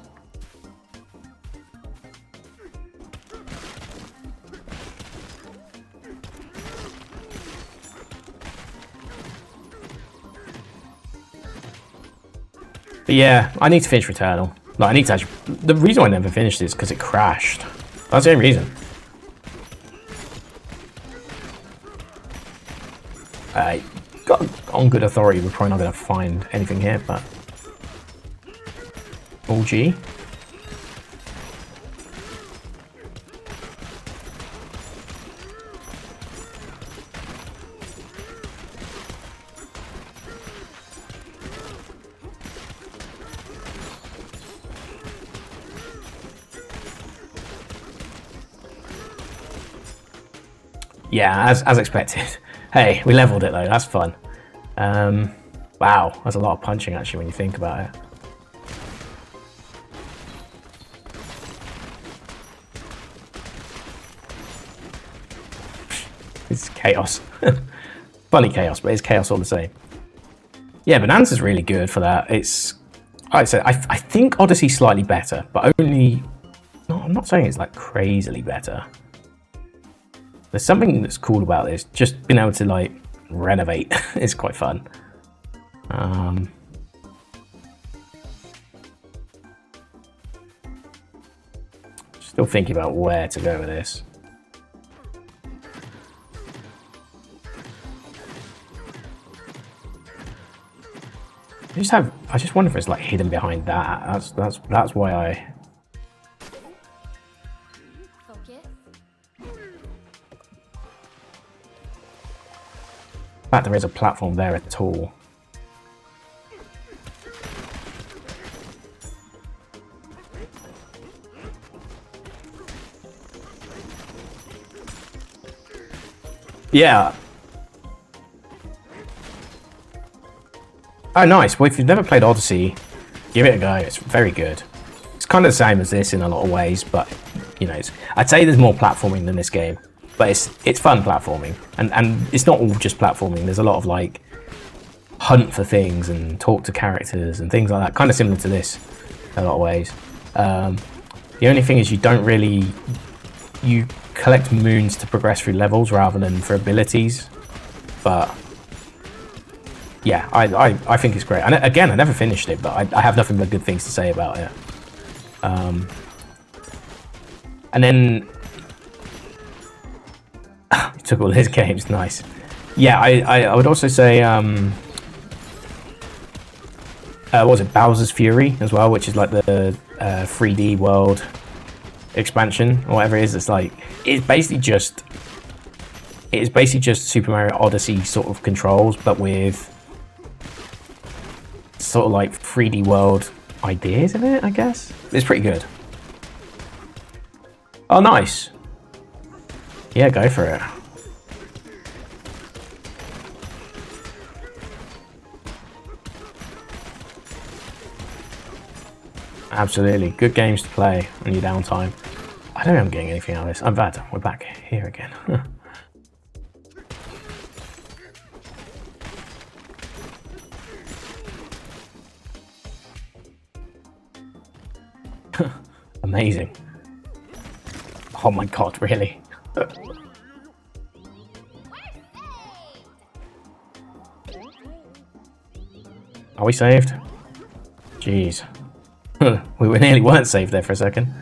But yeah, I need to finish Returnal. Like, I need to actually. The reason I never finished it is because it crashed. That's the only reason. Got on good authority, we're probably not going to find anything here, but OG. Yeah, as expected. Hey, we leveled it though, that's fun. Wow, that's a lot of punching actually when you think about it. It's chaos. Funny chaos, but it's chaos all the same. Yeah, Bonanza's really good for that. It's, like I said, I think Odyssey's slightly better, but only, no, I'm not saying it's like crazily better. There's something that's cool about this, just being able to like renovate is quite fun. Still thinking about where to go with this. I just wonder if it's like hidden behind that. That's why I. In fact, there is a platform there at all. Yeah. Oh, nice. Well, if you've never played Odyssey, give it a go. It's very good. It's kind of the same as this in a lot of ways, but you know, I'd say there's more platforming than this game. But it's fun platforming, and it's not all just platforming. There's a lot of like hunt for things and talk to characters and things like that. Kind of similar to this in a lot of ways. The only thing is you don't really, you collect moons to progress through levels rather than for abilities. But yeah, I think it's great. And again, I never finished it, but I have nothing but good things to say about it. And then he took all his games, nice. Yeah, I would also say what was it, Bowser's Fury as well, which is like the 3D world expansion or whatever it is. It's like it's basically just Super Mario Odyssey sort of controls, but with sort of like 3D world ideas in it, I guess. It's pretty good. Oh, nice. Yeah, go for it. Absolutely. Good games to play on your downtime. I don't know if I'm getting anything out of this. I'm bad. We're back here again. Amazing. Oh my god, really? Are we saved? Jeez. We nearly weren't saved there for a second.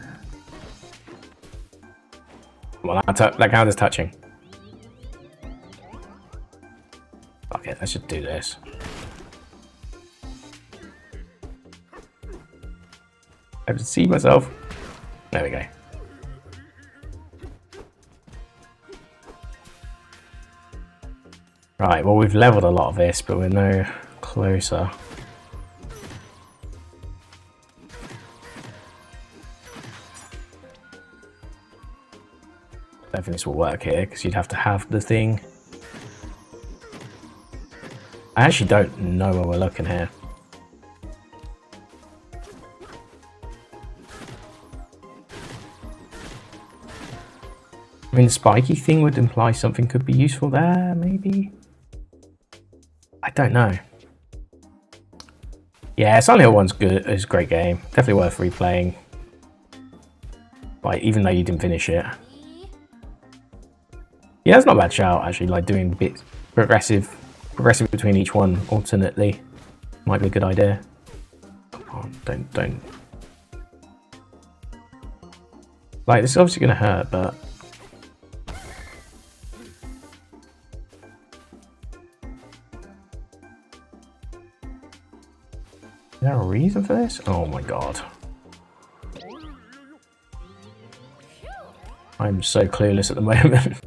Well, that count as touching. Fuck it, let's just do this. I have to see myself. There we go. Right, well, we've leveled a lot of this, but we're no closer. I don't think this will work here because you'd have to have the thing. I actually don't know where we're looking here. I mean, the spiky thing would imply something could be useful there, maybe? I don't know. Yeah, Silent Hill 1's good. It's a great game. Definitely worth replaying. Like, even though you didn't finish it. Yeah, that's not a bad shout, actually. Like, doing bits progressive between each one alternately might be a good idea. Come on, don't. Like, this is obviously going to hurt, but... Is there a reason for this? Oh my god. I'm so clueless at the moment.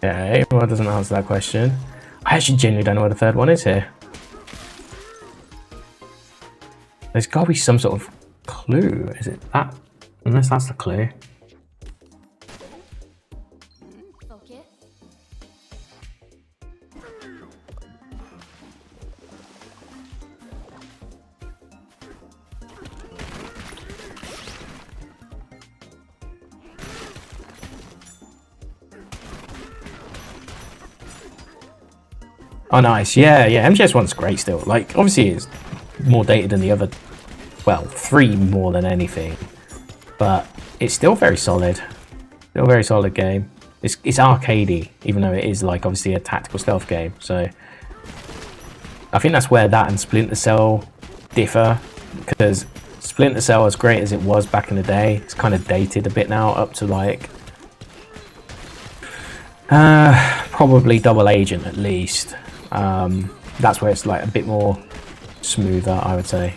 Okay, well, that doesn't answer that question. I actually genuinely don't know where the third one is here. There's got to be some sort of clue. Is it that? Unless that's the clue. Focus. Oh, nice. Yeah, MGS 1's great still. Like, obviously it's more dated than the other, well, 3 more than anything. But it's still very solid. Still a very solid game. It's arcadey, even though it is, like, obviously a tactical stealth game. So, I think that's where that and Splinter Cell differ. Because Splinter Cell, as great as it was back in the day, it's kind of dated a bit now, up to, like... probably Double Agent, at least. That's where it's like a bit more smoother, I would say.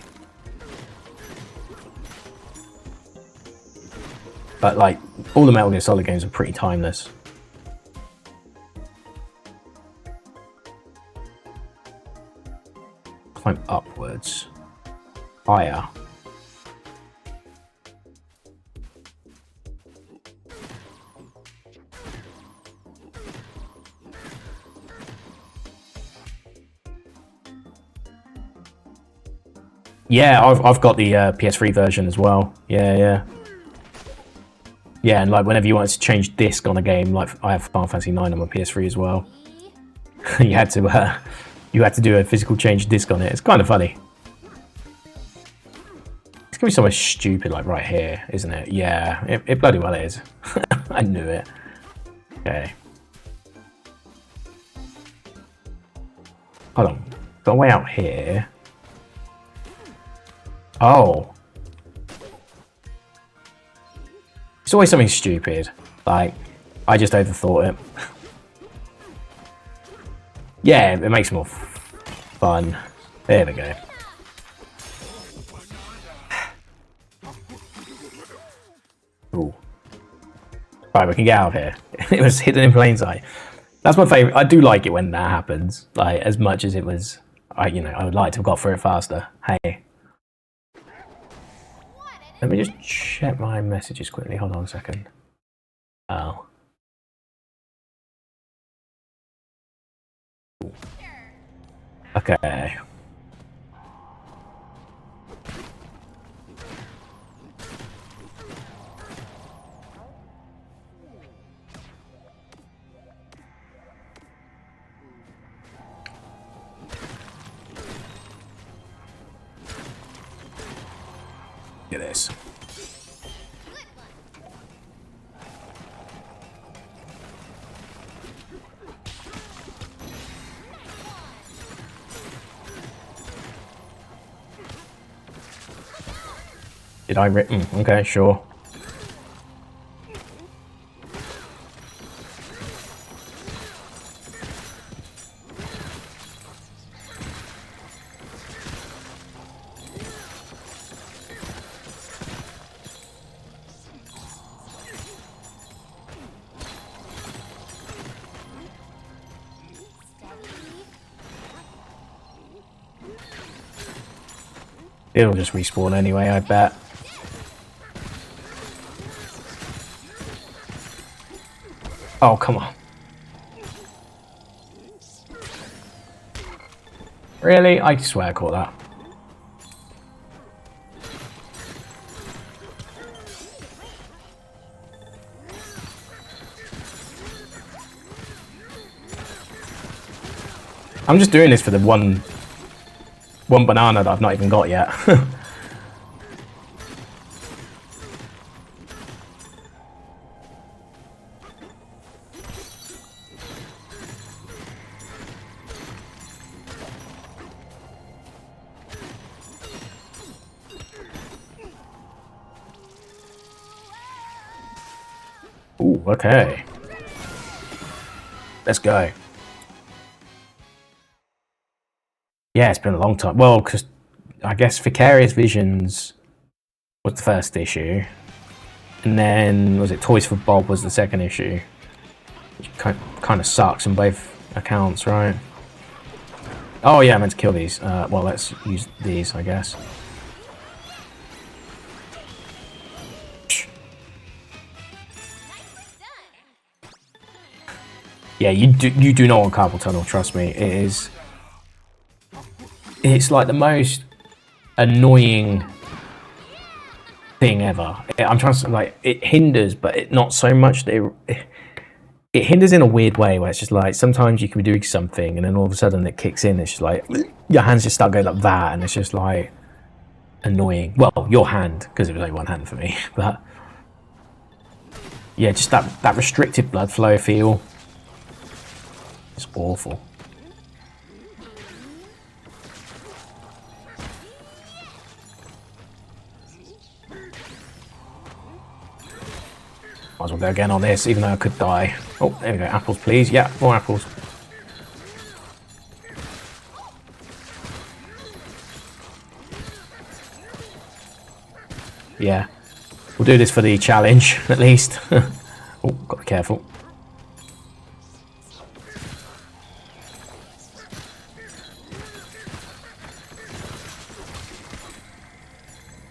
But like all the Metal Gear Solid games are pretty timeless. Climb upwards. Higher. Yeah, I've got the PS3 version as well. Yeah. Yeah, and like whenever you wanted to change disc on a game, like I have Final Fantasy 9 on my PS3 as well. you had to do a physical change disc on it. It's kind of funny. It's gonna be somewhere stupid like right here, isn't it? Yeah, it bloody well is. I knew it. Okay. Hold on. Got a way out here. Oh. It's always something stupid. Like, I just overthought it. Yeah, it makes it more fun. There we go. Ooh. Right, we can get out of here. It was hidden in plain sight. That's my favourite. I do like it when that happens. Like, as much as it was, I would like to have got through it faster. Hey. Let me just check my messages quickly. Hold on a second. Oh. Okay. Look at this. Did I rip? Okay, sure. It'll just respawn anyway, I bet. Oh, come on. Really? I swear I caught that. I'm just doing this for the one banana that I've not even got yet. Ooh, okay. Let's go. Yeah, it's been a long time. Well, because I guess Vicarious Visions was the first issue. And then, was it Toys for Bob was the second issue? Which kind of sucks on both accounts, right? Oh yeah, I meant to kill these. Well, let's use these, I guess. Yeah, you do not want carpal tunnel, trust me. It's like the most annoying thing ever. I'm trying to, like, it hinders, but it not so much that it hinders in a weird way where it's just like sometimes you can be doing something and then all of a sudden it kicks in. It's just like your hands just start going like that, and it's just like annoying. Well, your hand, because it was only one hand for me, but yeah, just that restricted blood flow feel. It's awful. Might as well go again on this, even though I could die. Oh, there we go. Apples, please. Yeah, more apples. Yeah. We'll do this for the challenge, at least. Oh, got to be careful.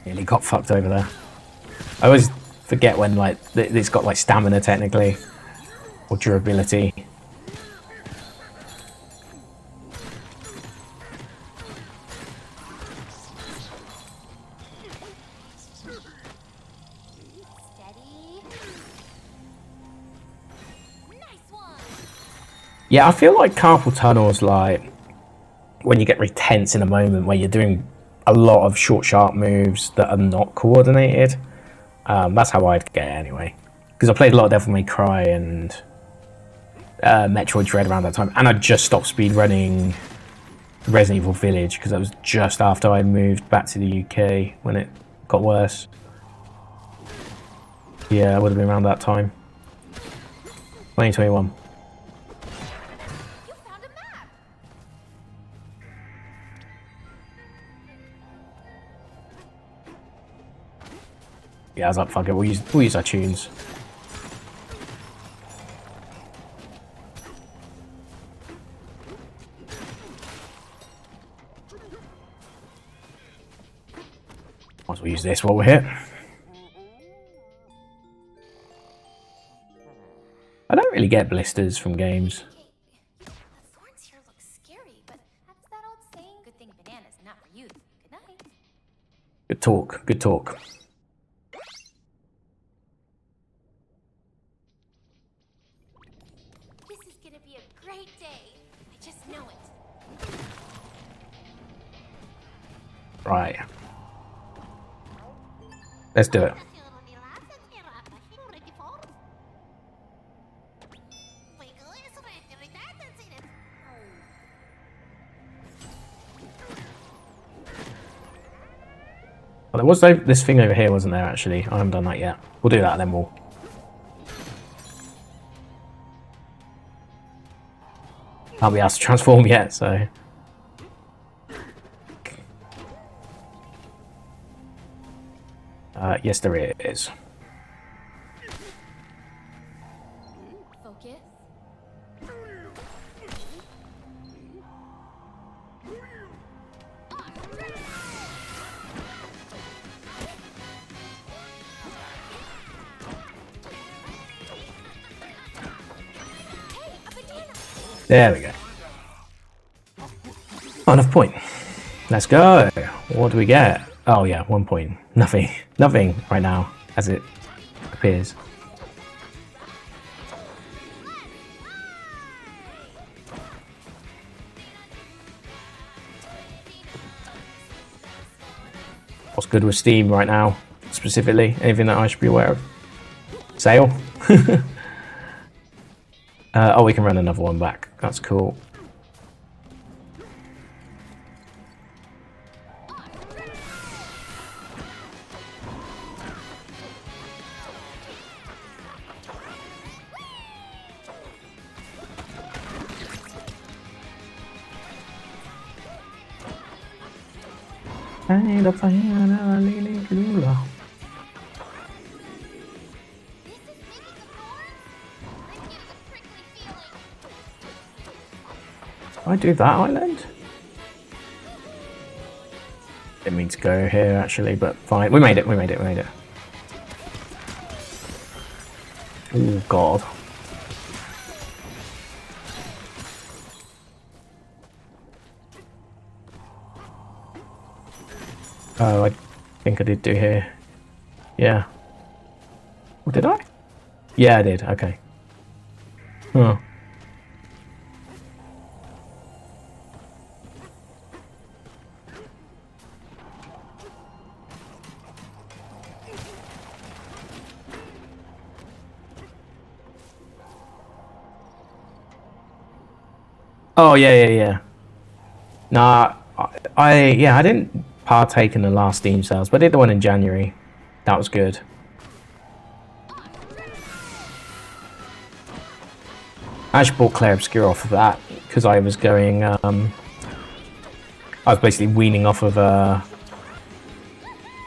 Nearly got fucked over there. I always forget when, like, it's got like stamina technically or durability. Yeah, I feel like carpal tunnel is like when you get really tense in a moment where you're doing a lot of short, sharp moves that are not coordinated. That's how I'd get it anyway. Because I played a lot of Devil May Cry and Metroid Dread around that time, and I just stopped speedrunning Resident Evil Village because that was just after I moved back to the UK when it got worse. Yeah, it would have been around that time. 2021. You found a map. Yeah, I was like, fuck it, we'll use our tunes. Might as well use this while we're here. I don't really get blisters from games. Okay, the thorns here look scary, but that's that old saying, good thing banana's not for you. Good night. Good talk, good talk. This is gonna be a great day. I just know it. Right. Let's do it. Well, there was this thing over here, wasn't there, actually? I haven't done that yet. We'll do that and then we'll... Can't be asked to transform yet, so... yes, there is. Focus. There we go. Oh, enough point. Let's go. What do we get? Oh yeah, 1 point. Nothing. Nothing right now, as it appears. What's good with Steam right now, specifically? Anything that I should be aware of? Sale? Oh, we can run another one back. That's cool. I do that island? Didn't mean to go here actually, but fine. We made it, we made it, we made it. Oh god. Oh, I think I did do here. Yeah. What did I? Yeah, I did. Okay. Huh. Oh yeah. Nah, I didn't partake in the last Steam sales, but I did the one in January. That was good. I actually bought Clair Obscura off of that because I was going. I was basically weaning off of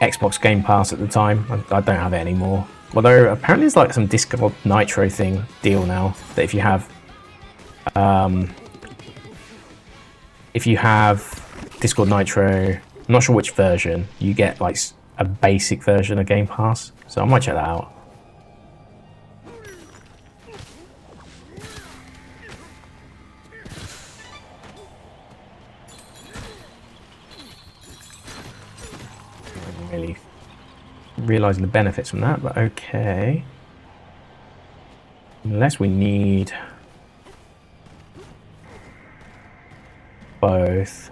Xbox Game Pass at the time. I don't have it anymore. Although apparently there's like some Discord Nitro thing deal now that if you have Discord Nitro, I'm not sure which version, you get like a basic version of Game Pass. So I might check that out. Really realizing the benefits from that, but okay. Unless we need... both.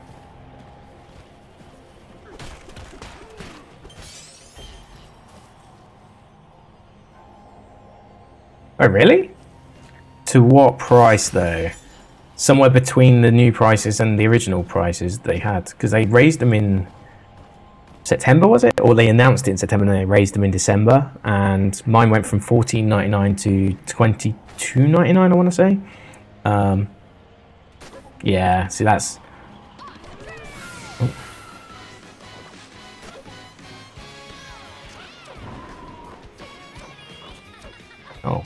Oh, really? To what price, though? Somewhere between the new prices and the original prices they had. Because they raised them in September, was it? Or they announced it in September and they raised them in December. And mine went from $14.99 to $22.99, I want to say. Yeah, see, that's... Oh. Oh.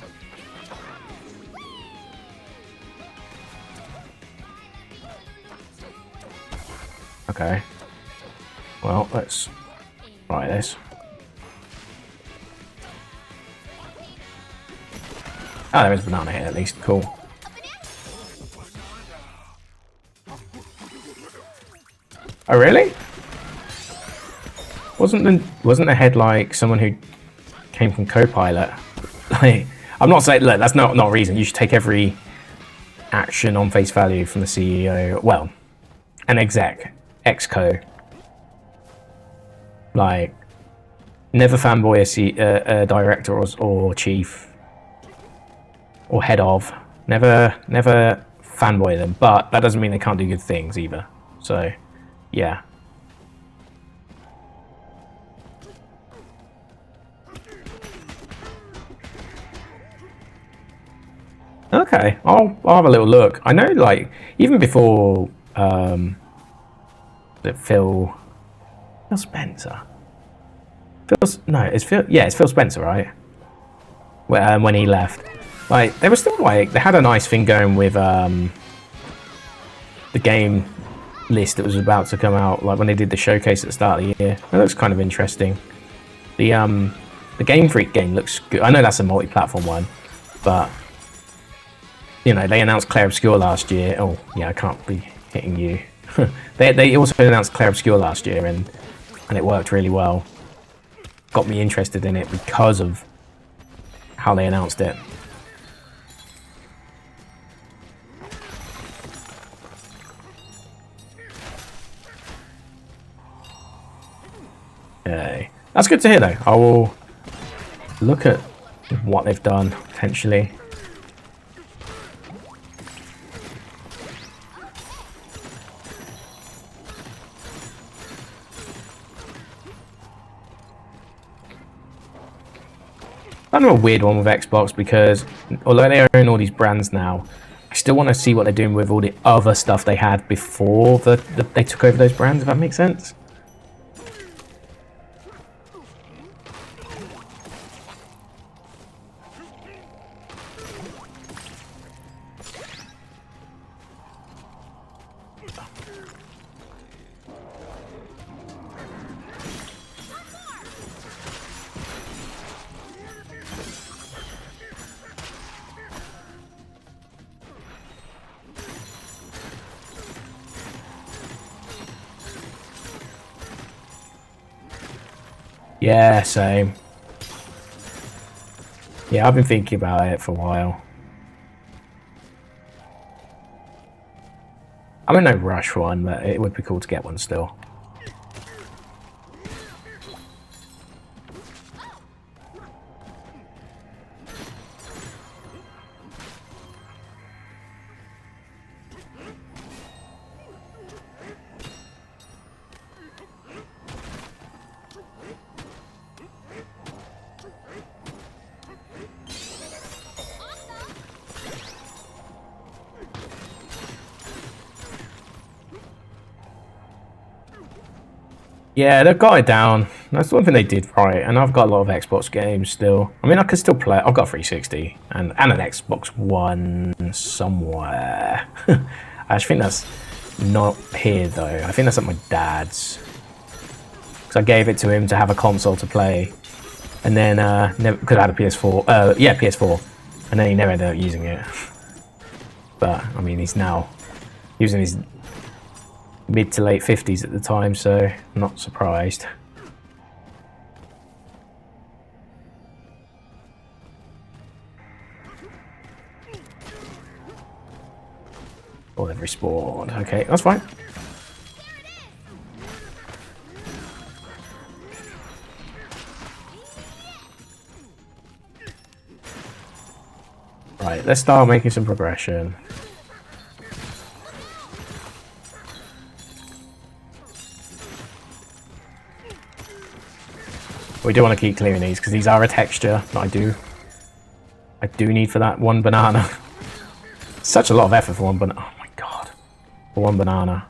Okay. Well, let's try this. Oh, there is a banana here at least. Cool. Oh, really? Wasn't the head like someone who came from Copilot? Like, I'm not saying, look, that's not a reason. You should take every action on face value from the CEO. Well, an exec, exco. Like, never fanboy a director or chief or head of. Never fanboy them. But that doesn't mean they can't do good things either. So, yeah. Okay, I'll have a little look. I know, like, even before Phil Spencer. It's Phil Spencer, right? When he left, like, they were still like, they had a nice thing going with the game list that was about to come out, like when they did the showcase at the start of the year. It looks kind of interesting. The Game Freak game looks good. I know that's a multi-platform one, but you know, they announced Clair Obscur last year. Oh yeah, I can't be hitting you. They also announced Clair Obscur last year, and it worked really well. Got me interested in it because of how they announced it. Okay. That's good to hear, though. I will look at what they've done, potentially. Kind of a weird one with Xbox because although they own all these brands now, I still want to see what they're doing with all the other stuff they had before they took over those brands, if that makes sense. Yeah, same. Yeah, I've been thinking about it for a while. I'm in no rush for one, but it would be cool to get one still. Yeah, they've got it down. That's one thing they did right, and I've got a lot of Xbox games still. I mean, I can still play. I've got a 360 and an Xbox One somewhere. I just think that's not here, though. I think that's at my dad's. Because I gave it to him to have a console to play. And then, because I had a PS4. Yeah, PS4. And then he never ended up using it. But, I mean, he's now using his mid to late 50s at the time, so I'm not surprised. Oh, they've respawned. Okay, that's fine. Right, let's start making some progression. We do want to keep clearing these because these are a texture that I do need for that one banana. Such a lot of effort for one banana. Oh my god. For one banana.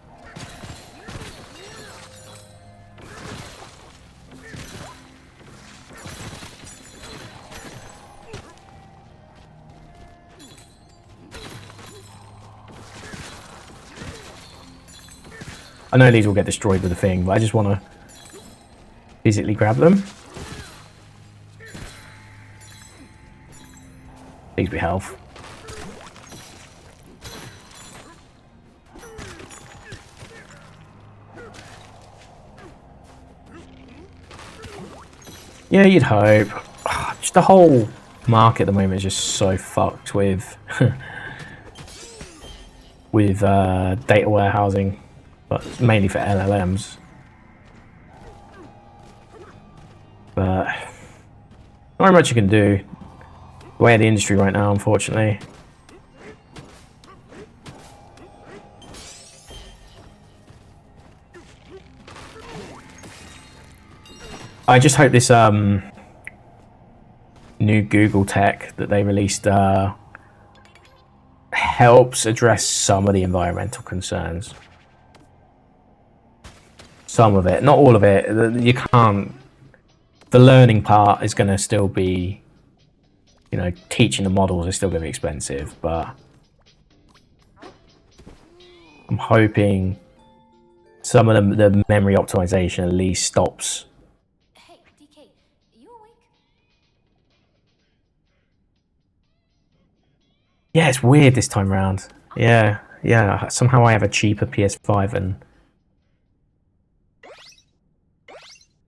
I know these will get destroyed with the thing, but I just want to physically grab them. Please be health. Yeah, you'd hope. Just the whole market at the moment is just so fucked with with data warehousing, but mainly for LLMs. But not very much you can do. The way of the industry right now, unfortunately. I just hope this new Google tech that they released helps address some of the environmental concerns. Some of it, not all of it. You can't. The learning part is going to still be, you know, teaching the models is still going to be expensive, but I'm hoping some of the memory optimization at least stops. Hey, DK, you awake? Yeah, it's weird this time around. Yeah. Somehow I have a cheaper PS5 and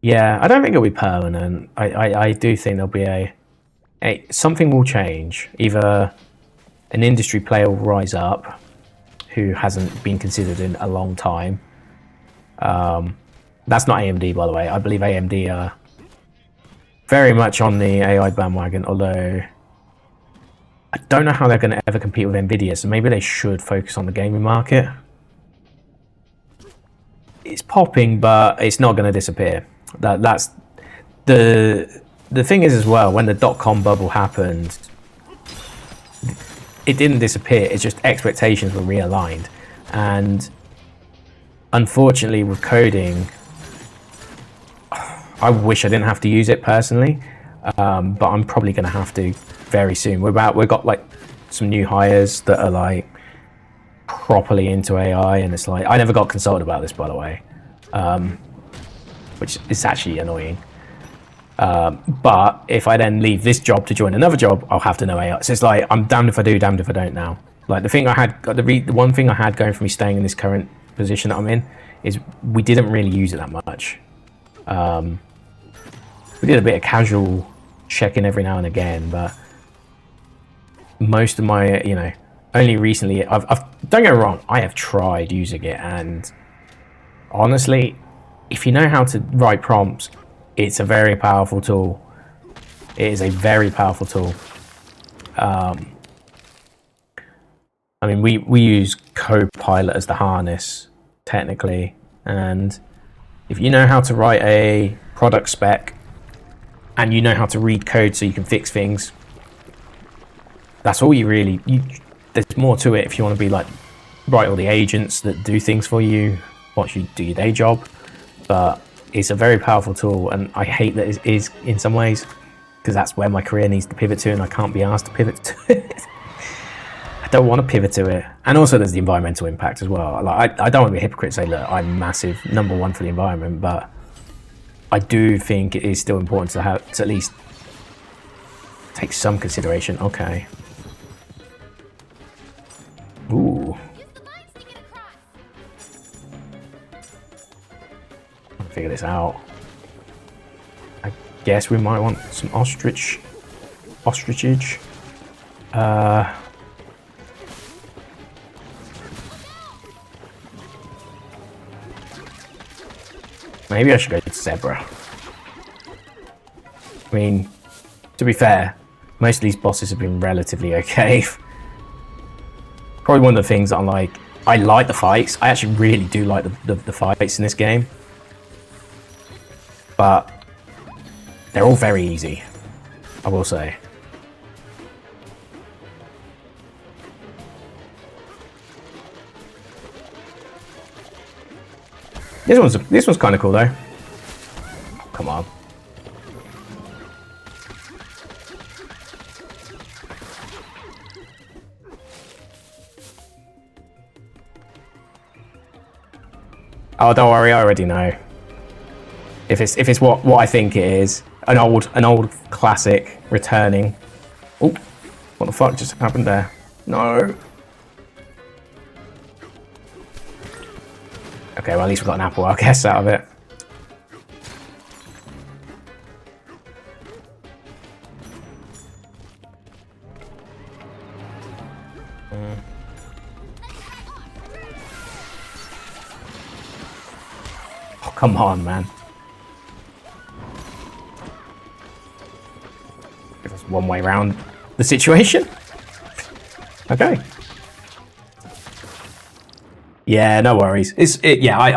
yeah, I don't think it'll be permanent. I do think there'll be something will change. Either an industry player will rise up who hasn't been considered in a long time. That's not AMD, by the way. I believe AMD are very much on the AI bandwagon, although I don't know how they're going to ever compete with Nvidia, so maybe they should focus on the gaming market. It's popping, but it's not going to disappear. That's the thing is as well, when the dot-com bubble happened, it didn't disappear, it's just expectations were realigned. And unfortunately with coding, I wish I didn't have to use it personally, but I'm probably going to have to very soon. We've got like some new hires that are like properly into AI, and it's like, I never got consulted about this, by the way, which is actually annoying. But if I then leave this job to join another job, I'll have to know AI. So it's like, I'm damned if I do, damned if I don't now. Like the one thing I had going for me staying in this current position that I'm in is we didn't really use it that much. We did a bit of casual checking every now and again, but most of my, you know, only recently, I've don't get me wrong, I have tried using it, and honestly, if you know how to write prompts, it's a very powerful tool. It is a very powerful tool. I mean, we use Copilot as the harness, technically, and if you know how to write a product spec, and you know how to read code so you can fix things, that's all you really... there's more to it if you want to be like, write all the agents that do things for you once you do your day job. But it's a very powerful tool, and I hate that it is in some ways, because that's where my career needs to pivot to, and I can't be asked to pivot to it. I don't want to pivot to it. And also there's the environmental impact as well. Like, I don't want to be a hypocrite and say, look, I'm massive #1 for the environment, but I do think it is still important to have to at least take some consideration. Okay. Ooh. Figure this out. I guess we might want some ostrich. Ostrichage. Maybe I should go to Zebra. I mean, to be fair, most of these bosses have been relatively okay. Probably one of the things that I like the fights. I actually really do like the fights in this game. But they're all very easy, I will say. This one's kind of cool though. Come on. Oh, don't worry, I already know. If it's what I think it is, an old classic returning. Oh, what the fuck just happened there? No. Okay, well at least we got an apple, I guess, out of it. Oh, come on, man. Give us one way around the situation. Okay. Yeah, no worries. Yeah, I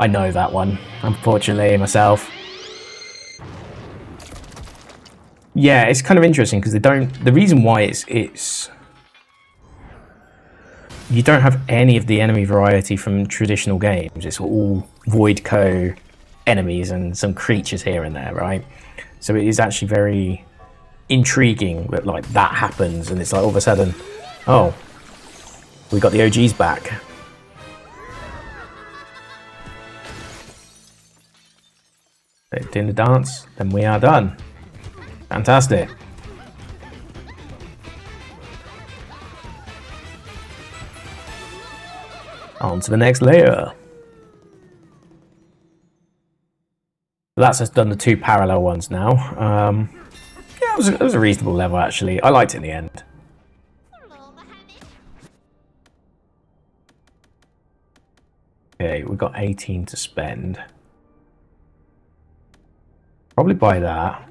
know that one, unfortunately, myself. Yeah, it's kind of interesting because the reason why it's you don't have any of the enemy variety from traditional games. It's all Void Co enemies and some creatures here and there, right? So it is actually very intriguing that like that happens, and it's like all of a sudden, oh, we got the OGs back. They're doing the dance, then we are done. Fantastic. On to the next layer. That's just done the two parallel ones now. Yeah, it was a reasonable level actually. I liked it in the end. Okay, we've got 18 to spend. Probably buy that.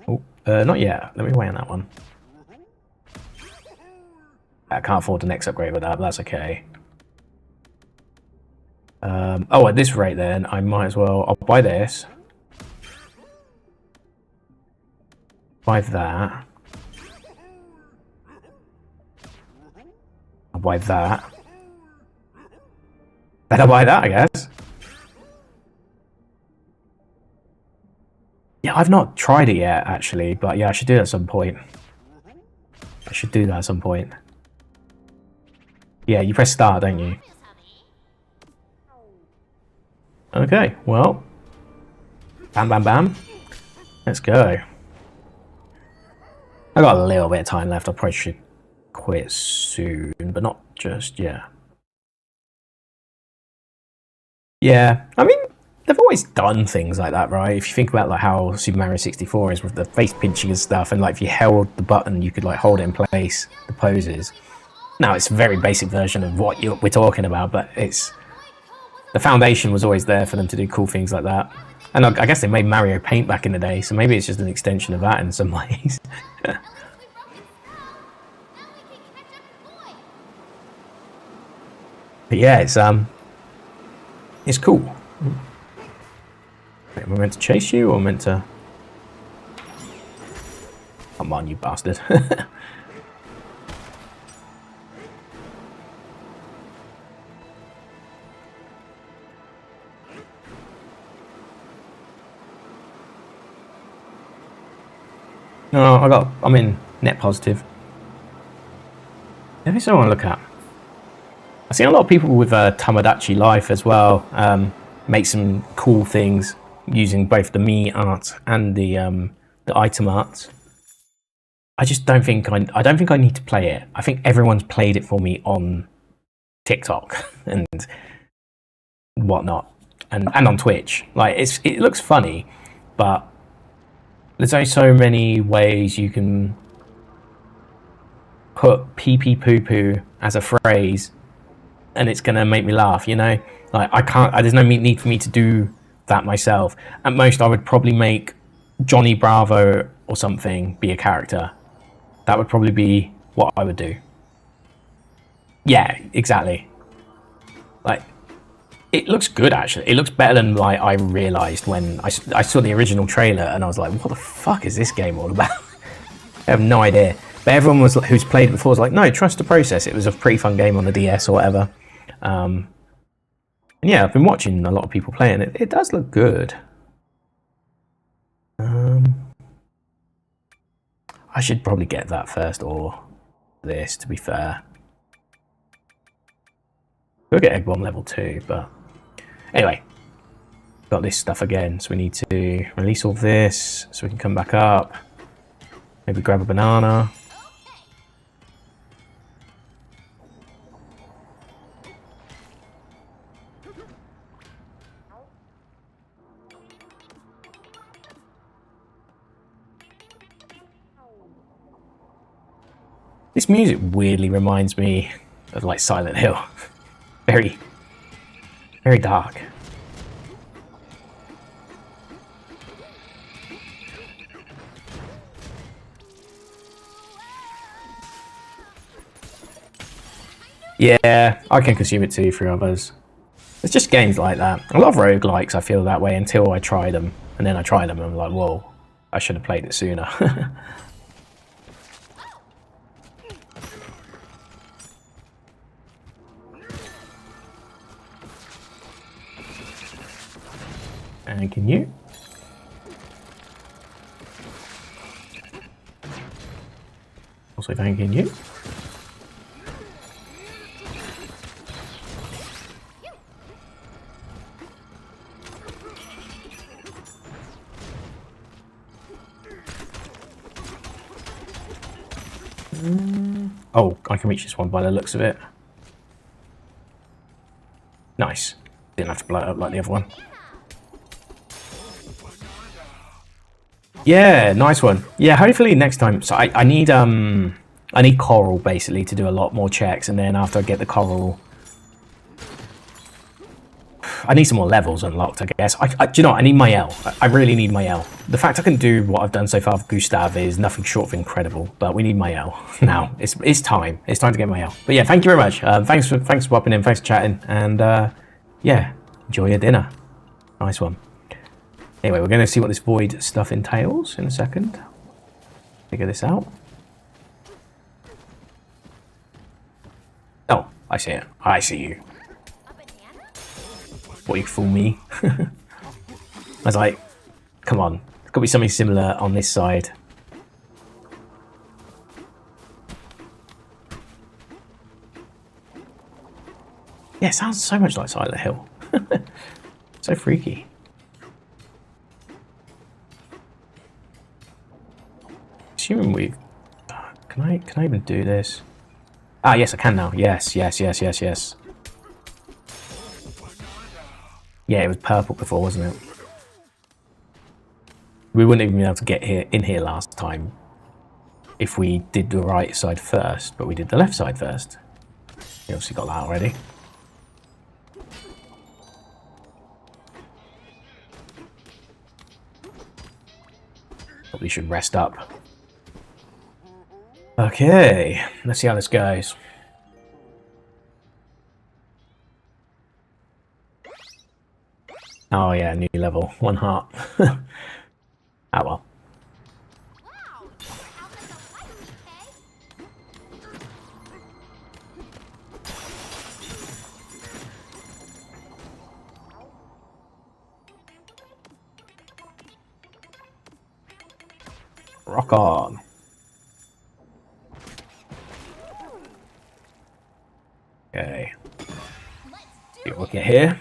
Oh, not yet. Let me weigh on that one. I can't afford the next upgrade with that, but that's okay. Oh, at this rate then, I might as well... I'll buy this. Buy that. I'll buy that. Better buy that, I guess. Yeah, I've not tried it yet, actually, but yeah, I should do that at some point. I should do that at some point. Yeah, you press start, don't you? Okay, well. Bam, bam, bam. Let's go. I got a little bit of time left. I probably should quit soon, but not just yet. Yeah, I mean, they've always done things like that, right? If you think about like how Super Mario 64 is with the face pinching and stuff, and like if you held the button, you could like hold it in place, the poses. Now it's a very basic version of what we're talking about, but it's the foundation was always there for them to do cool things like that. And I guess they made Mario Paint back in the day, so maybe it's just an extension of that in some ways. But yeah, it's cool. Wait, am I meant to chase you or meant to? Come on, you bastard. No, I'm in net positive. Maybe something I want to look at. I see a lot of people with Tomodachi Life as well make some cool things using both the Mii art and the item art. I just don't think I don't think I need to play it. I think everyone's played it for me on TikTok and whatnot, and on Twitch. Like it looks funny, but there's only so many ways you can put pee pee poo poo as a phrase and it's gonna make me laugh, you know? Like, I can't, there's no need for me to do that myself. At most, I would probably make Johnny Bravo or something be a character. That would probably be what I would do. Yeah, exactly. Like, it looks good, actually. It looks better than like I realised when I saw the original trailer, and I was like, what the fuck is this game all about? I have no idea. But everyone who's played it before was like, no, trust the process. It was a pretty fun game on the DS or whatever. And yeah, I've been watching a lot of people playing it. It does look good. I should probably get that first, or this, to be fair. We'll get Egg Bomb level 2, but anyway, got this stuff again, so we need to release all this so we can come back up. Maybe grab a banana. This music weirdly reminds me of like Silent Hill. Very, very dark. Yeah, I can consume it too for others. It's just games like that. A lot of roguelikes I feel that way until I try them. And then I try them and I'm like, whoa, I should have played it sooner. And can you? Also thanking you. Oh, I can reach this one by the looks of it. Nice. Didn't have to blow it up like the other one. Yeah, nice one. Yeah, hopefully next time. So I need coral basically to do a lot more checks, and then after I get the coral, I need some more levels unlocked, I guess. Do you know what? I need my L. I really need my L. The fact I can do what I've done so far with Gustav is nothing short of incredible, but we need my L now. It's time. It's time to get my L. But yeah, thank you very much. Thanks for popping in. Thanks for chatting, and yeah, enjoy your dinner. Nice one. Anyway, we're going to see what this void stuff entails in a second. Figure this out. Oh, I see it. I see you. What, you fool me? I was like, come on. There's got to be something similar on this side. Yeah, it sounds so much like Silent Hill. So freaky. Assuming we... Can I even do this? Ah, yes, I can now. Yes. Yeah, it was purple before, wasn't it? We wouldn't even be able to get in here last time if we did the right side first, but we did the left side first. We obviously got that already. Probably should rest up. Okay, let's see how this goes. Oh yeah, new level, 1 heart. Ah well. Rock on. Okay. See what we get here.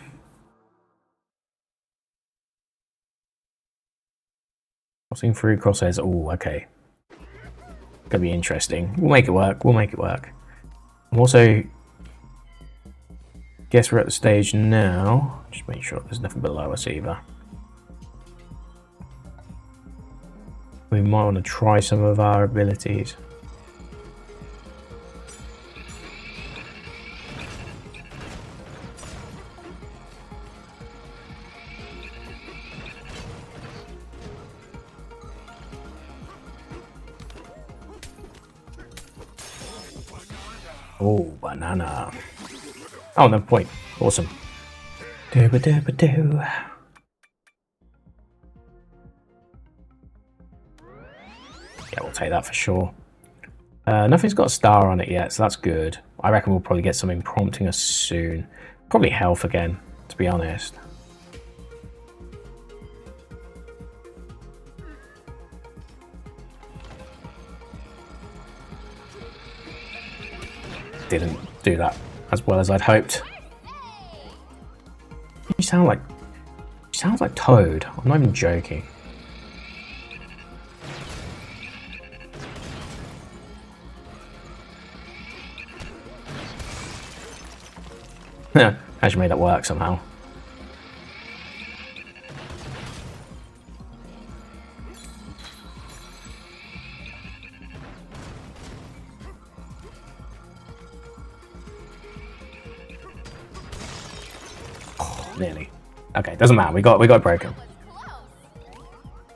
Crossing through crosshairs. Oh, okay. Gonna be interesting. We'll make it work. We'll make it work. I'm also... Guess we're at the stage now. Just make sure there's nothing below us either. We might want to try some of our abilities. Oh, banana. Oh, no point. Awesome. Do-ba-do-ba-do. Yeah, we'll take that for sure. Nothing's got a star on it yet, so that's good. I reckon we'll probably get something prompting us soon. Probably health again, to be honest. Didn't do that as well as I'd hoped. You sound like Toad. I'm not even joking. Actually made that work somehow. Nearly. Okay, doesn't matter. We got broken.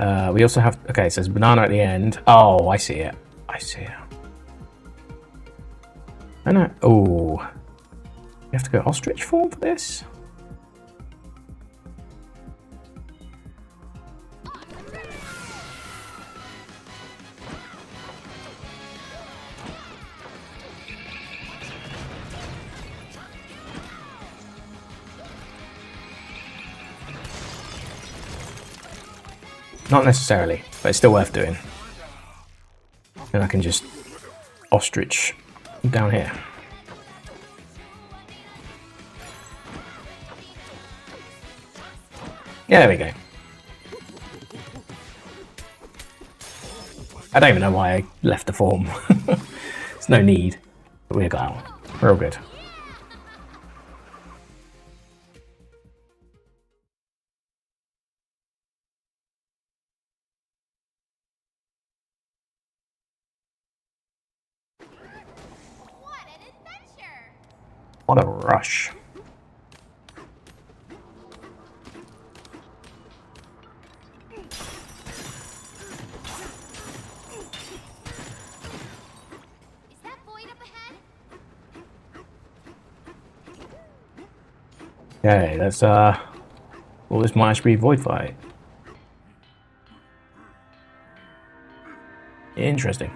We also have. Okay, it says banana at the end. Oh, I see it. I see it. I know. Oh, you have to go ostrich form for this. Not necessarily, but it's still worth doing. Then I can just ostrich down here. Yeah, there we go. I don't even know why I left the form. There's no need. But we're all good. What a rush. Is that void up ahead? Okay, let's well, this might be void fight. Interesting.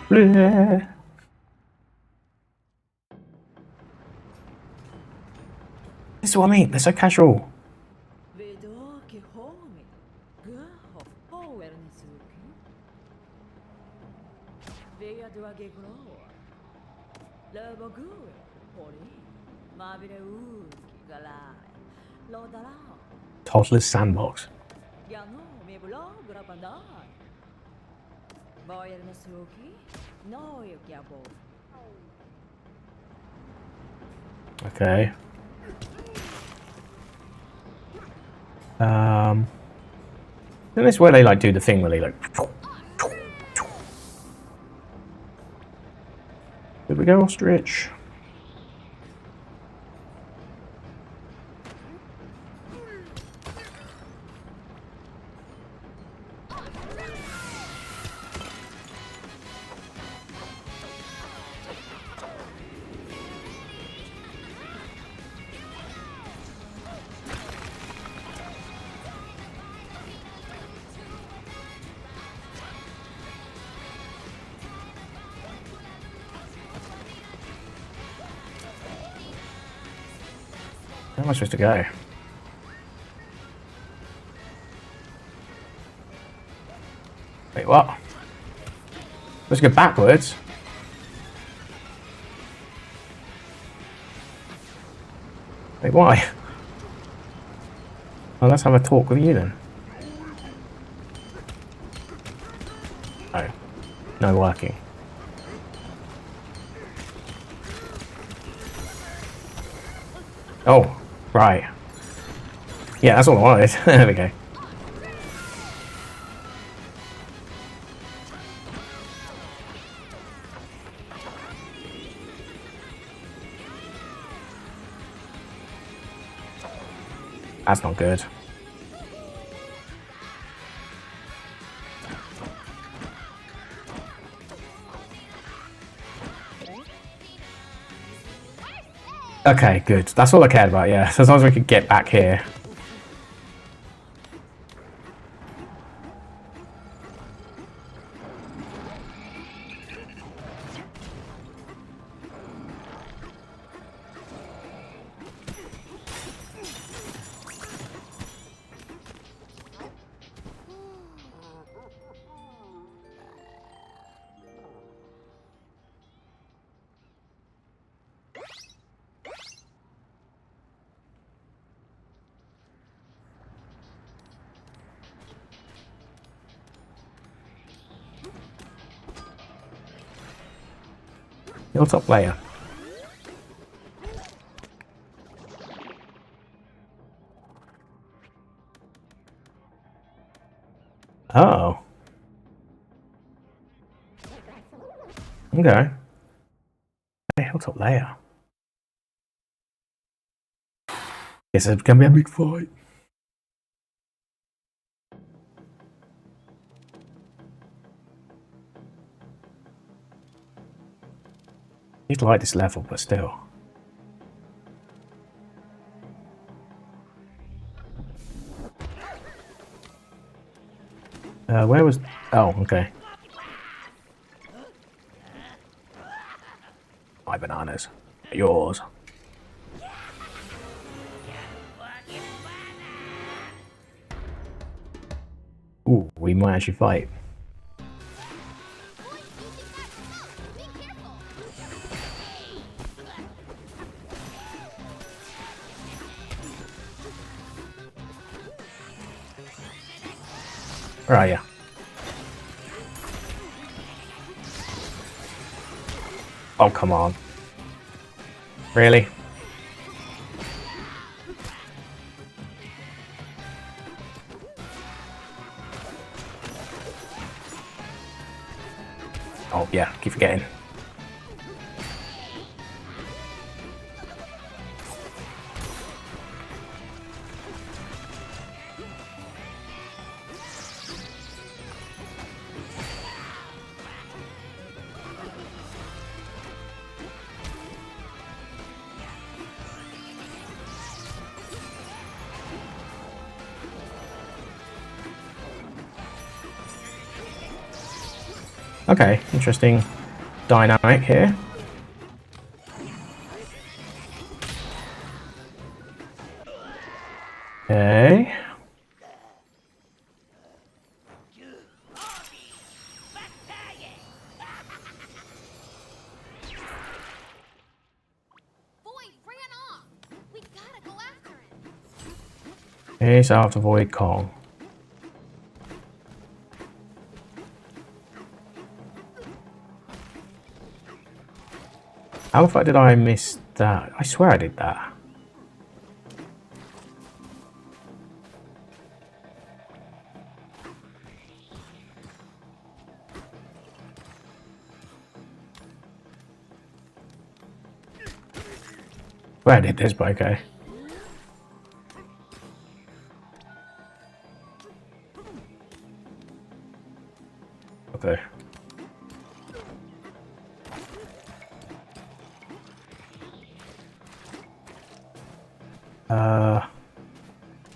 Bleh. This is what I mean. They're so casual. Toddler's sandbox. Okay. Then this is where they like do the thing where they like. Here we go, ostrich. Where am I supposed to go? Wait, what? Let's go backwards. Wait, why? Well, let's have a talk with you then. No working. Oh, right. Yeah, that's all I wanted. There we go. That's not good. Okay, good. That's all I cared about, yeah. So as long as we could get back here. Hilltop layer. Oh. Okay. Hey, hilltop layer. Guess it's gonna be a big fight. You'd like this level, but still. Where was... Oh, okay. My bananas. Yours. Ooh, we might actually fight. Where are you? Oh, come on. Really? Oh, yeah, keep forgetting. Okay, interesting dynamic here. Okay. Void ran off. We gotta go after him. Okay, so I have to avoid Kong. How the fuck did I miss that? I swear I did that. Well, I did this, but okay. Okay.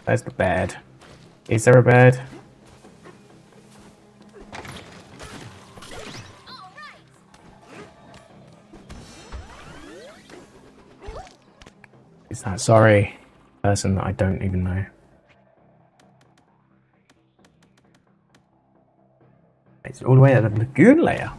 Where's the bed? Is there a bed? All right. Is that sorry person that I don't even know? It's all the way at the lagoon layer.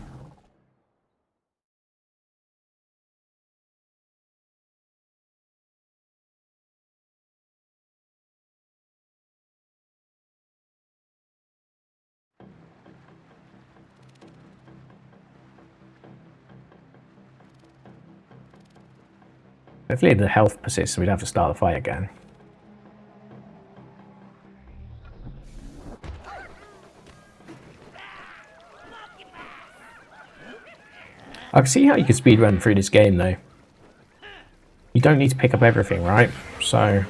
Hopefully the health persists so we don't have to start the fight again. I can see how you could speedrun through this game though. You don't need to pick up everything, right? So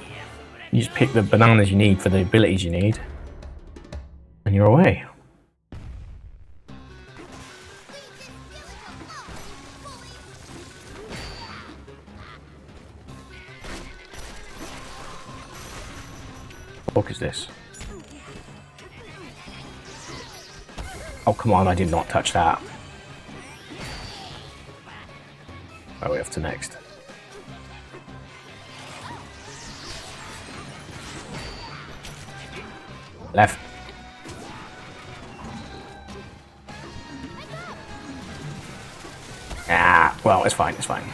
you just pick the bananas you need for the abilities you need, and you're away. What the fuck is this? Oh, come on, I did not touch that. Oh, we're off to next. Left. Ah, well, it's fine, it's fine.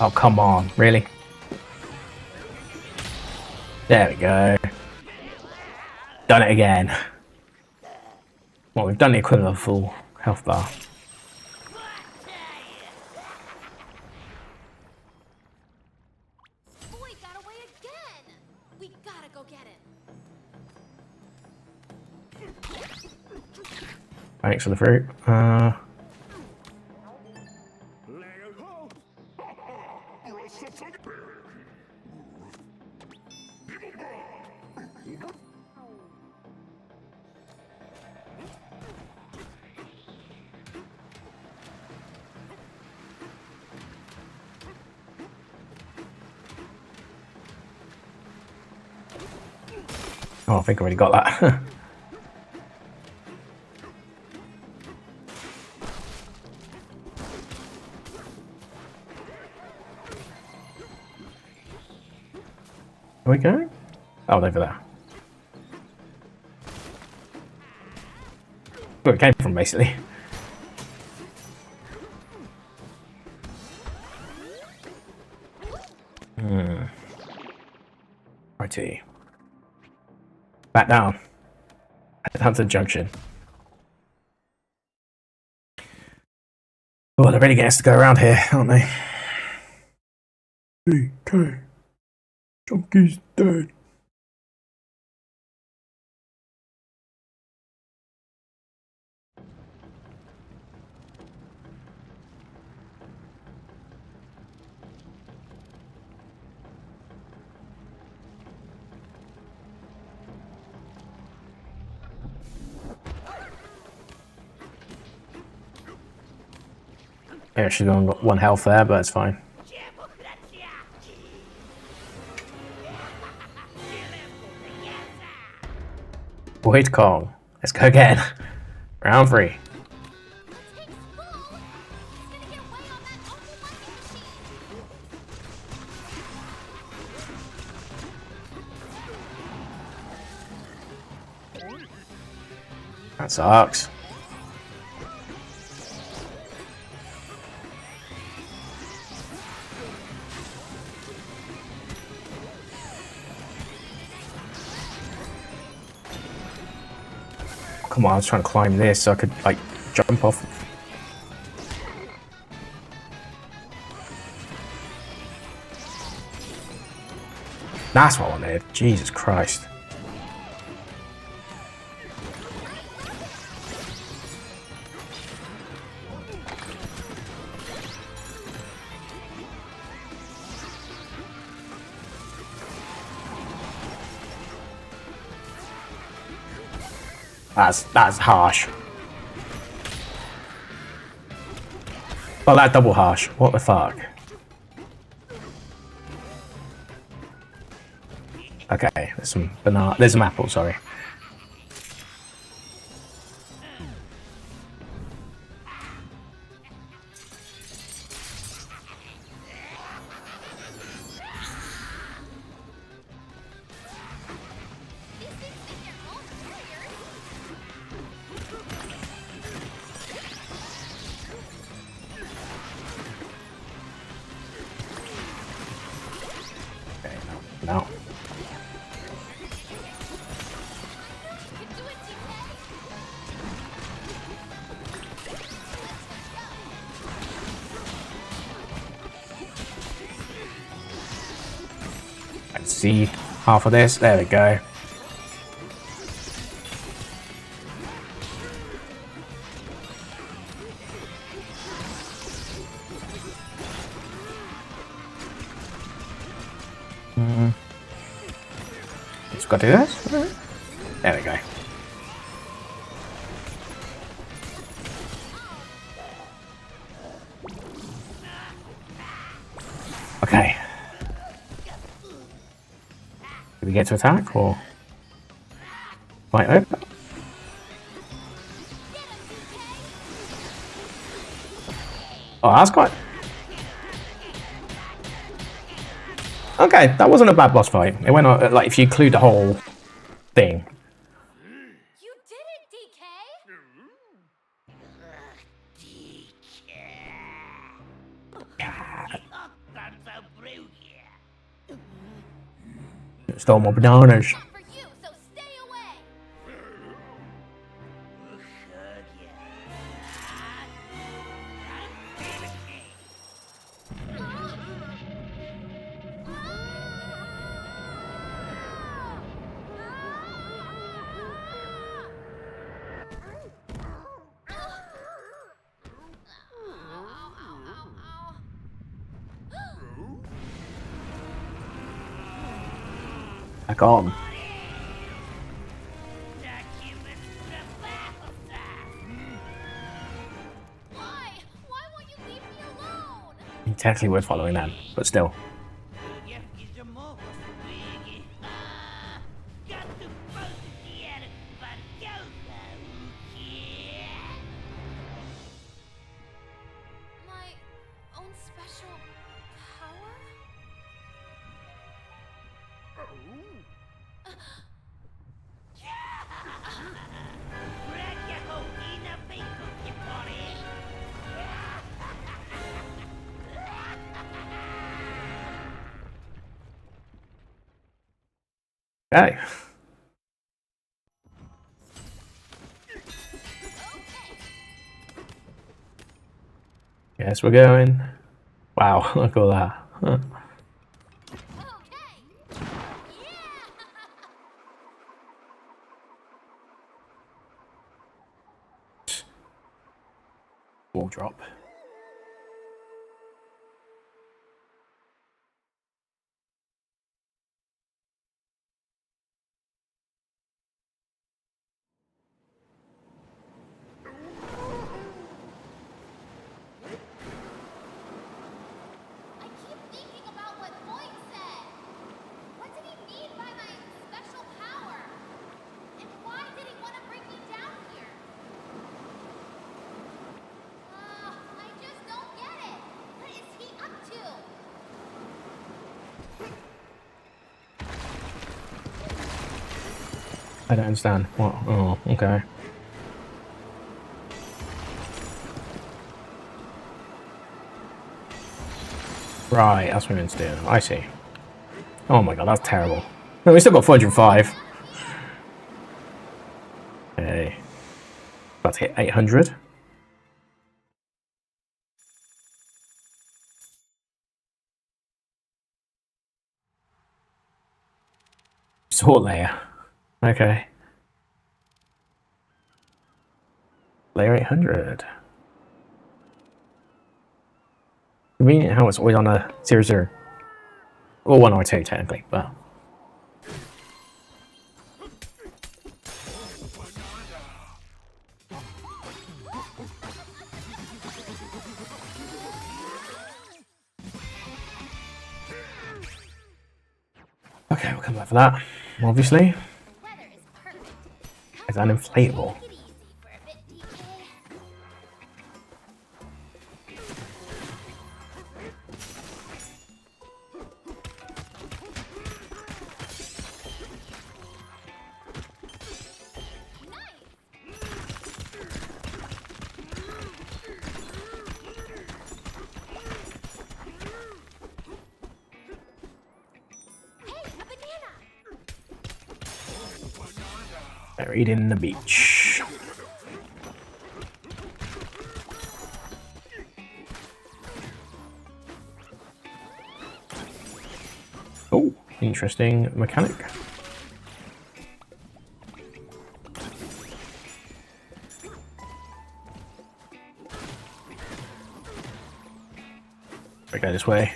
Oh, come on, really? There we go. Done it again. Well, we've done the equivalent of a full health bar. Boy got away again. We gotta go get him. Thanks for the fruit. Oh, I think I already got that. Where are we going? Oh, over there. Where it came from, basically. Righty. Back down. Down to the junction. Oh, they're really getting us to go around here, aren't they? Okay. Chunky's dead. Yeah, she's only got 1 health there, but it's fine. Void Kong. Let's go again. Round 3. That sucks. Come on, I was trying to climb this so I could, like, jump off. That's what I wanted. Jesus Christ. That's harsh. Oh, that double harsh. What the fuck? Okay, there's some banana. There's some apples. Sorry. see half of this. There we go. Just gotta do this. There we go. Okay. Do we get to attack or fight over? Oh, that's quite. Okay, that wasn't a bad boss fight. It went on, like, if you include the whole thing. You did it, DK! Stole more bananas. Not for you, so stay away! Back on. Why? Why won't you leave me alone? It's actually worth following that, but still. My own special power? Okay. Yes, we're going. Wow, look at all that. Huh. Okay. Yeah! Wall drop. I keep thinking about what Boyd said. What did he mean by my special power? And why did he want to bring me down here? I just don't get it. What is he up to? I don't understand. What? Oh, okay. Right, that's what we're meant to do. I see. Oh my god, that's terrible. No, we still got 405. Okay. About to hit 800. Sword layer. Okay. Layer 800. Convenient how it's always on a 0-0. Or 1 or 2 technically, but. Okay, we'll come back for that, obviously. The weather is perfect. It's an inflatable. Take it easy for a bit, DK. Buried in the beach. Oh, Interesting mechanic. I go this way.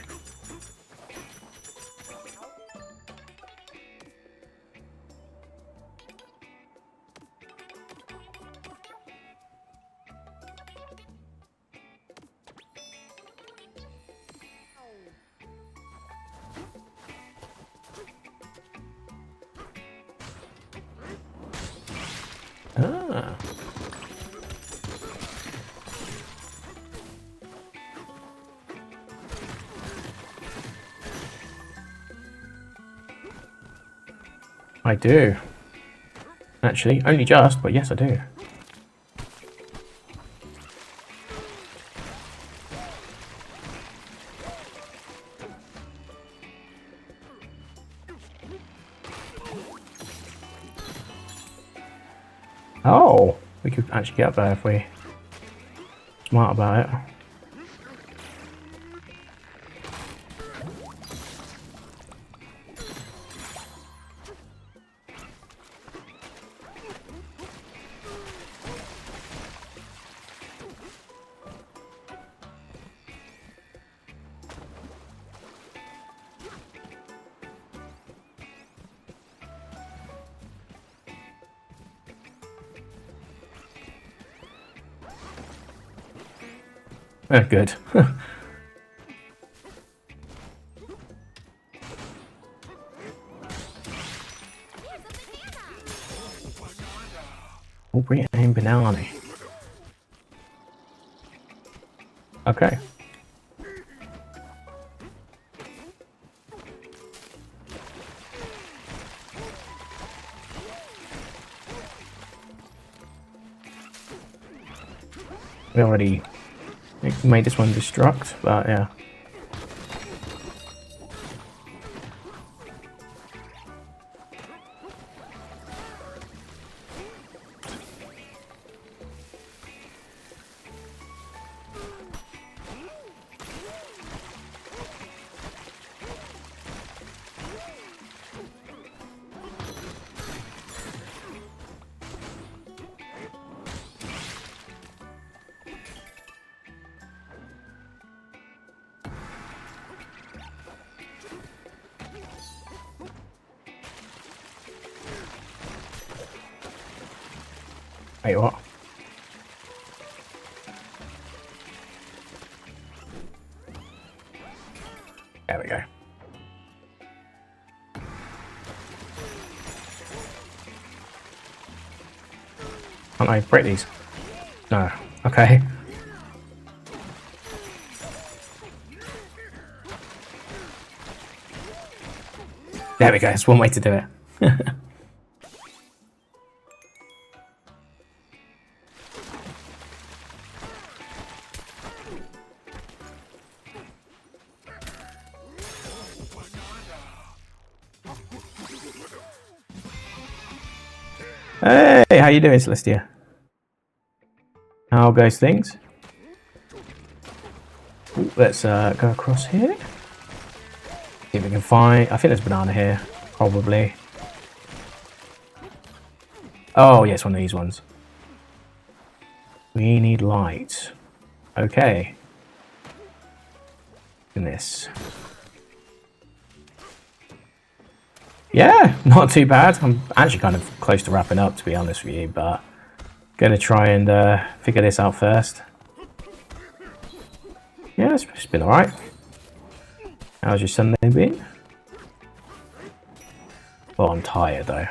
Ah. I do. Actually, only just, but yes, I do. Oh, we could actually get up there if we're smart about it. Good. Oh, bring it in banana. Okay. We already made this one destruct, but yeah. Wait, what? There we go. Can't I break these? No. Okay. There we go. That's one way to do it. Hey, how you doing, Celestia? How goes things? Ooh, let's go across here. See if we can find. I think there's a banana here, probably. Oh, yes, one of these ones. We need light. Okay. In this. Yeah, not too bad. I'm actually kind of close to wrapping up, to be honest with you, but gonna try and figure this out first. Yeah, it's been alright. How's your Sunday been? Well, I'm tired though.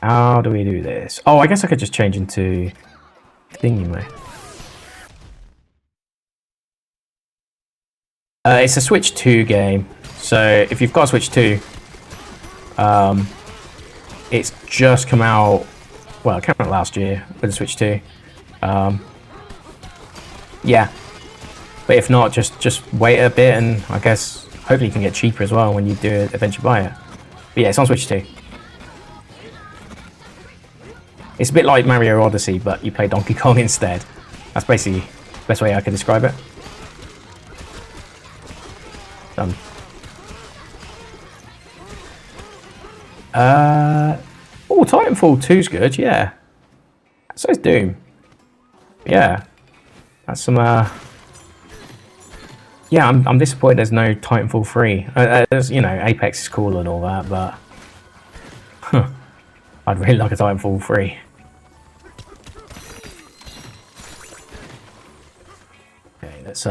How do we do this? Oh, I guess I could just change into thingy mode. It's a Switch 2 game, so if you've got a Switch 2, it's just come out, well, it came out last year with the Switch 2. Yeah, but if not, just wait a bit, and I guess hopefully you can get cheaper as well when you do eventually buy it. But yeah, it's on Switch 2. It's a bit like Mario Odyssey, but you play Donkey Kong instead. That's basically the best way I can describe it. Done. Oh, Titanfall 2's good, yeah. So is Doom. Yeah. That's some, yeah, I'm disappointed there's no Titanfall 3. You know, Apex is cool and all that, but... I'd really like a Titanfall 3. Okay, let's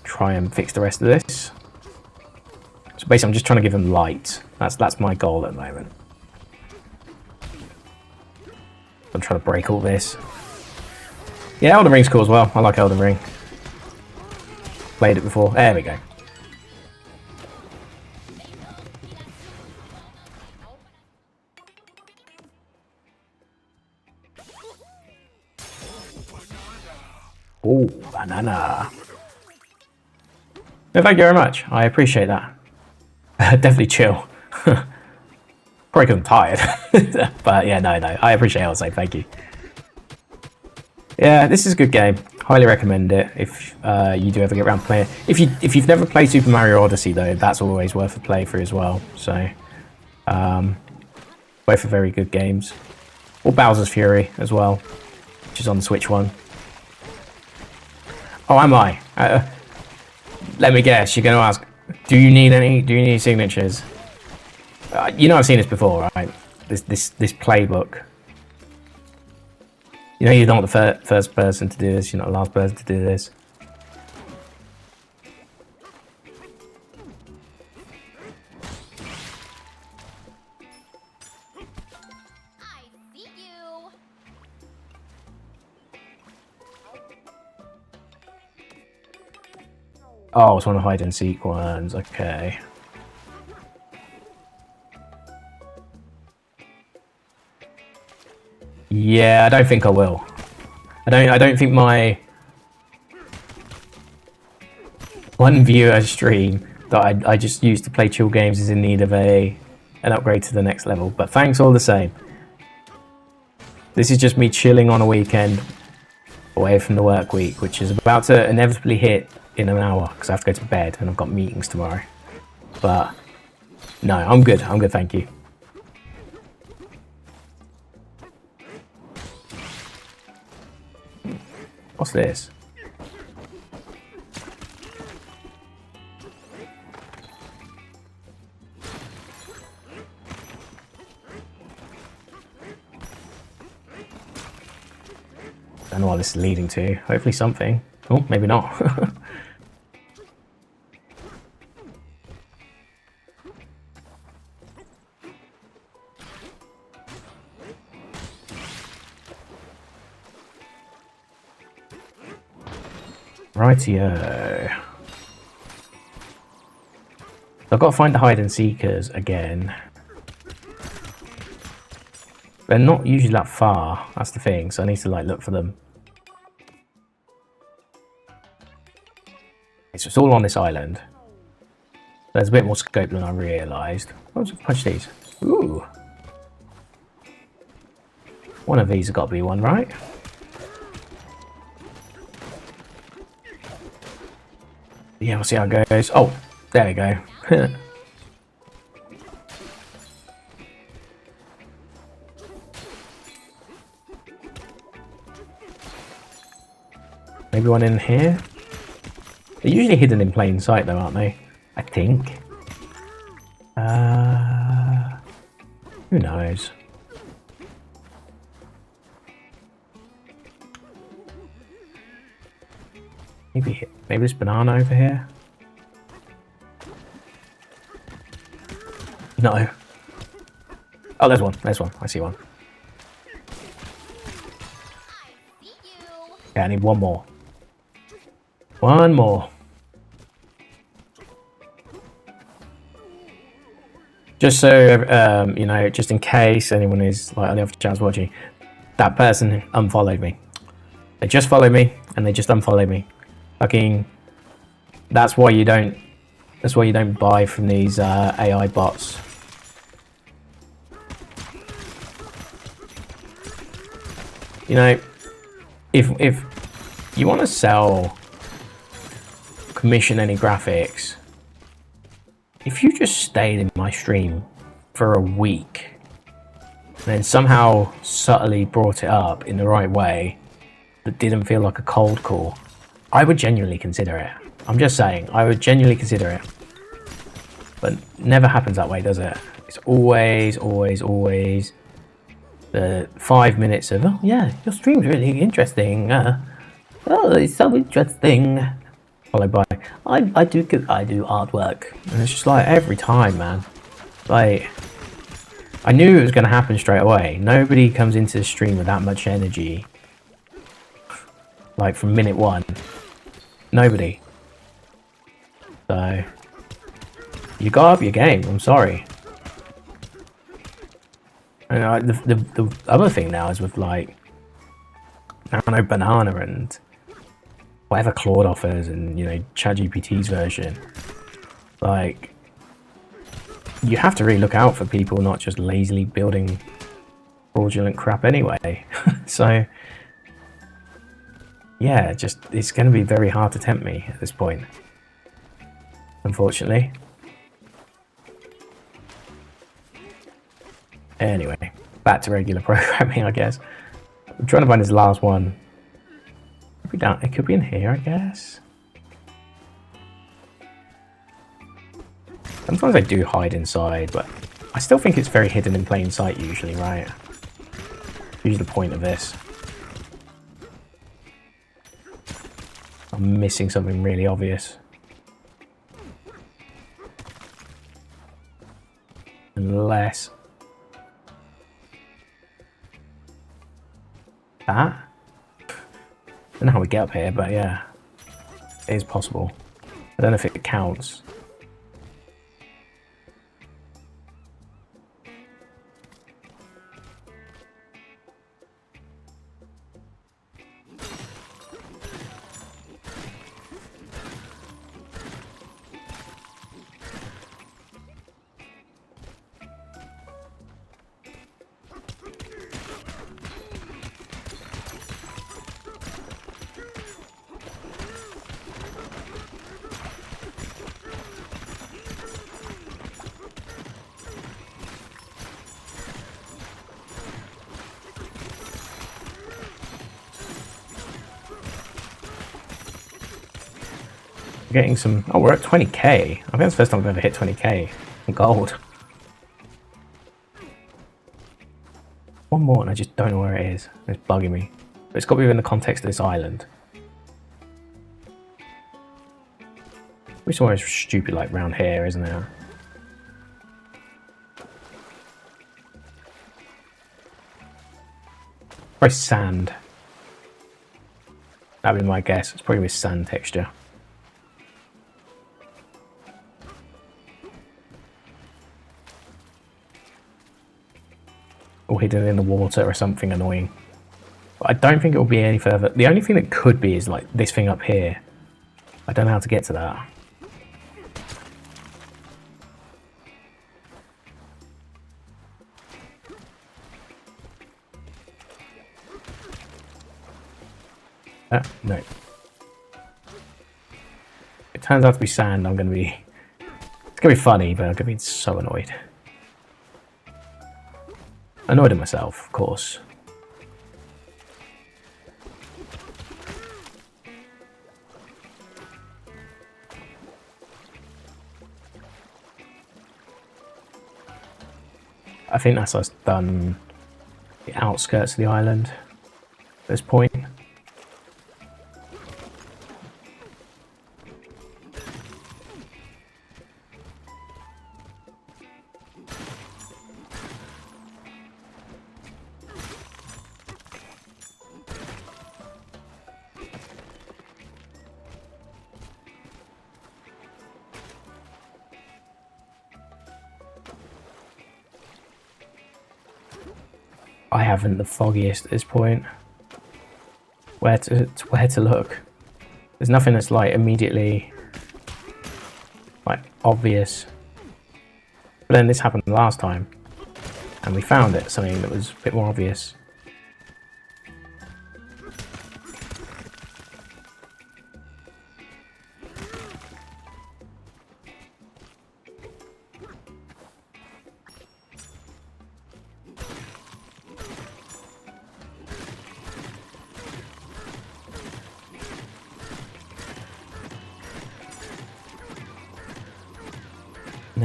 try and fix the rest of this. So basically I'm just trying to give them light. That's my goal at the moment. I'm trying to break all this. Yeah, Elden Ring's cool as well. I like Elden Ring. Played it before. There we go. Oh, banana. No, thank you very much. I appreciate that. Definitely chill. Probably because I'm tired. But yeah, no. I appreciate it also. Thank you. Yeah, this is a good game. Highly recommend it if you do ever get around to playing it. If you've never played Super Mario Odyssey though, that's always worth a playthrough as well. So, both are very good games. Or Bowser's Fury as well, which is on the Switch one. Oh, am I? Let me guess. You're going to ask, do you need signatures? You know I've seen this before, right? This playbook. You know you're not the first person to do this. You're not the last person to do this. I see you. Oh, it's one of the hide and seek ones. Okay. Yeah, I don't think I will. I don't think my one viewer stream that I just used to play chill games is in need of an upgrade to the next level. But thanks all the same. This is just me chilling on a weekend away from the work week, which is about to inevitably hit in an hour because I have to go to bed and I've got meetings tomorrow. But no, I'm good. I'm good, thank you. What's this? I don't know what this is leading to. Hopefully something. Oh, maybe not. Rightio. I've got to find the hide and seekers again. They're not usually that far, that's the thing, so I need to like look for them. So it's all on this island. There's a bit more scope than I realised. Let's punch these. Ooh. One of these has got to be one, right? Yeah, we'll see how it goes. Oh, there we go. Maybe one in here? They're usually hidden in plain sight though, aren't they? I think. Who knows? Maybe this banana over here? No. Oh, there's one. There's one. I see one. Yeah, I need one more. One more. Just so, you know, just in case anyone is like on the other channels watching, that person unfollowed me. They just followed me and they just unfollowed me. Fucking, that's why you don't buy from these AI bots. You know, if you want to sell, commission any graphics, if you just stayed in my stream for a week, and then somehow subtly brought it up in the right way that didn't feel like a cold call, I would genuinely consider it. I'm just saying, I would genuinely consider it. But never happens that way, does it? It's always the 5 minutes of, oh yeah, your stream's really interesting. Oh, it's so interesting. Followed by, I do artwork. And it's just like every time, man. Like, I knew it was going to happen straight away. Nobody comes into the stream with that much energy. Like, from minute one. Nobody. So, you got up your game, I'm sorry. And the other thing now is with, like, Nano Banana and whatever Claude offers and, you know, ChatGPT's version. Like, you have to really look out for people not just lazily building fraudulent crap anyway. So, yeah, just, it's going to be very hard to tempt me at this point. Unfortunately. Anyway, back to regular programming, I guess. I'm trying to find his last one. It could be in here, I guess. Sometimes I do hide inside, but I still think it's very hidden in plain sight usually, right? Usually the point of this. I'm missing something really obvious. Unless... that? I don't know how we get up here, but yeah. It is possible. I don't know if it counts. Getting some... oh, we're at 20k. I think that's the first time I've ever hit 20k in gold. One more and I just don't know where it is. It's bugging me. But it's got to be within the context of this island. Which one is stupid like round here, isn't it? Probably sand. That'd be my guess. It's probably with sand texture. Or hidden in the water or something annoying. But I don't think it will be any further. The only thing that could be is like this thing up here. I don't know how to get to that. No. It turns out to be sand. I'm going to be... it's going to be funny, but I'm going to be so annoyed. Annoyed at myself, of course. I think that's us done the outskirts of the island at this point. I haven't the foggiest at this point. Where to look? There's nothing that's like immediately like obvious. But then this happened last time, and we found it, something that was a bit more obvious.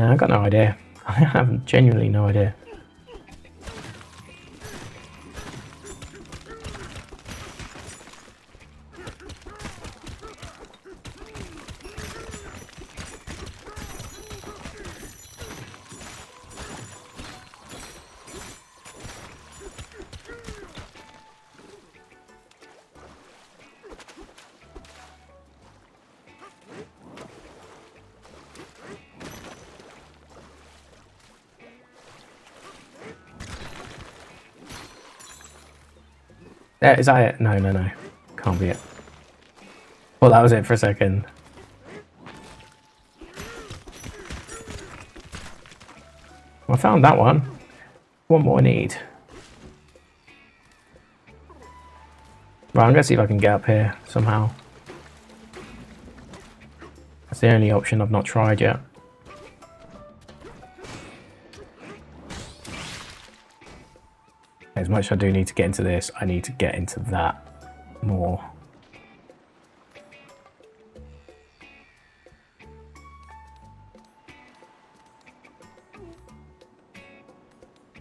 Yeah, I got no idea. I have genuinely no idea. Is that it? No, no, no. Can't be it. Well, that was it for a second. Well, I found that one. One more I need. Right, I'm gonna see if I can get up here somehow. That's the only option I've not tried yet. As much as I do need to get into this, I need to get into that more.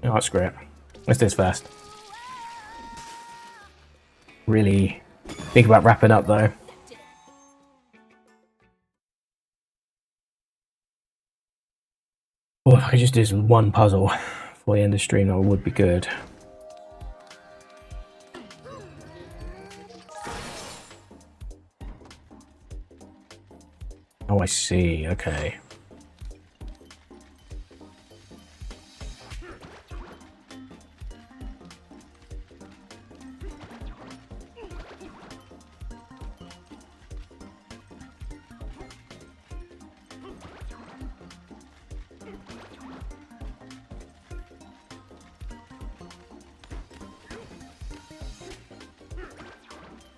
Oh, screw it. Let's do this first. Really think about wrapping up though. Oh, if I could just do this one puzzle for the end of the stream, that would be good. Oh, I see. Okay.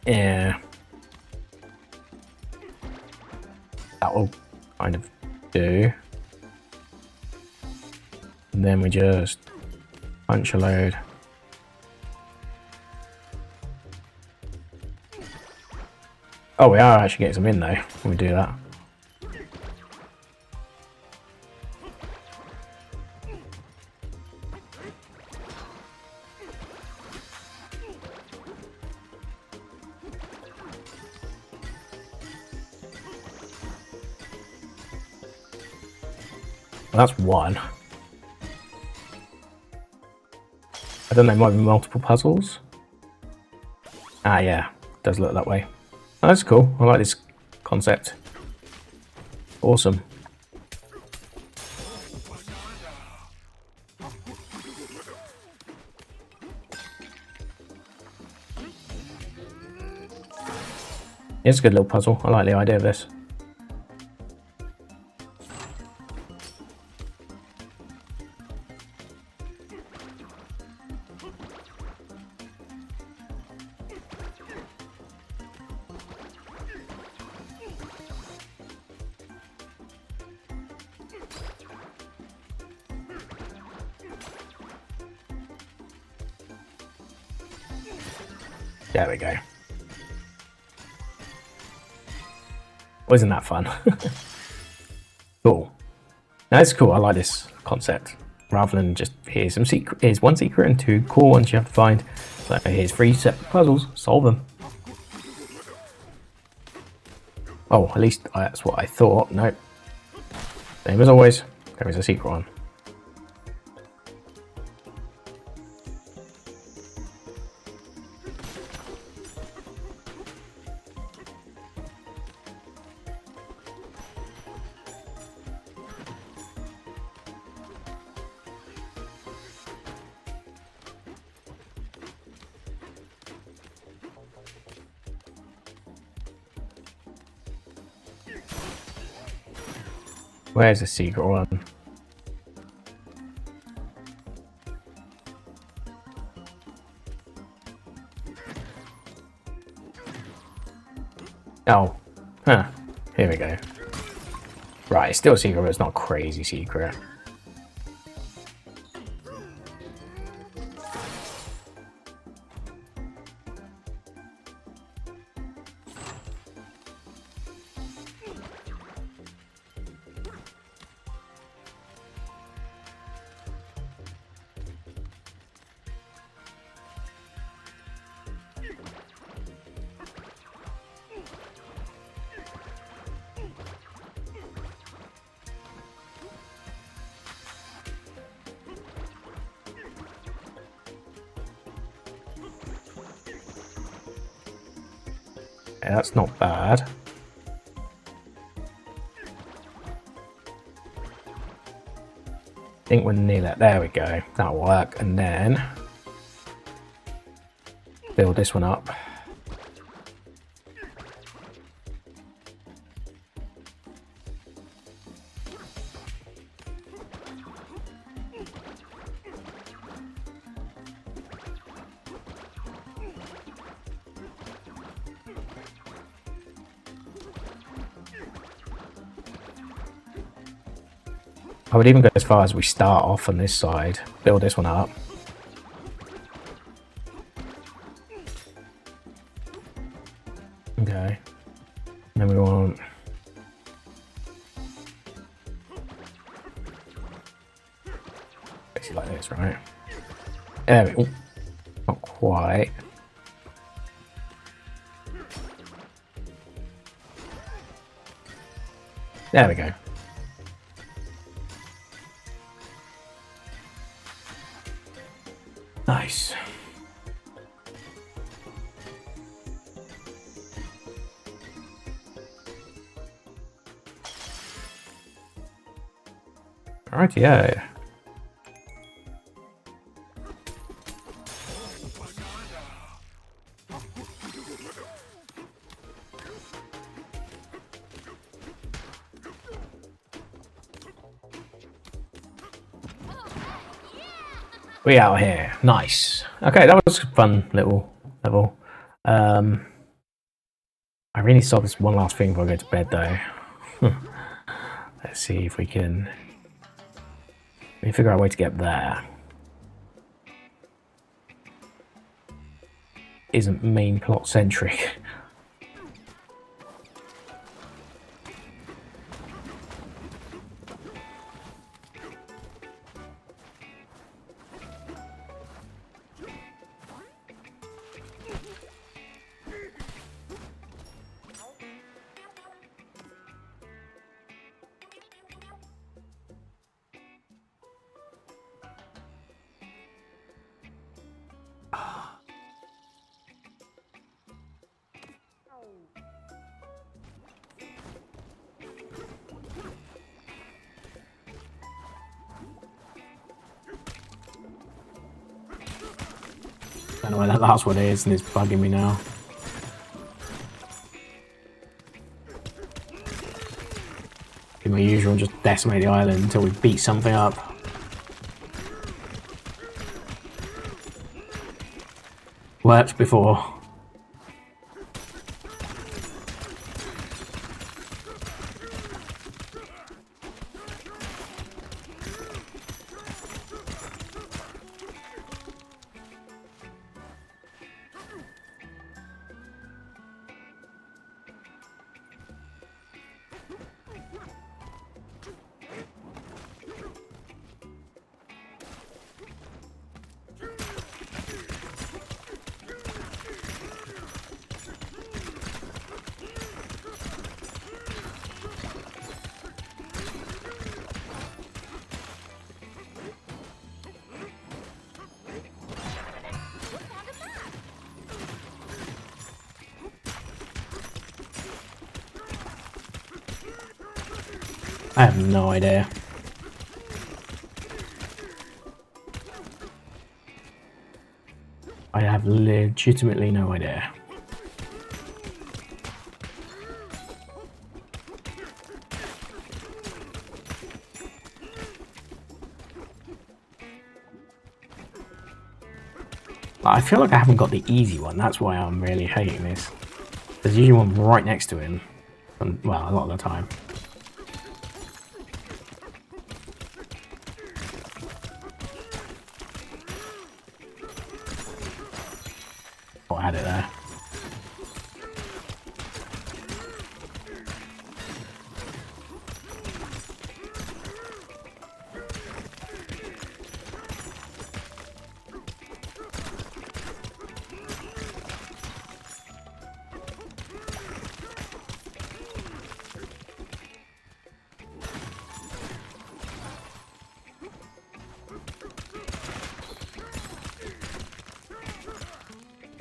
Yeah. That will kind of do. And then we just punch a load. Oh, we are actually getting some in though when we do that. Well, that's one. I don't know, might be multiple puzzles. Ah, yeah, it does look that way. Oh, that's cool. I like this concept. Awesome. It's a good little puzzle. I like the idea of this. There we go. Wasn't that fun? Cool. That's cool. I like this concept. Rather than just here's some secret, here's one secret and two cool ones you have to find. So here's 3 separate puzzles. Solve them. Oh, at least that's what I thought. Nope. Same as always. There is a secret one. Where's the secret one? Oh, huh. Here we go. Right, it's still a secret, but it's not a crazy secret. Yeah, that's not bad. I think we're near that. There we go. That'll work. And then build this one up. I would even go as far as we start off on this side, build this one up. Okay. Then we want... basically like this, right? There we go. Not quite. There we go. Nice. Alright, yeah. We out here. Nice. Okay, that was a fun little level. I really saw this one last thing before I go to bed though. Let's see if we can... let me figure out a way to get there. Isn't main plot centric. I don't know where that last one is, and it's bugging me now. Do my usual and just decimate the island until we beat something up. Worked before. I have no idea. I have legitimately no idea. I feel like I haven't got the easy one, that's why I'm really hating this. There's usually one right next to him, and, well, a lot of the time. Oh, I had it there.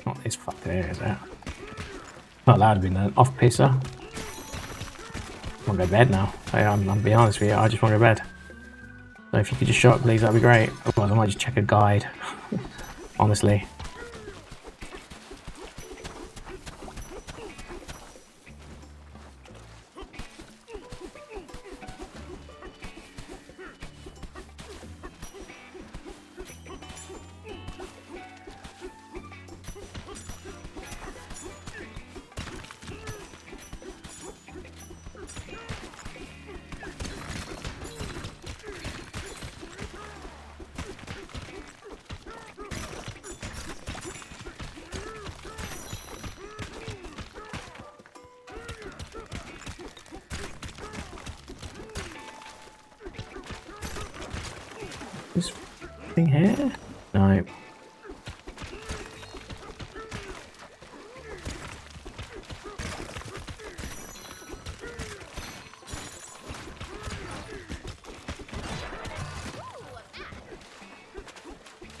Not this fuck there, is it? Not allowed to be an off pisser. I want to go to bed now. I'm being honest with you, I just want to go to bed. So if you could just show up, please, that'd be great. Otherwise, I might just check a guide. Honestly. This thing here? No.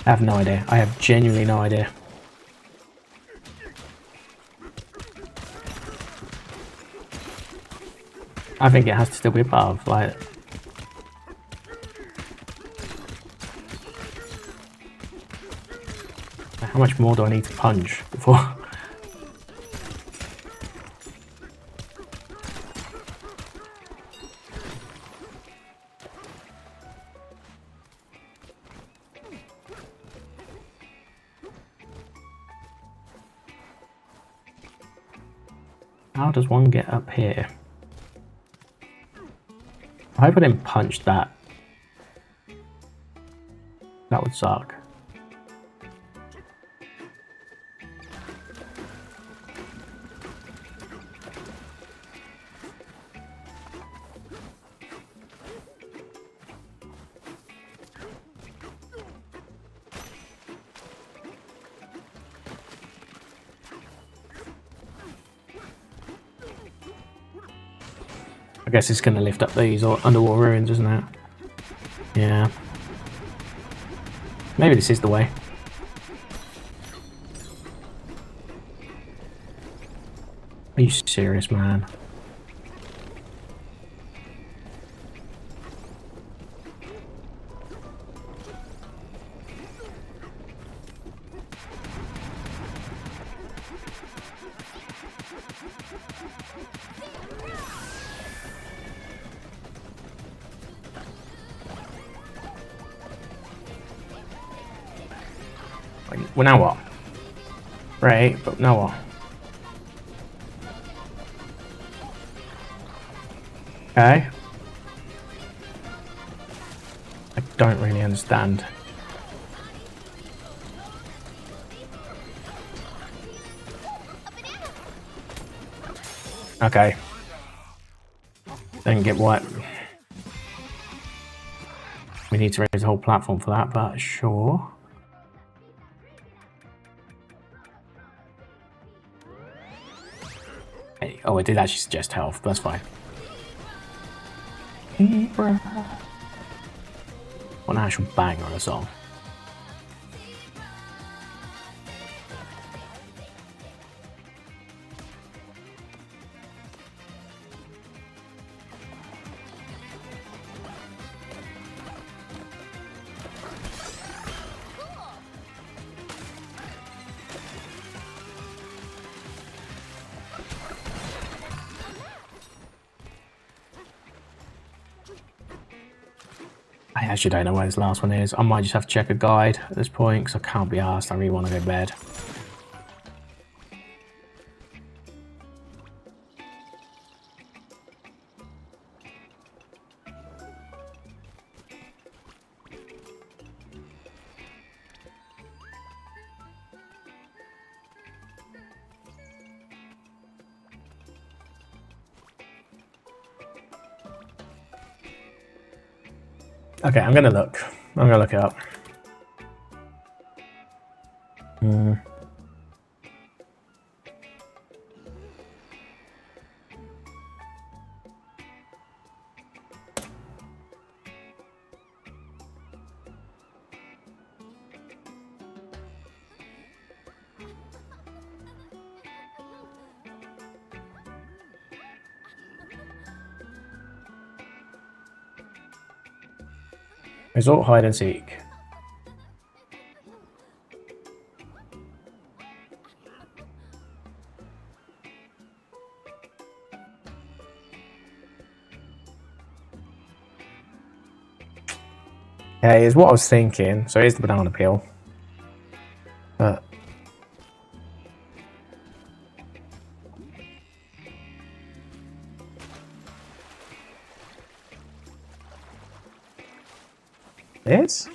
I have no idea. I have genuinely no idea. I think it has to still be above, like... How much more do I need to punch before... How does one get up here? I hope I didn't punch that. That would suck. I guess it's going to lift up these underwater ruins, isn't it? Yeah. Maybe this is the way. Are you serious, man? Well, now what? Right, but now what? Okay. I don't really understand. Okay. Don't get what. We need to raise the whole platform for that, but sure. Hey, oh, it did actually suggest health, that's fine. What an actual banger of a song. I actually don't know where this last one is. I might just have to check a guide at this point because I can't be asked. I really want to go to bed. Okay, I'm gonna look. I'm gonna look it up. Resort hide and seek. Yeah, is what I was thinking. So here's the banana peel. But this?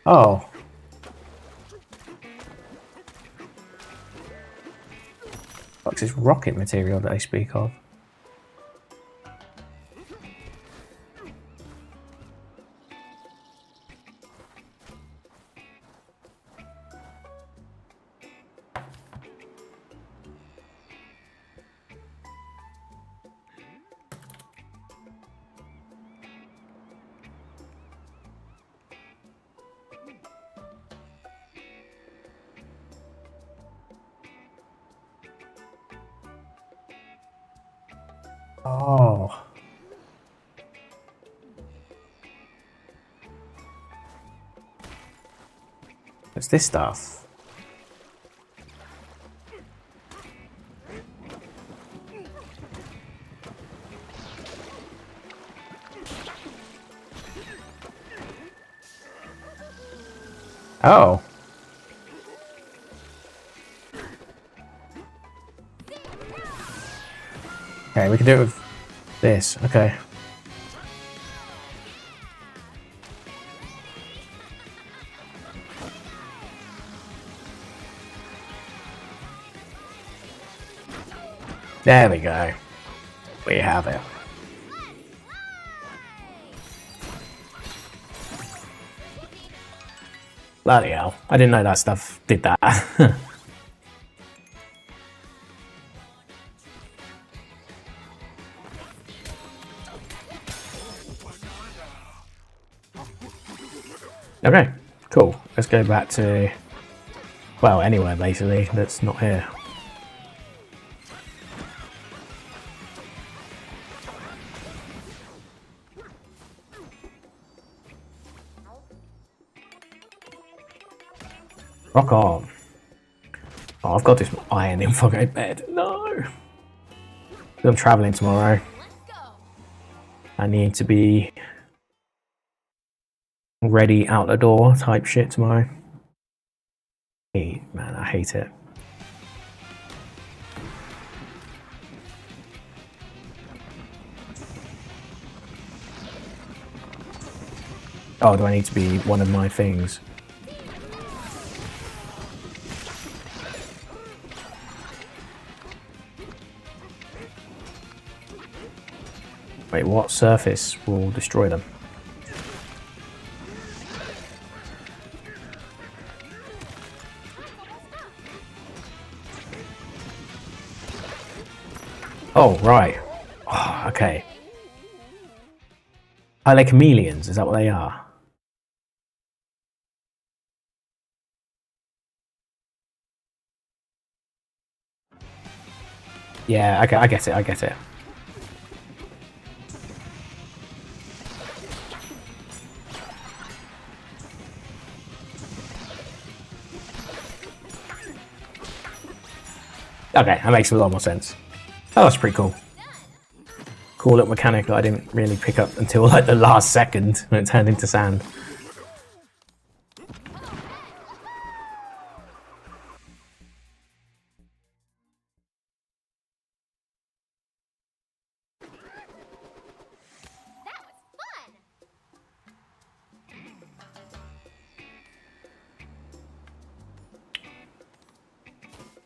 Oh. What's this rocket material that they speak of? Oh. What's this stuff? Oh. Okay, we can do it with this. Okay. There we go. We have it. Bloody hell. I didn't know that stuff did that. Okay, cool. Let's go back to, well, anywhere basically that's not here. Rock on. Oh, I've got this iron info go to bed. No. I'm traveling tomorrow. I need to be ready out the door type shit tomorrow. Hey, man, I hate it. Oh, do I need to be one of my things? Wait, what surface will destroy them? Oh, right. Oh, okay. Are they chameleons? Is that what they are? Yeah, okay, I get it, I get it. Okay, that makes a lot more sense. Oh, that's pretty cool. Cool little mechanic that I didn't really pick up until like the last second when it turned into sand.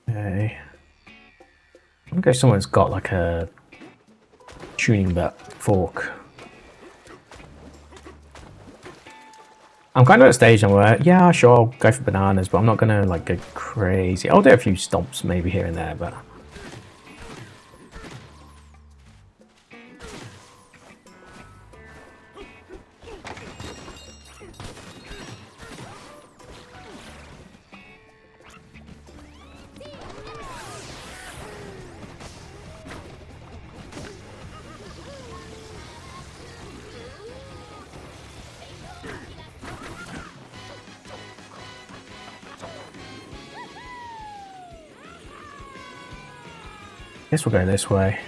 Okay. I wonder if someone's got like a tuning belt fork. I'm kind of at a stage where, yeah, sure, I'll go for bananas, but I'm not gonna like go crazy. I'll do a few stomps maybe here and there, but Guess we'll go this way.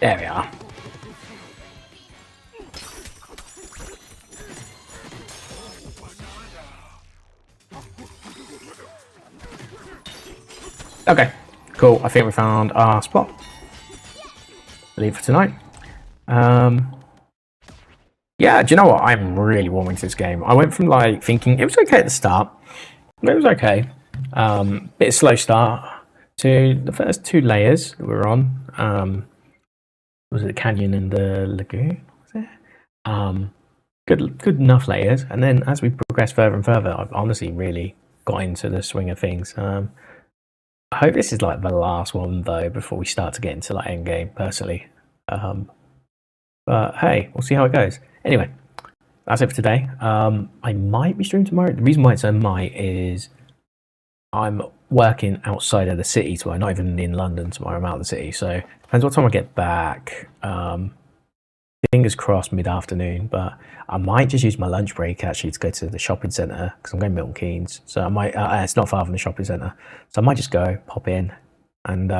There we are. Okay, cool. I think we found our spot. Leave for tonight. Yeah, do you know what? I'm really warming to this game. I went from like thinking it was okay at the start. It was okay. Bit of slow start to the first 2 layers that we were on. Was it the canyon and the lagoon? Was it? Good enough layers. And then as we progress further and further, I've honestly really got into the swing of things. I hope this is like the last one though before we start to get into like endgame personally. But hey, we'll see how it goes. Anyway, that's it for today. I might be streaming tomorrow. The reason why it's a might is I'm working outside of the city tomorrow, not even in London tomorrow. I'm out of the city, so depends what time I get back. Fingers crossed mid-afternoon, but I might just use my lunch break actually to go to the shopping centre because I'm going to Milton Keynes. So I might. It's not far from the shopping centre, so I might just go pop in and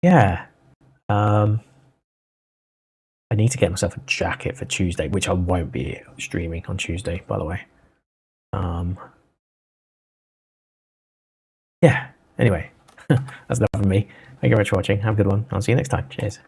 yeah. I need to get myself a jacket for Tuesday, which I won't be streaming on Tuesday, by the way. Yeah, anyway, that's enough from me. Thank you very much for watching. Have a good one. I'll see you next time. Cheers.